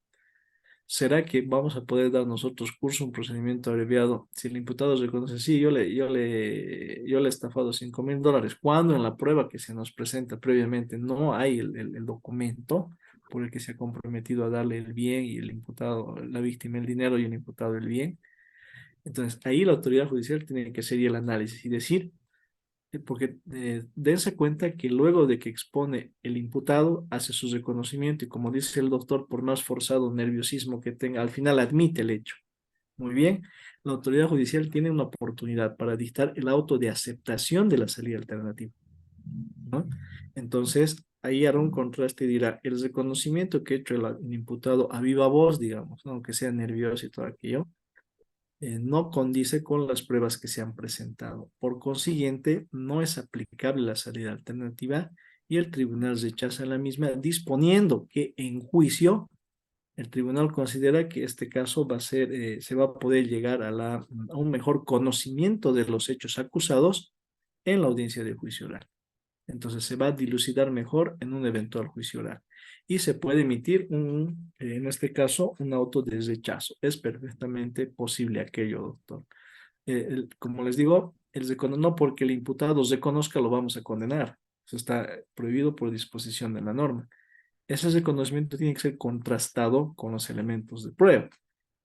Speaker 1: ¿Será que vamos a poder dar nosotros curso un procedimiento abreviado si el imputado reconoce, sí, yo le he estafado $5,000, cuando en la prueba que se nos presenta previamente no hay el documento por el que se ha comprometido a darle el bien y el imputado, la víctima el dinero y el imputado el bien? Entonces, ahí la autoridad judicial tiene que hacer el análisis y decir, porque dense cuenta que luego de que expone el imputado, hace su reconocimiento y como dice el doctor, por más forzado nerviosismo que tenga, al final admite el hecho. Muy bien, la autoridad judicial tiene una oportunidad para dictar el auto de aceptación de la salida alternativa, ¿no? Entonces, ahí hará un contraste y dirá, el reconocimiento que ha hecho el imputado a viva voz, digamos, ¿no? Aunque sea nervioso y todo aquello, no condice con las pruebas que se han presentado. Por consiguiente, no es aplicable la salida alternativa y el tribunal rechaza la misma, disponiendo que en juicio el tribunal considera que este caso se va a poder llegar a un mejor conocimiento de los hechos acusados en la audiencia de juicio oral. Entonces se va a dilucidar mejor en un eventual juicio oral. Y se puede emitir en este caso, un auto de rechazo. Es perfectamente posible aquello, doctor. Como les digo, no porque el imputado reconozca lo vamos a condenar. Eso está prohibido por disposición de la norma. Ese reconocimiento tiene que ser contrastado con los elementos de prueba.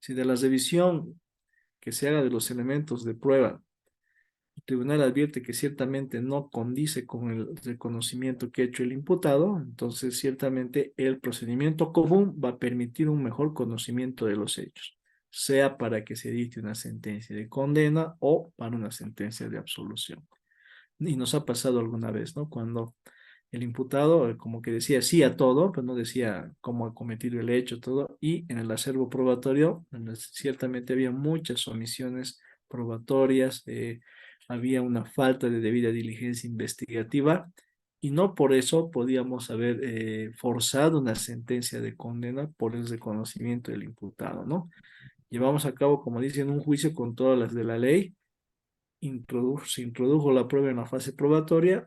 Speaker 1: Si de la revisión que se haga de los elementos de prueba el tribunal advierte que ciertamente no condice con el reconocimiento que ha hecho el imputado, entonces ciertamente el procedimiento común va a permitir un mejor conocimiento de los hechos, sea para que se dicte una sentencia de condena o para una sentencia de absolución. Y nos ha pasado alguna vez, ¿no? Cuando El imputado como que decía sí a todo, pero no decía cómo ha cometido el hecho, todo. Y en el acervo probatorio, ciertamente había muchas omisiones probatorias, había una falta de debida diligencia investigativa y no por eso podíamos haber forzado una sentencia de condena por el reconocimiento del imputado, ¿no? Llevamos a cabo, como dicen, un juicio con todas las de la ley, se introdujo la prueba en la fase probatoria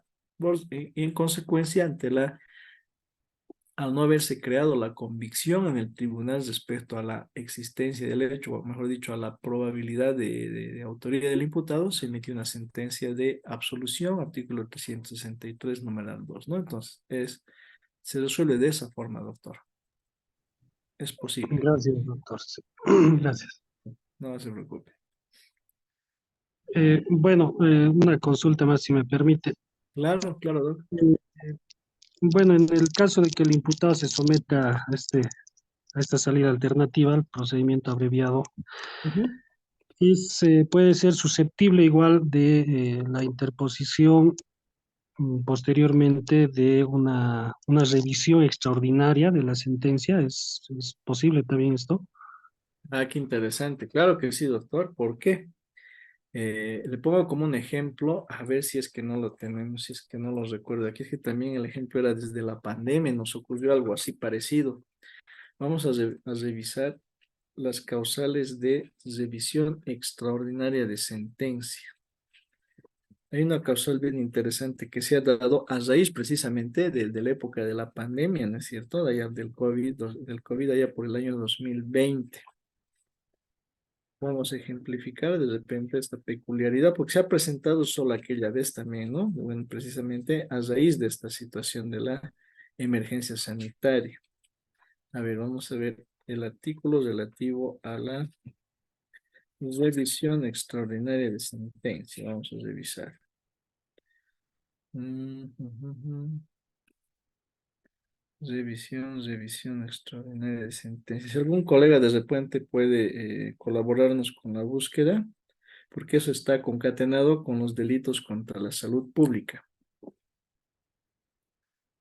Speaker 1: y en consecuencia, al no haberse creado la convicción en el tribunal respecto a la existencia del hecho, o mejor dicho, a la probabilidad de autoría del imputado, se emitió una sentencia de absolución, artículo 363, numeral 2, ¿no? Entonces, se resuelve de esa forma, doctor. Es posible,
Speaker 3: Gracias, doctor. Sí. Gracias.
Speaker 1: no se preocupe.
Speaker 3: Bueno, una consulta más, si me permite.
Speaker 1: Claro, claro, doctor.
Speaker 3: Eh, bueno, en el caso de que el imputado se someta a esta salida alternativa, al procedimiento abreviado,
Speaker 1: Ujú.
Speaker 3: y se puede ser susceptible igual de la interposición posteriormente de una revisión extraordinaria de la sentencia. Es posible también esto?
Speaker 1: Ah, qué interesante. Claro que sí, doctor. ¿Por qué? Le pongo como un ejemplo, a ver si es que no lo tenemos, si es que no lo recuerdo. Aquí es que también el ejemplo era desde la pandemia, nos ocurrió algo así parecido. Vamos a revisar las causales de revisión extraordinaria de sentencia. Hay una causal bien interesante que se ha dado a raíz precisamente de la época de la pandemia, ¿no es cierto? De allá del COVID allá por el año 2020. Vamos a ejemplificar de repente esta peculiaridad, porque se ha presentado solo aquella vez también, ¿no? Bueno, precisamente a raíz de esta situación de la emergencia sanitaria. A ver, vamos a ver el artículo relativo a la revisión extraordinaria de sentencia. Vamos a revisar. Ujú. Revisión extraordinaria de sentencia. Si algún colega de repente puede colaborarnos con la búsqueda, porque eso está concatenado con los delitos contra la salud pública.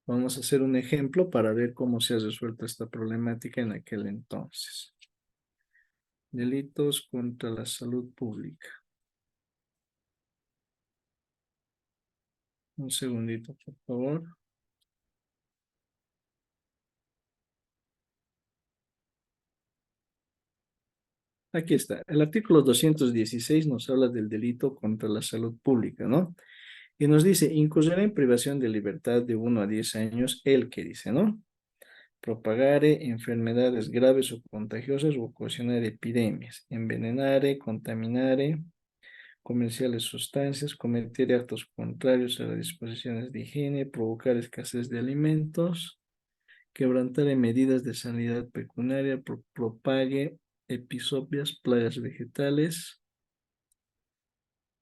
Speaker 1: Vamos a hacer un ejemplo para ver cómo se ha resuelto esta problemática en aquel entonces. Delitos contra la salud pública. Un segundito, por favor. Aquí está. El artículo 216 nos habla del delito contra la salud pública, ¿no? Y nos dice, incurrirá en privación de libertad de 1 a 10 años el que dice, ¿no? Propagare enfermedades graves o contagiosas o ocasionar epidemias, envenenare, contaminare, comerciales sustancias, cometer actos contrarios a las disposiciones de higiene, provocar escasez de alimentos, quebrantar en medidas de sanidad pecuniaria, propague episodios, plagas vegetales,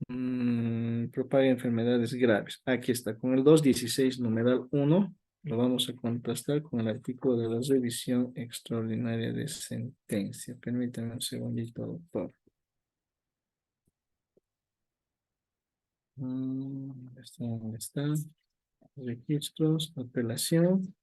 Speaker 1: propague enfermedades graves. Aquí está, con el 216 numeral 1, lo vamos a contrastar con el artículo de la revisión extraordinaria de sentencia. Permítame un segundito, doctor. ¿Dónde está? Registros, apelación,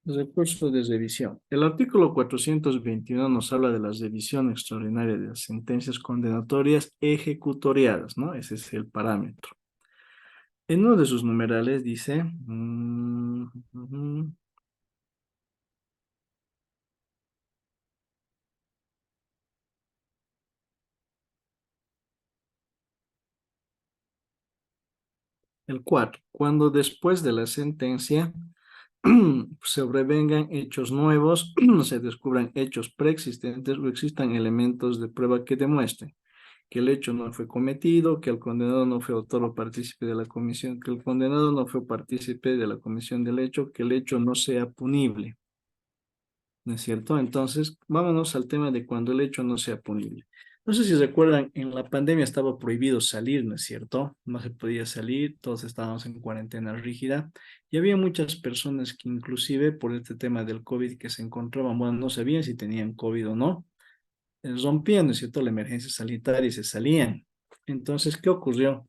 Speaker 1: recurso de revisión. El artículo 421 nos habla de la revisión extraordinaria de las sentencias condenatorias ejecutoriadas, ¿no? Ese es el parámetro. En uno de sus numerales dice, el 4, cuando después de la sentencia sobrevengan hechos nuevos, se descubran hechos preexistentes o existan elementos de prueba que demuestren que el hecho no fue cometido, que el condenado no fue autor o partícipe de la comisión, que el condenado no fue partícipe de la comisión del hecho, que el hecho no sea punible, ¿no es cierto? Entonces, vámonos al tema de cuando el hecho no sea punible. No sé si recuerdan, en la pandemia estaba prohibido salir, ¿no es cierto? No se podía salir, todos estábamos en cuarentena rígida y había muchas personas que inclusive por este tema del COVID que se encontraban, bueno, no sabían si tenían COVID o no, rompían, ¿no es cierto?, la emergencia sanitaria y se salían. Entonces, ¿qué ocurrió?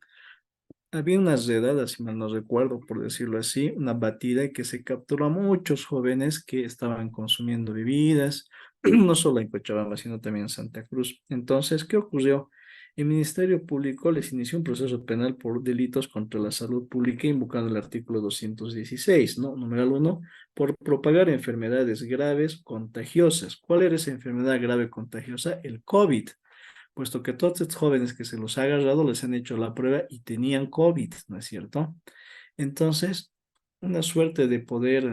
Speaker 1: Había unas redadas, si mal no recuerdo, por decirlo así, una batida que se capturó a muchos jóvenes que estaban consumiendo bebidas, no solo en Cochabamba, sino también en Santa Cruz. Entonces, ¿qué ocurrió? El Ministerio Público les inició un proceso penal por delitos contra la salud pública, invocando el artículo 216, ¿no? Numeral uno, por propagar enfermedades graves contagiosas. ¿Cuál era esa enfermedad grave contagiosa? El COVID, puesto que todos estos jóvenes que se los ha agarrado les han hecho la prueba y tenían COVID, ¿no es cierto? Entonces, una suerte de poder,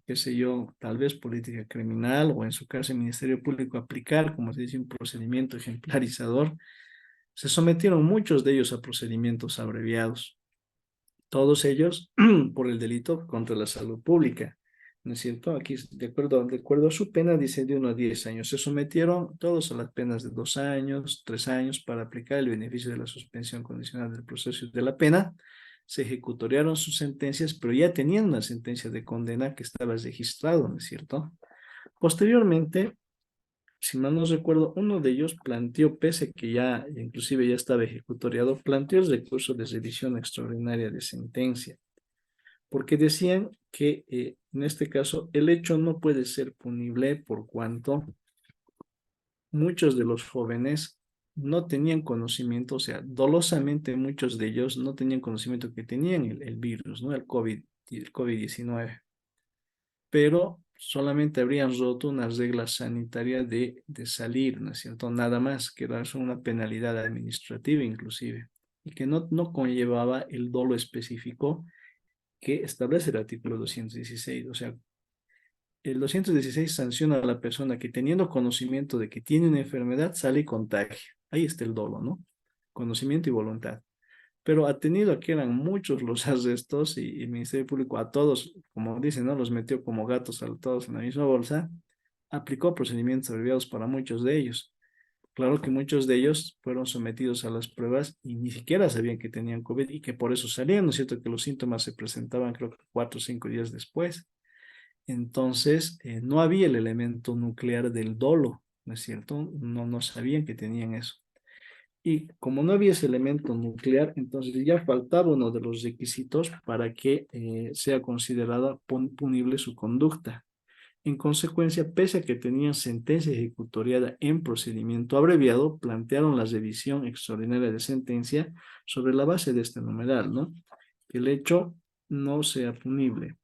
Speaker 1: qué sé yo, tal vez política criminal o en su caso el Ministerio Público aplicar, como se dice, un procedimiento ejemplarizador, se sometieron muchos de ellos a procedimientos abreviados, todos ellos por el delito contra la salud pública. ¿No es cierto? Aquí, de acuerdo a su pena, dice de 1 a 10 años. Se sometieron todos a las penas de 2 años, 3 años para aplicar el beneficio de la suspensión condicional del proceso y de la pena. Se ejecutoriaron sus sentencias, pero ya tenían una sentencia de condena que estaba registrado, ¿no es cierto? Posteriormente, si mal no recuerdo, uno de ellos planteó, pese que ya inclusive ya estaba ejecutoriado, planteó el recurso de revisión extraordinaria de sentencia, porque decían que en este caso el hecho no puede ser punible por cuanto muchos de los jóvenes no tenían conocimiento, o sea, dolosamente muchos de ellos no tenían conocimiento que tenían el virus, ¿no? El COVID-19, pero solamente habrían roto una regla sanitaria de salir, ¿no es cierto? Nada más, que era una penalidad administrativa inclusive, y que no conllevaba el dolo específico que establece el artículo 216. O sea, el 216 sanciona a la persona que teniendo conocimiento de que tiene una enfermedad sale y contagia. Ahí está el dolo, ¿no? Conocimiento y voluntad. Pero atendido a que eran muchos los arrestos y el Ministerio Público a todos, como dicen, ¿no? Los metió como gatos a todos en la misma bolsa, aplicó procedimientos abreviados para muchos de ellos. Claro que muchos de ellos fueron sometidos a las pruebas y ni siquiera sabían que tenían COVID y que por eso salían, ¿no es cierto? Que los síntomas se presentaban creo que 4 o 5 días después. Entonces, no había el elemento nuclear del dolo, ¿no es cierto? No sabían que tenían eso. Y como no había ese elemento nuclear, entonces ya faltaba uno de los requisitos para que sea considerada punible su conducta. En consecuencia, pese a que tenían sentencia ejecutoriada en procedimiento abreviado, plantearon la revisión extraordinaria de sentencia sobre la base de este numeral, ¿no? Que el hecho no sea punible.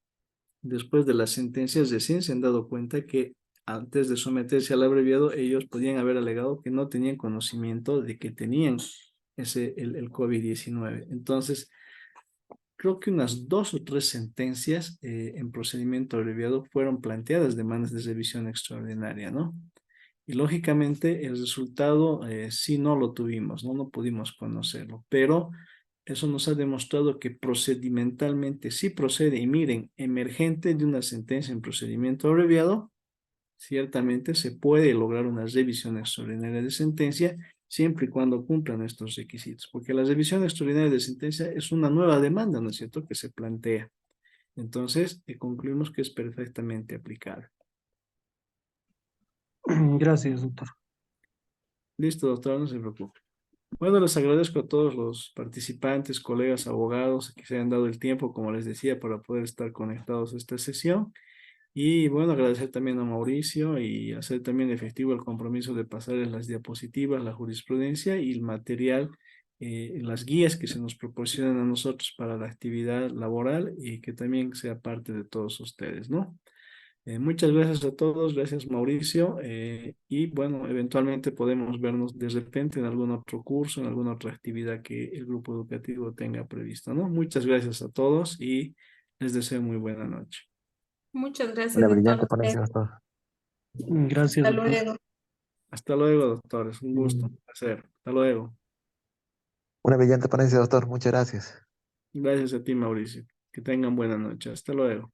Speaker 1: Después de las sentencias, recién se han dado cuenta que antes de someterse al abreviado, ellos podían haber alegado que no tenían conocimiento de que tenían el COVID-19. Entonces, creo que unas 2 o 3 sentencias en procedimiento abreviado fueron planteadas demandas de revisión extraordinaria, ¿no? Y lógicamente el resultado sí no lo tuvimos, ¿no? No pudimos conocerlo, pero eso nos ha demostrado que procedimentalmente sí procede. Y miren, emergente de una sentencia en procedimiento abreviado, ciertamente se puede lograr una revisión extraordinaria de sentencia siempre y cuando cumplan estos requisitos, porque la revisión extraordinaria de sentencia es una nueva demanda, ¿no es cierto?, que se plantea. Entonces, concluimos que es perfectamente aplicable.
Speaker 3: Gracias, doctor.
Speaker 1: Listo, doctor, no se preocupe. Bueno, les agradezco a todos los participantes, colegas, abogados que se hayan dado el tiempo, como les decía, para poder estar conectados a esta sesión. Y bueno, agradecer también a Mauricio y hacer también efectivo el compromiso de pasarles las diapositivas, la jurisprudencia y el material, las guías que se nos proporcionan a nosotros para la actividad laboral y que también sea parte de todos ustedes, ¿no? Muchas gracias a todos, gracias Mauricio, y bueno, eventualmente podemos vernos de repente en algún otro curso, en alguna otra actividad que el grupo educativo tenga previsto, ¿no? Muchas gracias a todos y les deseo muy buena noche.
Speaker 2: Muchas gracias,
Speaker 4: Una
Speaker 2: doctor.
Speaker 4: brillante ponencia, doctor.
Speaker 3: Gracias,
Speaker 2: Hasta
Speaker 3: doctor.
Speaker 2: luego.
Speaker 1: Hasta luego, doctores, un gusto,
Speaker 3: Mm.
Speaker 1: un placer. Hasta luego.
Speaker 4: Una brillante ponencia, doctor. Muchas gracias.
Speaker 1: Gracias a ti, Mauricio. Que tengan buena noche. Hasta luego.